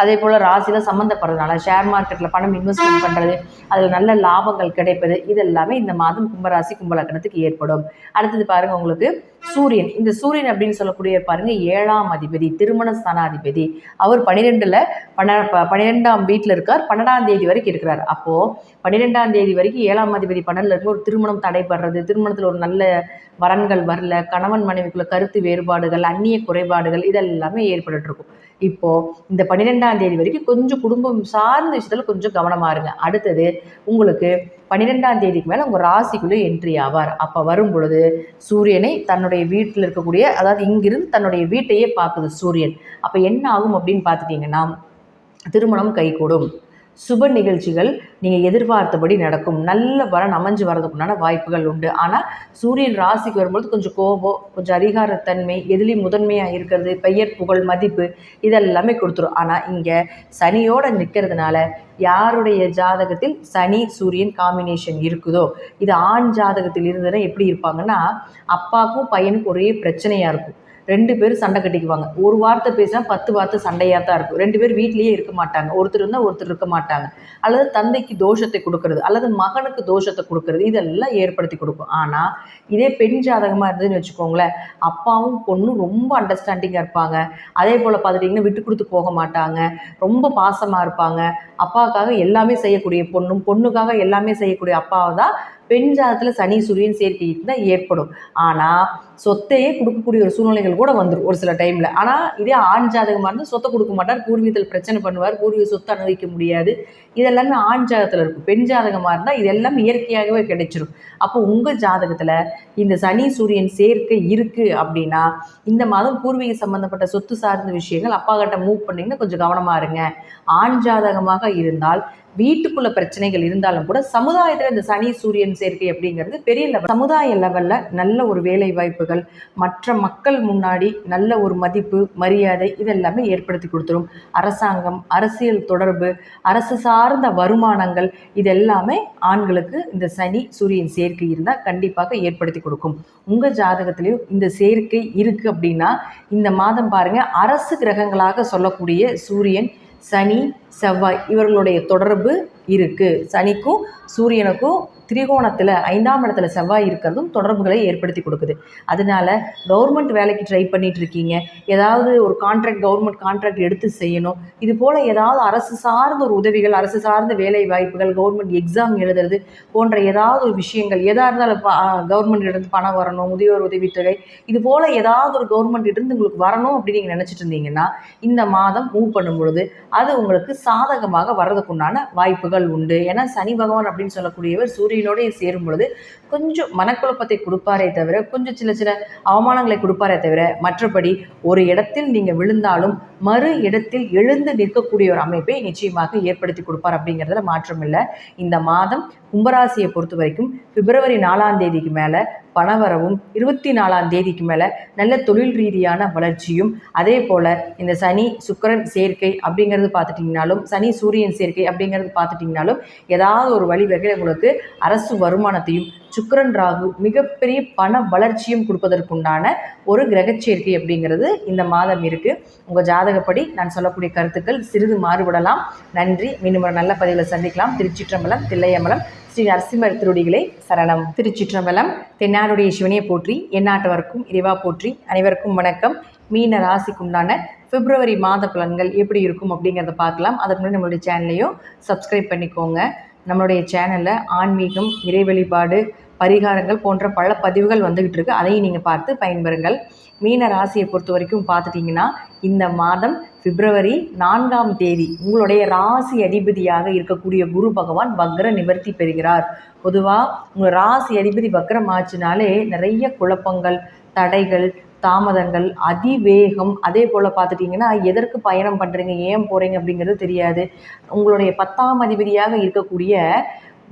அதே போல் ராசியில் சம்மந்தப்படுறதுனால ஷேர் மார்க்கெட்டில் பணம் இன்வெஸ்ட்மெண்ட் பண்ணுறது, அதில் நல்ல லாபங்கள் கிடைப்பது, இதெல்லாமே இந்த மாதம் கும்பராசி கும்பலக்னத்துக்கு ஏற்படும். அடுத்தது பாருங்க, உங்களுக்கு சூரியன். இந்த சூரியன் அப்படின்னு சொல்லக்கூடிய பாருங்க 7ஆம் அதிபதி, திருமண ஸ்தானாதிபதி. அவர் 12ஆம் வீட்டில் இருக்கார். 12ஆம் தேதி வரைக்கும் இருக்கிறார். அப்போ 12ஆம் தேதி வரைக்கும் 7ஆம் அதிபதி 12ல் இருக்கும். ஒரு திருமணம் தடைபடுறது, திருமணத்தில் ஒரு நல்ல வரன்கள் வரல, கணவன் மனைவிக்குள்ள கருத்து வேறுபாடுகள், அந்நிய குறைபாடுகள், இதெல்லாமே ஏற்பட்டு இருக்கும். இப்போ இந்த 12ஆம் தேதி வரைக்கும் கொஞ்சம் குடும்பம் சார்ந்த விஷயத்துல கொஞ்சம் கவனமா இருங்க. அடுத்தது உங்களுக்கு 12ஆம் தேதிக்கு மேலே உங்கள் ராசிக்குள்ளே என்ட்ரி ஆவார். அப்போ வரும் பொழுது சூரியனை தன்னுடைய வீட்டில் இருக்கக்கூடிய, அதாவது இங்கிருந்து தன்னுடைய வீட்டையே பார்க்குது சூரியன். அப்போ என்ன ஆகும் அப்படின்னு பார்த்துட்டிங்கன்னா, திருமணம் கைகூடும், சுப நிகழ்ச்சிகள் நீங்கள் எதிர்பார்த்தபடி நடக்கும், நல்ல வரன் அமைஞ்சு வரதுக்குண்டான வாய்ப்புகள் உண்டு. ஆனால் சூரியன் ராசிக்கு வரும்போது கொஞ்சம் கோபம், கொஞ்சம் அதிகாரத்தன்மை, எதிலையும் முதன்மையாக இருக்கிறது, பெயர் புகழ் மதிப்பு, இதெல்லாமே கொடுத்துரும். ஆனால் இங்கே சனியோடு நிற்கிறதுனால யாருடைய ஜாதகத்தில் சனி சூரியன் காம்பினேஷன் இருக்குதோ, இது ஆண் ஜாதகத்தில் இருந்ததுன்னா எப்படி இருப்பாங்கன்னா, அப்பாவுக்கும் பையனுக்கும் ஒரே பிரச்சனையாக இருக்கும். 2 பேரும் சண்டை கட்டிக்குவாங்க. ஒரு வார்த்தை பேசினா 10 வார்த்தை சண்டையாக தான் இருக்கும். 2 பேர் வீட்லேயே இருக்க மாட்டாங்க. ஒருத்தர் இருந்தால் ஒருத்தர் இருக்க மாட்டாங்க. அல்லது தந்தைக்கு தோஷத்தை கொடுக்கறது, அல்லது மகனுக்கு தோஷத்தை கொடுக்கறது, இதெல்லாம் ஏற்படுத்தி கொடுக்கும். ஆனால் இதே பெண் ஜாதகமாக இருந்ததுன்னு வச்சுக்கோங்களேன், அப்பாவும் பொண்ணும் ரொம்ப அண்டர்ஸ்டாண்டிங்காக இருப்பாங்க. அதே போல் பார்த்துட்டிங்கன்னா விட்டு கொடுத்து போக மாட்டாங்க, ரொம்ப பாசமாக இருப்பாங்க. அப்பாவுக்காக எல்லாமே செய்யக்கூடிய பொண்ணும், பொண்ணுக்காக எல்லாமே செய்யக்கூடிய அப்பாவை தான் பெண் ஜாதகத்தில் சனி சூரியன் சேர்க்கை தான் ஏற்படும். ஆனால் சொத்தையே கொடுக்கக்கூடிய ஒரு சூழ்நிலைகள் கூட வந்துடும் ஒரு சில டைமில். ஆனால் இதே ஆண் ஜாதகமாக இருந்தால் சொத்தை கொடுக்க மாட்டார், பூர்வீகத்தில் பிரச்சனை பண்ணுவார், பூர்வீக சொத்தை அனுபவிக்க முடியாது. இதெல்லாமே ஆண் ஜாதகத்தில் இருக்கும். பெண் ஜாதகமாக இருந்தால் இதெல்லாம் இயற்கையாகவே கிடைச்சிடும். அப்போ உங்கள் ஜாதகத்தில் இந்த சனி சூரியன் சேர்க்கை இருக்குது அப்படின்னா இந்த மாதம் பூர்வீக சம்பந்தப்பட்ட சொத்து சார்ந்த விஷயங்கள் அப்பா கிட்ட மூவ் பண்ணிங்கன்னா கொஞ்சம் கவனமாக இருங்க. ஆண் ஜாதகமாக இருந்தால் வீட்டுக்குள்ள பிரச்சனைகள் இருந்தாலும் கூட சமுதாயத்தில் இந்த சனி சூரியன் சேர்க்கை அப்படிங்கிறது பெரிய லெவல், சமுதாய லெவலில் நல்ல ஒரு வேலை வாய்ப்புகள், மற்ற மக்கள் முன்னாடி நல்ல ஒரு மதிப்பு மரியாதை, இதெல்லாமே ஏற்படுத்தி கொடுத்துரும். அரசாங்கம், அரசியல் தொடர்பு, அரசு சார்ந்த வருமானங்கள், இதெல்லாமே ஆண்களுக்கு இந்த சனி சூரியன் சேர்க்கை இருந்தால் கண்டிப்பாக ஏற்படுத்தி கொடுக்கும். உங்கள் ஜாதகத்திலையும் இந்த சேர்க்கை இருக்குது அப்படின்னா இந்த மாதம் பாருங்கள், அரசு கிரகங்களாக சொல்லக்கூடிய சூரியன், சனி, செவ்வாய் இவர்களுடைய தொடர்பு இருக்குது. சனிக்கும் சூரியனுக்கும் திரிகோணத்தில் 5ஆம் இடத்துல செவ்வாய் இருக்கிறதும் தொடர்புகளை ஏற்படுத்தி கொடுக்குது. அதனால கவர்மெண்ட் வேலைக்கு ட்ரை பண்ணிட்டு இருக்கீங்க, ஏதாவது ஒரு கவர்மெண்ட் கான்ட்ராக்ட் எடுத்து செய்யணும், இது போல் ஏதாவது அரசு சார்ந்த ஒரு உதவிகள், அரசு சார்ந்த வேலை வாய்ப்புகள், கவர்மெண்ட் எக்ஸாம் எழுதுறது போன்ற ஏதாவது ஒரு விஷயங்கள் எதாக இருந்தாலும் கவர்மெண்ட் இருந்து பணம் வரணும், முதியோர் உதவித்தொகை, இது போல் ஏதாவது ஒரு கவர்மெண்ட் இருந்து உங்களுக்கு வரணும் அப்படின்னு நீங்கள் நினச்சிட்டு இருந்தீங்கன்னா இந்த மாதம் மூவ் பண்ணும் பொழுது அது உங்களுக்கு சாதகமாக வர்றதுக்குண்டான வாய்ப்புகள் உண்டு. ஏன்னா சனி பகவான் அப்படின்னு சொல்லக்கூடியவர் சூரியனோடய சேரும் பொழுது கொஞ்சம் மனக்குழப்பத்தை கொடுப்பாரே தவிர, கொஞ்சம் சில சில அவமானங்களை கொடுப்பாரே தவிர, மற்றபடி ஒரு இடத்தில் நீங்கள் விழுந்தாலும் மறு இடத்தில் எழுந்து நிற்கக்கூடிய ஒரு அமைப்பை நிச்சயமாக ஏற்படுத்தி கொடுப்பார் அப்படிங்கிறதுல மாற்றம் இல்லை. இந்த மாதம் கும்பராசியை பொறுத்த வரைக்கும் பிப்ரவரி 4ஆம் தேதிக்கு மேலே பணவரவும், 24ஆம் தேதிக்கு மேலே நல்ல தொழில் ரீதியான வளர்ச்சியும், அதே போல் இந்த சனி சுக்கிரன் சேர்க்கை அப்படிங்கிறது பார்த்துட்டிங்கனாலும், சனி சூரியன் சேர்க்கை அப்படிங்கிறது பார்த்துட்டிங்கனாலும் ஏதாவது ஒரு வழிவகையில் உங்களுக்கு அரசு வருமானத்தையும், சுக்கிரன் ராகு மிகப்பெரிய பண வளர்ச்சியும் கொடுப்பதற்குண்டான ஒரு கிரகச்சேர்க்கை அப்படிங்கிறது இந்த மாதம் இருக்குது. உங்கள் ஜாதகப்படி நான் சொல்லக்கூடிய கருத்துக்கள் சிறிது மாறுபடலாம். நன்றி. மீண்டும் ஒரு நல்ல பதிவில் சந்திக்கலாம். திருச்சிற்றம்பலம், தில்லையம்பலம், ஸ்ரீ நரசிம்மர் திருடிகளை சரணம். திருச்சிற்றம்பலம். தென்னாடுடைய சிவனையை போற்றி, எந்நாட்டவருக்கும் இறைவா போற்றி. அனைவருக்கும் வணக்கம். மீன ராசிக்குண்டான பிப்ரவரி மாத பலன்கள் எப்படி இருக்கும் அப்படிங்கிறத பார்க்கலாம். அதுக்கு முன்னாடி நம்மளுடைய சேனலையும் சப்ஸ்கிரைப் பண்ணிக்கோங்க. நம்மளுடைய சேனலில் ஆன்மீகம், இறை வழிபாடு, பரிகாரங்கள் போன்ற பல பதிவுகள் வந்துக்கிட்டு இருக்குது. அதையும் நீங்கள் பார்த்து பயன்பெறுங்கள். மீன ராசியை பொறுத்த வரைக்கும் பார்த்துட்டிங்கன்னா இந்த மாதம் பிப்ரவரி 4ஆம் தேதி உங்களுடைய ராசி அதிபதியாக இருக்கக்கூடிய குரு பகவான் வக்ர நிவர்த்தி பெறுகிறார். பொதுவாக உங்கள் ராசி அதிபதி வக்ரம் ஆச்சுனாலே நிறைய குழப்பங்கள், தடைகள், தாமதங்கள், அதிவேகம், அதே போல் பார்த்துட்டிங்கன்னா எதற்கு பயணம் பண்ணுறீங்க, ஏன் போகிறீங்க அப்படிங்கிறது தெரியாது. உங்களுடைய 10ஆம் அதிபதியாக இருக்கக்கூடிய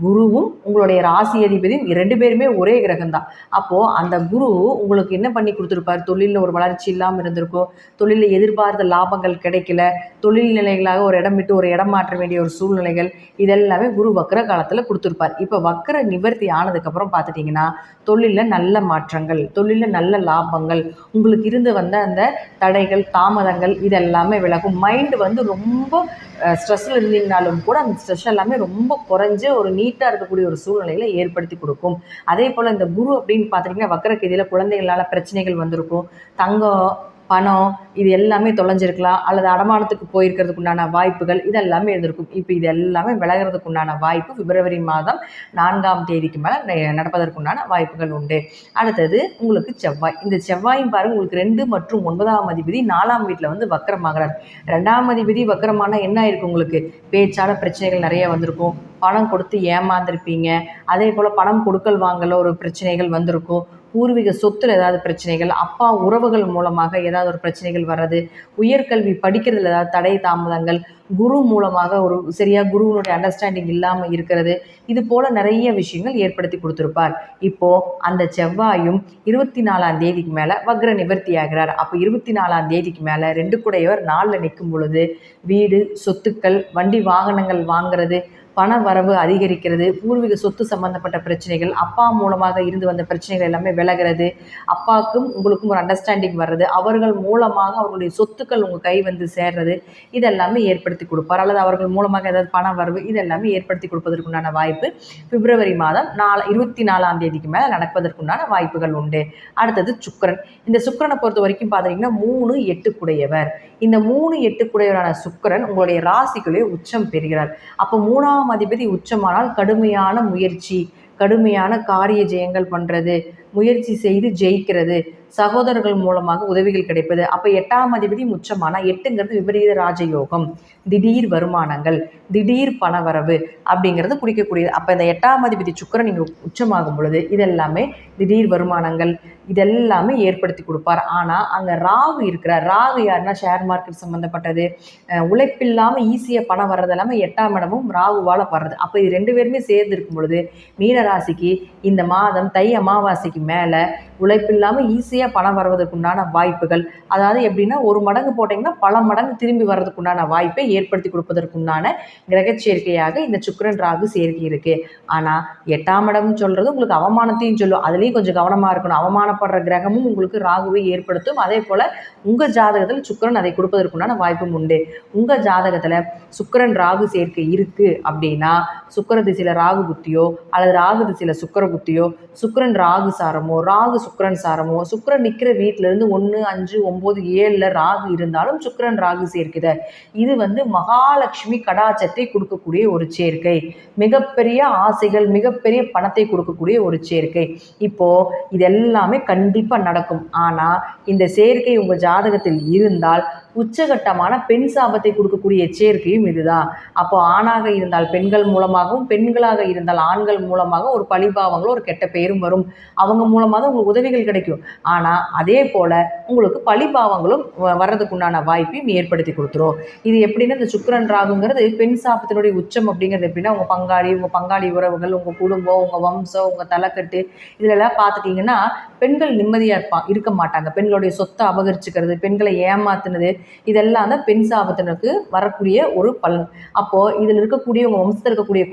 குருவும் உங்களுடைய ராசி அதிபதியும் 2 பேருமே ஒரே கிரகம்தான். அப்போது அந்த குரு உங்களுக்கு என்ன பண்ணி கொடுத்துருப்பார்? தொழிலில் ஒரு வளர்ச்சி இல்லாமல் இருந்திருக்கும், தொழிலில் எதிர்பார்த்த லாபங்கள் கிடைக்கல, தொழில் நிலைகளாக ஒரு இடம் விட்டு ஒரு இடம் மாற்ற வேண்டிய ஒரு சூழ்நிலைகள், இதெல்லாமே குரு வக்ர காலத்தில் கொடுத்துருப்பார். இப்போ வக்ர நிவர்த்தி ஆனதுக்கப்புறம் பார்த்துட்டிங்கன்னா தொழிலில் நல்ல மாற்றங்கள், தொழிலில் நல்ல லாபங்கள், உங்களுக்கு இருந்து வந்த அந்த தடைகள், தாமதங்கள் இதெல்லாமே விலகும். மைண்டு ரொம்ப ஸ்ட்ரெஸ்ஸில் இருந்தீங்கனாலும் கூட அந்த ஸ்ட்ரெஸ் எல்லாமே ரொம்ப குறைஞ்சு ஒரு நீட்டாக இருக்கக்கூடிய ஒரு சூழ்நிலைகளை ஏற்படுத்தி கொடுக்கும். அதே போல் இந்த குரு அப்படின்னு பார்த்துட்டிங்கன்னா வக்ரகதியில் குழந்தைகளால் பிரச்சனைகள் வந்திருக்கும். தங்கம், பணம் இது எல்லாமே தொலைஞ்சிருக்கலாம், அல்லது அடமானத்துக்கு போயிருக்கிறதுக்கு உண்டான வாய்ப்புகள் இதெல்லாமே இருந்திருக்கும். இப்போ இது எல்லாமே விலகிறதுக்கு உண்டான வாய்ப்பு பிப்ரவரி மாதம் 4ஆம் தேதிக்கு மேலே நடப்பதற்குண்டான வாய்ப்புகள் உண்டு. அடுத்தது உங்களுக்கு செவ்வாய். இந்த செவ்வாயும் பாருங்கள், உங்களுக்கு 2 மற்றும் 9ஆம் அதிபதி 4ஆம் வீட்டில் வக்ரமாகிறார். 2ஆம் அதிபதி வக்ரமான என்ன ஆயிருக்கும்? உங்களுக்கு பேச்சால பிரச்சனைகள் நிறைய வந்திருக்கும், பணம் கொடுத்து ஏமாந்துருப்பீங்க, அதே போல் பணம் கொடுக்கல் வாங்கல ஒரு பிரச்சனைகள் வந்திருக்கும், பூர்வீக சொத்தில் ஏதாவது பிரச்சனைகள், அப்பா உறவுகள் மூலமாக ஏதாவது ஒரு பிரச்சனைகள் வர்றது, உயர்கல்வி படிக்கிறதுல ஏதாவது தடை தாமதங்கள், குரு மூலமாக ஒரு சரியாக குருவனுடைய அண்டர்ஸ்டாண்டிங் இல்லாமல் இருக்கிறது, இது போல் நிறைய விஷயங்கள் ஏற்படுத்தி கொடுத்துருப்பார். இப்போது அந்த செவ்வாயும் 24ஆம் தேதிக்கு மேலே வக்ர நிவர்த்தி ஆகிறார். அப்போ 24ஆம் தேதிக்கு மேலே 2 கூடையவர் 4ல் நிற்கும் பொழுது வீடு, சொத்துக்கள், வண்டி வாகனங்கள் வாங்கிறது, பண வரவு அதிகரிக்கிறது, பூர்வீக சொத்து சம்பந்தப்பட்ட பிரச்சனைகள், அப்பா மூலமாக இருந்து வந்த பிரச்சனைகள் எல்லாமே விலகிறது, அப்பாவுக்கும் உங்களுக்கும் ஒரு அண்டர்ஸ்டாண்டிங் வர்றது, அவர்கள் மூலமாக அவர்களுடைய சொத்துக்கள் உங்கள் கை வந்து சேர்றது, இதெல்லாமே ஏற்படுத்தி கொடுப்பார். அல்லது அவர்கள் மூலமாக ஏதாவது பண வரவு இதெல்லாமே ஏற்படுத்தி கொடுப்பதற்குண்டான வாய்ப்பு பிப்ரவரி மாதம் 24ஆம் தேதிக்கு மேலே நடப்பதற்குண்டான வாய்ப்புகள் உண்டு. அடுத்தது சுக்கிரன். இந்த சுக்கிரனை பொறுத்த வரைக்கும் பார்த்தீங்கன்னா 3, 8 கூடையவர். இந்த 3, 8 கூடையவரான சுக்கிரன் உங்களுடைய ராசிக்குள்ளே உச்சம் பெறுகிறார். அப்போ 3ஆம் அதிபதி உச்சமானால் கடுமையான முயற்சி, கடுமையான காரிய ஜெயங்கள் பண்ணுறது, முயற்சி செய்து ஜெயிக்கிறது, சகோதரர்கள் மூலமாக உதவிகள் கிடைப்பது. அப்போ 8ஆம் அதிபதி உச்சமானால் 8ங்கிறது விபரீத ராஜயோகம், திடீர் வருமானங்கள், திடீர் பணவரவு அப்படிங்கிறது குறிக்கக்கூடியது. அப்போ இந்த 8ஆம் அதிபதி சுக்கிரன் நீங்கள் உச்சமாகும் பொழுது இதெல்லாமே திடீர் வருமானங்கள் இதெல்லாமே ஏற்படுத்தி கொடுப்பார். ஆனால் அங்கே ராகு இருக்கிறார். ராகு யாருன்னா ஷேர் மார்க்கெட் சம்மந்தப்பட்டது, உழைப்பில்லாமல் ஈஸியாக பணம் வர்றது எல்லாமே 8ஆம் இடமும் ராகுவால் வர்றது. அப்போ இது 2 பேருமே சேர்ந்து இருக்கும் பொழுது மீனராசிக்கு இந்த மாதம் தை அமாவாசைக்கு மேலே உழைப்பில்லாமல் ஈஸியாக பணம் வருவதற்குண்டான வாய்ப்புகள், அதாவது எப்படின்னா ஒரு மடங்கு போட்டிங்கன்னா பல மடங்கு திரும்பி வர்றதுக்குண்டான வாய்ப்பை ஏற்படுத்தி கொடுப்பதற்குண்டான கிரகச்சேர்க்கையாக இந்த சுக்கிரன் ராகு சேர்க்கை இருக்குது. ஆனால் 8ஆம் இடம்னு சொல்கிறது உங்களுக்கு அவமானத்தையும் சொல்லும். அதுலேயும் கொஞ்சம் கவனமாக இருக்கணும். அவமானப்படுற கிரகமும் உங்களுக்கு ராகுவை ஏற்படுத்தும். அதே போல் உங்கள் ஜாதகத்தில் சுக்கிரன் அதை கொடுப்பதற்குண்டான வாய்ப்பும் உண்டு. உங்கள் ஜாதகத்தில் சுக்கிரன் ராகு சேர்க்கை இருக்குது அப்படின்னா சுக்கிர திசையில் ராகு புத்தியோ அல்லது ராகு திசையில் சுக்கிர புத்தியோ, சுக்கிரன் ராகு சாரமோ ராகு சுக்கிரன் சாரமோ, சுக்கிரன் நிற்கிற வீட்டிலேருந்து 1, 5, 9, 7 ராகு இருந்தாலும் சுக்கிரன் ராகு சேர்க்குது. இது மகாலட்சுமி கடாச்சத்தை கொடுக்கக்கூடிய ஒரு சேர்க்கை, மிகப்பெரிய ஆசைகள் மிகப்பெரிய பணத்தை கொடுக்கக்கூடிய ஒரு சேர்க்கை. இப்போது இது எல்லாமே கண்டிப்பாக நடக்கும். ஆனால் இந்த சேர்க்கை உங்கள் ஜாதகத்தில் இருந்தால் உச்சகட்டமான பெண் சாபத்தை கொடுக்கக்கூடிய சேர்க்கையும் இதுதான். அப்போ ஆணாக இருந்தால் பெண்கள் மூலமாகவும், பெண்களாக இருந்தால் ஆண்கள் மூலமாக ஒரு பழிபாவங்களும் ஒரு கெட்ட பெயரும் வரும். அவங்க மூலமாக தான் உங்களுக்கு உதவிகள் கிடைக்கும். ஆனால் அதே போல் உங்களுக்கு பழிபாவங்களும் வர்றதுக்குண்டான வாய்ப்பையும் ஏற்படுத்தி கொடுத்துரும். இது எப்படின்னா இந்த சுக்கிரன் ராகுங்கிறது பெண் சாபத்தினுடைய உச்சம் அப்படிங்கிறது எப்படின்னா உங்கள் பங்காளி உறவுகள், உங்கள் குடும்பம், உங்கள் வம்சம், உங்கள் தலைக்கட்டு இதிலெல்லாம் பார்த்துட்டிங்கன்னா பெண்கள் நிம்மதியாக இருக்க மாட்டாங்க. பெண்களுடைய சொத்தை அபகரிச்சுக்கிறது, பெண்களை ஏமாத்துனது, இதெல்லாம் தான் பெண் சாபத்தினருக்கு வரக்கூடிய ஒரு பலன். அப்போது இதில் இருக்கக்கூடிய உங்கள் வம்சத்தில் இருக்கக்கூடிய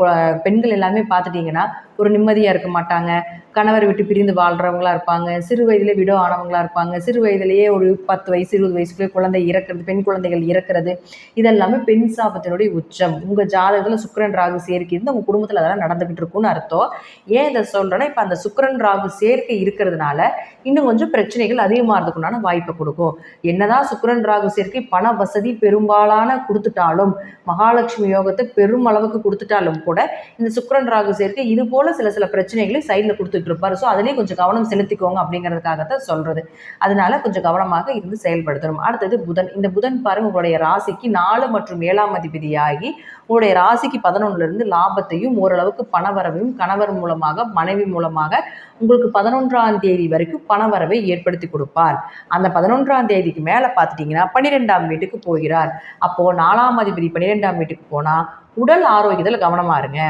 பெண்கள் எல்லாமே பார்த்துட்டிங்கன்னா ஒரு நிம்மதியாக இருக்க மாட்டாங்க. கணவர் விட்டு பிரிந்து வாழ்கிறவங்களா இருப்பாங்க. சிறு வயதிலே விடோ ஆனவங்களாக இருப்பாங்க. சிறு வயதிலேயே ஒரு 10 வயசு 20 வயசுக்குள்ளே குழந்தை இறக்கிறது, பெண் குழந்தைகள் இறக்கிறது, இதெல்லாமே பெண் சாபத்தினுடைய உச்சம். உங்கள் ஜாதகத்தில் சுக்கிரன் ராகு சேர்க்கை இருந்து உங்கள் குடும்பத்தில் அதெல்லாம் நடந்துக்கிட்டு இருக்குன்னு அர்த்தம். ஏன் இதை சொல்கிறேன்னா இப்போ அந்த சுக்கிரன் ராகு சேர்க்கை இருக்கிறதுனால இன்னும் கொஞ்சம் பிரச்சனைகள் அதிகமாகிறதுக்குண்டான வாய்ப்பை கொடுக்கும். என்னதான் சுக்கிரன் ராகு சேர்க்கை பண வசதி பெரும்பாலான கொடுத்துட்டாலும், மகாலட்சுமி யோகத்தை பெரும் அளவுக்கு கொடுத்துட்டாலும் கூட இந்த சுக்கிரன் ராகு சேர்க்கை இது போல சில பிரச்சனைகளை சைடில் கொடுத்துட்டு இருப்பார். ஸோ அதுலேயே கொஞ்சம் கவனம் செலுத்திக்கோங்க அப்படிங்கிறதுக்காகத்தான் சொல்கிறது. அதனால கொஞ்சம் கவனமாக இருந்து செயல்படுத்தணும். அடுத்தது புதன். இந்த புதன் பாருங்க உங்களுடைய ராசிக்கு 4 மற்றும் 7ஆம் அதிபதியாகி உங்களுடைய ராசிக்கு 11லிருந்து லாபத்தையும் ஓரளவுக்கு பணவரவையும் கணவர் மூலமாக மனைவி மூலமாக உங்களுக்கு 11ஆம் தேதி வரைக்கும் பணவரவை ஏற்படுத்தி கொடுப்பார். அந்த 11ஆம் தேதிக்கு மேலே பார்த்துட்டிங்கன்னா 12ஆம் வீட்டுக்கு போகிறார். அப்போது 4ஆம் அதிபதி 12ஆம் வீட்டுக்கு போனால் உடல் ஆரோக்கியத்தில் கவனமாக இருங்க.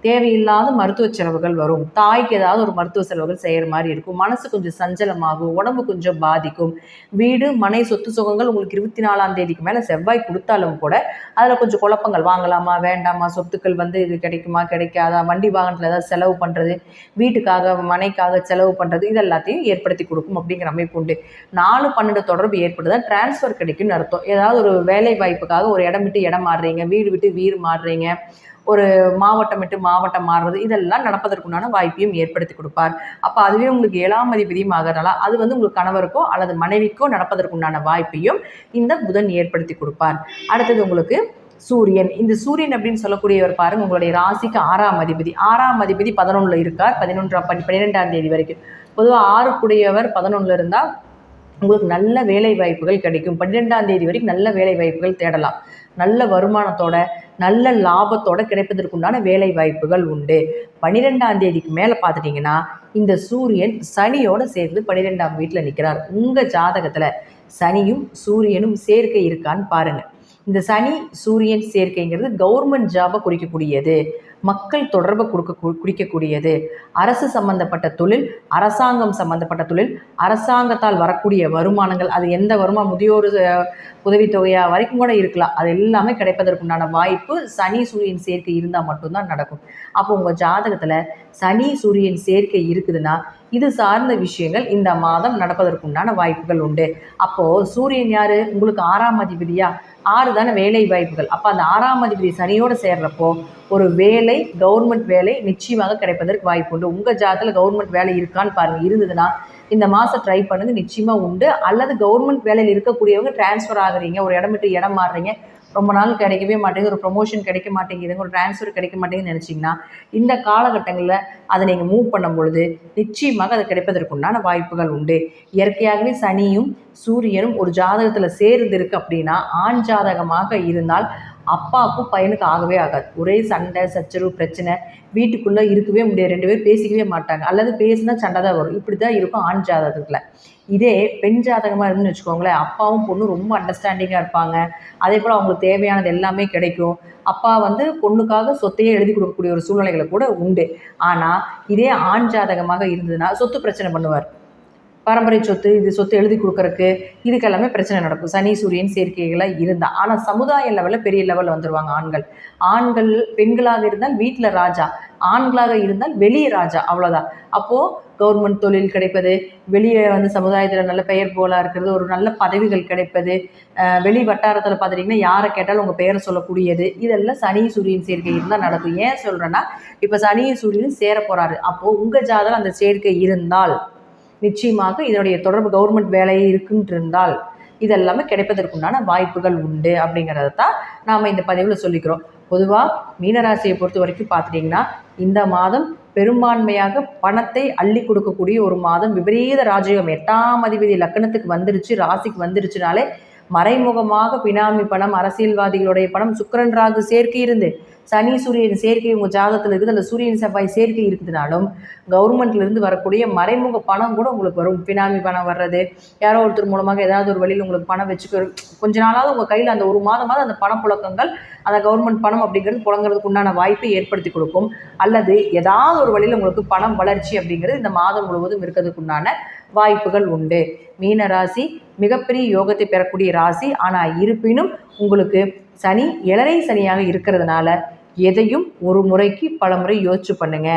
தேவையில்லாத மருத்துவ செலவுகள் வரும். தாய்க்கு ஏதாவது ஒரு மருத்துவ செலவுகள் செய்கிற மாதிரி இருக்கும். மனசு கொஞ்சம் சஞ்சலமாகும், உடம்பு கொஞ்சம் பாதிக்கும். வீடு மனை சொத்து சுகங்கள் உங்களுக்கு 24ஆம் தேதிக்கு மேலே செவ்வாய் கொடுத்தாலும் கூட அதில் கொஞ்சம் குழப்பங்கள், வாங்கலாமா வேண்டாமா, சொத்துக்கள் இது கிடைக்குமா கிடைக்காதா, வண்டி வாகனத்தில் ஏதாவது செலவு பண்ணுறது, வீட்டுக்காக மனைக்காக செலவு பண்ணுறது, இது எல்லாத்தையும் ஏற்படுத்தி கொடுக்கும் அப்படிங்கிற அமைப்பு உண்டு. 4-12 தொடர்பு ஏற்படுதான் டிரான்ஸ்ஃபர் கிடைக்கும்னு அர்த்தம். ஏதாவது ஒரு வேலை வாய்ப்புக்காக ஒரு இடம் விட்டு இடம் மாறுறீங்க, வீடு விட்டு வீடு மாறுறீங்க, ஒரு மாவட்டம் விட்டு மாவட்டம் மாறுறது, இதெல்லாம் நடப்பதற்குண்டான வாய்ப்பையும் ஏற்படுத்தி கொடுப்பார். அப்போ அதுவே உங்களுக்கு 7ஆம் அதிபதியும் ஆகிறனால அது உங்களுக்கு கணவருக்கோ அல்லது மனைவிக்கோ நடப்பதற்குண்டான வாய்ப்பையும் இந்த புதன் ஏற்படுத்தி கொடுப்பார். அடுத்தது உங்களுக்கு சூரியன். இந்த சூரியன் அப்படின்னு சொல்லக்கூடியவர் பாருங்க உங்களுடைய ராசிக்கு 6ஆம் அதிபதி. 6ஆம் அதிபதி 11ல் இருக்கார் 12ஆம் தேதி வரைக்கும். பொதுவாக 6 11ல் இருந்தால் உங்களுக்கு நல்ல வேலை வாய்ப்புகள் கிடைக்கும். 12ஆம் தேதி வரைக்கும் நல்ல வேலை வாய்ப்புகள் தேடலாம். நல்ல வருமானத்தோட நல்ல லாபத்தோட கிடைப்பதற்குண்டான வேலை வாய்ப்புகள் உண்டு. 12ஆம் தேதிக்கு மேலே பார்த்துட்டிங்கன்னா இந்த சூரியன் சனியோடு சேர்ந்து 12ஆம் வீட்டில் நிற்கிறார். உங்கள் ஜாதகத்தில் சனியும் சூரியனும் சேர்க்கை இருக்கான்னு பாருங்கள். இந்த சனி சூரியன் சேர்க்கைங்கிறது கவர்மெண்ட் ஜாபை குறிக்கக்கூடியது, மக்கள் தொடர்பை குறிக்கக்கூடியது, அரசு சம்பந்தப்பட்ட தொழில், அரசாங்கம் சம்பந்தப்பட்ட தொழில், அரசாங்கத்தால் வரக்கூடிய வருமானங்கள், அது எந்த வருமானம், முதியோர் உதவித்தொகையாக வரைக்கும் கூட இருக்கலாம், அது எல்லாமே கிடைப்பதற்குண்டான வாய்ப்பு சனி சூரியன் சேர்க்கை இருந்தால் மட்டும்தான் நடக்கும். அப்போ உங்கள் ஜாதகத்தில் சனி சூரியன் சேர்க்கை இருக்குதுன்னா இது சார்ந்த விஷயங்கள் இந்த மாதம் நடப்பதற்குண்டான வாய்ப்புகள் உண்டு. அப்போது சூரியன் யார் உங்களுக்கு 6ஆம் அதிபதியா, 6 தானே வேலை வாய்ப்புகள். அப்போ அந்த 6ஆம் அதிபதி சனியோடு சேர்றப்போ ஒரு வேலை, கவர்மெண்ட் வேலை நிச்சயமாக கிடைப்பதற்கு வாய்ப்பு உண்டு. உங்கள் ஜாதகத்தில் கவர்மெண்ட் வேலை இருக்கான்னு பாருங்கள். இருந்ததுன்னா இந்த மாதம் ட்ரை பண்ணுங்க, நிச்சயமாக உண்டு. அல்லது கவர்மெண்ட் வேலையில் இருக்கக்கூடியவங்க டிரான்ஸ்ஃபர் ஆகுறீங்க, ஒரு இடம் விட்டு இடம் மாறுறீங்க, ரொம்ப நாள் கிடைக்கவே மாட்டேங்குது, ஒரு ப்ரொமோஷன் கிடைக்க மாட்டேங்குதுங்க, ஒரு டிரான்ஸ்ஃபர் கிடைக்க மாட்டேங்குதுன்னு நினச்சிங்கன்னா இந்த காலகட்டங்களில் அதை நீங்கள் மூவ் பண்ணும் பொழுது நிச்சயமாக அது கிடைப்பதற்குண்டான வாய்ப்புகள் உண்டு. இயற்கையாகவே சனியும் சூரியனும் ஒரு ஜாதகத்தில் சேர்ந்து இருக்குது அப்படின்னா ஆண் ஜாதகமாக இருந்தால் அப்பாவுக்கும் பையனுக்கு ஆகவே ஆகாது. ஒரே சண்டை சச்சரவு பிரச்சனை, வீட்டுக்குள்ளே இருக்கவே முடியாது, 2 பேர் பேசிக்கவே மாட்டாங்க, அல்லது பேசினா சண்டை தான் வரும். இப்படி தான் இருக்கும் ஆண் ஜாதகத்தில். இதே பெண் ஜாதகமாக இருந்துன்னு வச்சுக்கோங்களேன், அப்பாவும் பொண்ணும் ரொம்ப அண்டர்ஸ்டாண்டிங்காக இருப்பாங்க. அதே போல் அவங்களுக்கு தேவையானது எல்லாமே கிடைக்கும். அப்பா பொண்ணுக்காக சொத்தையே எழுதி கொடுக்கக்கூடிய ஒரு சூழ்நிலைகளை கூட உண்டு. ஆனால் இதே ஆண் ஜாதகமாக இருந்ததுன்னா சொத்து பிரச்சனை பண்ணுவார். பரம்பரை சொத்து, இது சொத்து எழுதி கொடுக்குறக்கு இதுக்கெல்லாமே பிரச்சனை நடக்கும் சனி சூரியன் சேர்க்கைகளாக இருந்தால். ஆனால் சமுதாய லெவலில் பெரிய லெவலில் வந்துடுவாங்க ஆண்கள். ஆண்கள் பெண்களாக இருந்தால் வீட்டில் ராஜா, ஆண்களாக இருந்தால் வெளியே ராஜா, அவ்வளோதான். அப்போது கவர்மெண்ட் தொழில் கிடைப்பது, வெளியே வந்து சமுதாயத்தில் நல்ல பெயர் புகழாக இருக்கிறது, ஒரு நல்ல பதவிகள் கிடைப்பது, வெளி வட்டாரத்தில் பார்த்துட்டிங்கன்னா யாரை கேட்டாலும் உங்கள் பெயரை சொல்லக்கூடியது, இதெல்லாம் சனி சூரியன் சேர்க்கை இருந்தால் நடக்கும். ஏன் சொல்கிறேன்னா, இப்போ சனியும் சூரியனும் சேர போகிறாரு. அப்போது உங்கள் ஜாதகம் அந்த சேர்க்கை இருந்தால் நிச்சயமாக இதனுடைய தொடர்பு கவர்மெண்ட் வேலையே இருக்குன்ட்டு இருந்தால் இதெல்லாமே கிடைப்பதற்குண்டான வாய்ப்புகள் உண்டு அப்படிங்கிறத தான் நாம் இந்த பதிவில் சொல்லிக்கிறோம். பொதுவாக மீனராசியை பொறுத்த வரைக்கும் பார்த்துட்டிங்கன்னா இந்த மாதம் பெரும்பான்மையாக பணத்தை அள்ளி கொடுக்கக்கூடிய ஒரு மாதம். விபரீத ராஜயோகம் 8ஆம் அதிபதி லக்னத்துக்கு வந்துருச்சு, ராசிக்கு வந்துருச்சுனாலே மறைமுகமாக பினாமி பணம், அரசியல்வாதிகளுடைய பணம், சுக்கிரன் ராகு சேர்க்கை இருந்து சனி சூரியன் சேர்க்கை உங்கள் ஜாதகத்தில் இருக்குது, அந்த சூரியன் செவ்வாய் சேர்க்கை இருக்குதுனாலும் கவர்மெண்ட்லேருந்து வரக்கூடிய மறைமுக பணம் கூட உங்களுக்கு வரும். பினாமி பணம் வர்றது, யாரோ ஒருத்தர் மூலமாக ஏதாவது ஒரு வழியில் உங்களுக்கு பணம் வச்சுக்க கொஞ்ச நாளாவது உங்கள் கையில் அந்த ஒரு மாதமாவது அந்த பணப்புழக்கங்கள், அந்த கவர்மெண்ட் பணம் அப்படிங்கிறது புழங்குறதுக்கு உண்டான வாய்ப்பை ஏற்படுத்தி கொடுக்கும். அல்லது ஏதாவது ஒரு வழியில் உங்களுக்கு பணம் வளர்ச்சி அப்படிங்கிறது இந்த மாதம் முழுவதும் இருக்கிறதுக்கு உண்டான வாய்ப்புகள் உண்டு. மீன ராசி மிகப்பெரிய யோகத்தை பெறக்கூடிய ராசி. ஆனால் இருப்பினும் உங்களுக்கு சனி இளரை சனியாக இருக்கிறதுனால எதையும் ஒரு முறைக்கு பல முறை யோசிச்சு பண்ணுங்க.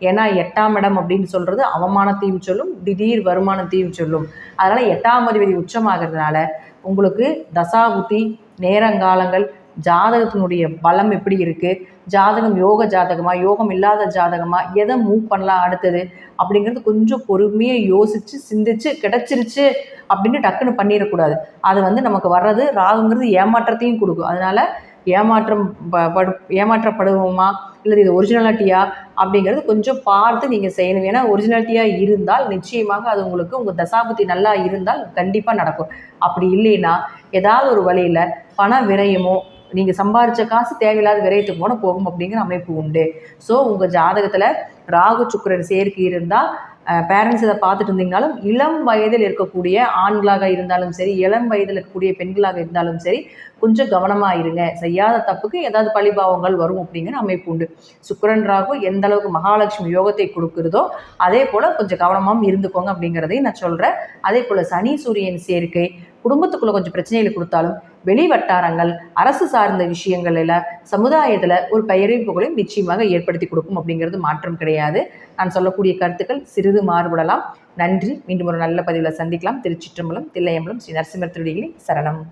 ஏன்னா 8ஆம் இடம் அப்படின்னு சொல்கிறது அவமானத்தையும் சொல்லும், திடீர் வருமானத்தையும் சொல்லும். அதனால் 8ஆம் அதிபதி உச்சமாகிறதுனால உங்களுக்கு தசாபுத்தி, நேரங்காலங்கள், ஜாதகத்தினுடைய பலம் எப்படி இருக்குது, ஜாதகம் யோக ஜாதகமாக, யோகம் இல்லாத ஜாதகமாக, எதை மூவ் பண்ணலாம் அடுத்தது அப்படிங்கிறது கொஞ்சம் பொறுமையாக யோசித்து சிந்திச்சு கிடச்சிருச்சு அப்படின்னு டக்குன்னு பண்ணிடக்கூடாது. அது வந்து நமக்கு வர்றது ராகுங்கிறது ஏமாற்றத்தையும் கொடுக்கும். அதனால் ஏமாற்றப்படுவோமா இல்லை இது ஒரிஜினாலிட்டியா அப்படிங்கிறது கொஞ்சம் பார்த்து நீங்கள் செய்யணும். ஏன்னா ஒரிஜினாலிட்டியாக இருந்தால் நிச்சயமாக அது உங்களுக்கு உங்கள் தசாபுத்தி நல்லா இருந்தால் கண்டிப்பாக நடக்கும். அப்படி இல்லைன்னா ஏதாவது ஒரு வழியில் பண விரயமோ, நீங்கள் சம்பாதிச்ச காசு தேவையில்லாத விரயத்துக்கு போன போகும் அப்படிங்கிற அமைப்பு உண்டு. ஸோ உங்கள் ஜாதகத்தில் ராகு சுக்கிரன் சேர்க்கை இருந்தால் பேரண்ட்ஸ் இதை பார்த்துட்டு இருந்தீங்கனாலும் இளம் வயதில் இருக்கக்கூடிய ஆண்களாக இருந்தாலும் சரி, இளம் வயதில் இருக்கக்கூடிய பெண்களாக இருந்தாலும் சரி, கொஞ்சம் கவனமாக இருங்க. செய்யாத தப்புக்கு ஏதாவது பழிபாவங்கள் வரும் அப்படிங்கிற அமைப்பு உண்டு. சுக்கிரன் ராகு எந்த அளவுக்கு மகாலட்சுமி யோகத்தை கொடுக்குறதோ அதே போல் கொஞ்சம் கவனமாகவும் இருந்துக்கோங்க அப்படிங்கிறதையும் நான் சொல்கிறேன். அதே போல் சனி சூரியன் சேர்க்கை குடும்பத்துக்குள்ளே கொஞ்சம் பிரச்சனைகளை கொடுத்தாலும் வெளி வட்டாரங்கள், அரசு சார்ந்த விஷயங்களில், சமுதாயத்தில் ஒரு பெயரையும் புகழையும் நிச்சயமாக ஏற்படுத்தி கொடுக்கும் அப்படிங்கிறது மாற்றம் கிடையாது. நான் சொல்லக்கூடிய கருத்துக்கள் சிறிது மாறுபடலாம். நன்றி. மீண்டும் ஒரு நல்ல பதிவில் சந்திக்கலாம். திருச்சிற்றம்பலம், தில்லையம்பலம், ஸ்ரீ நரசிம்மர் திருடிகளின் சரணம்.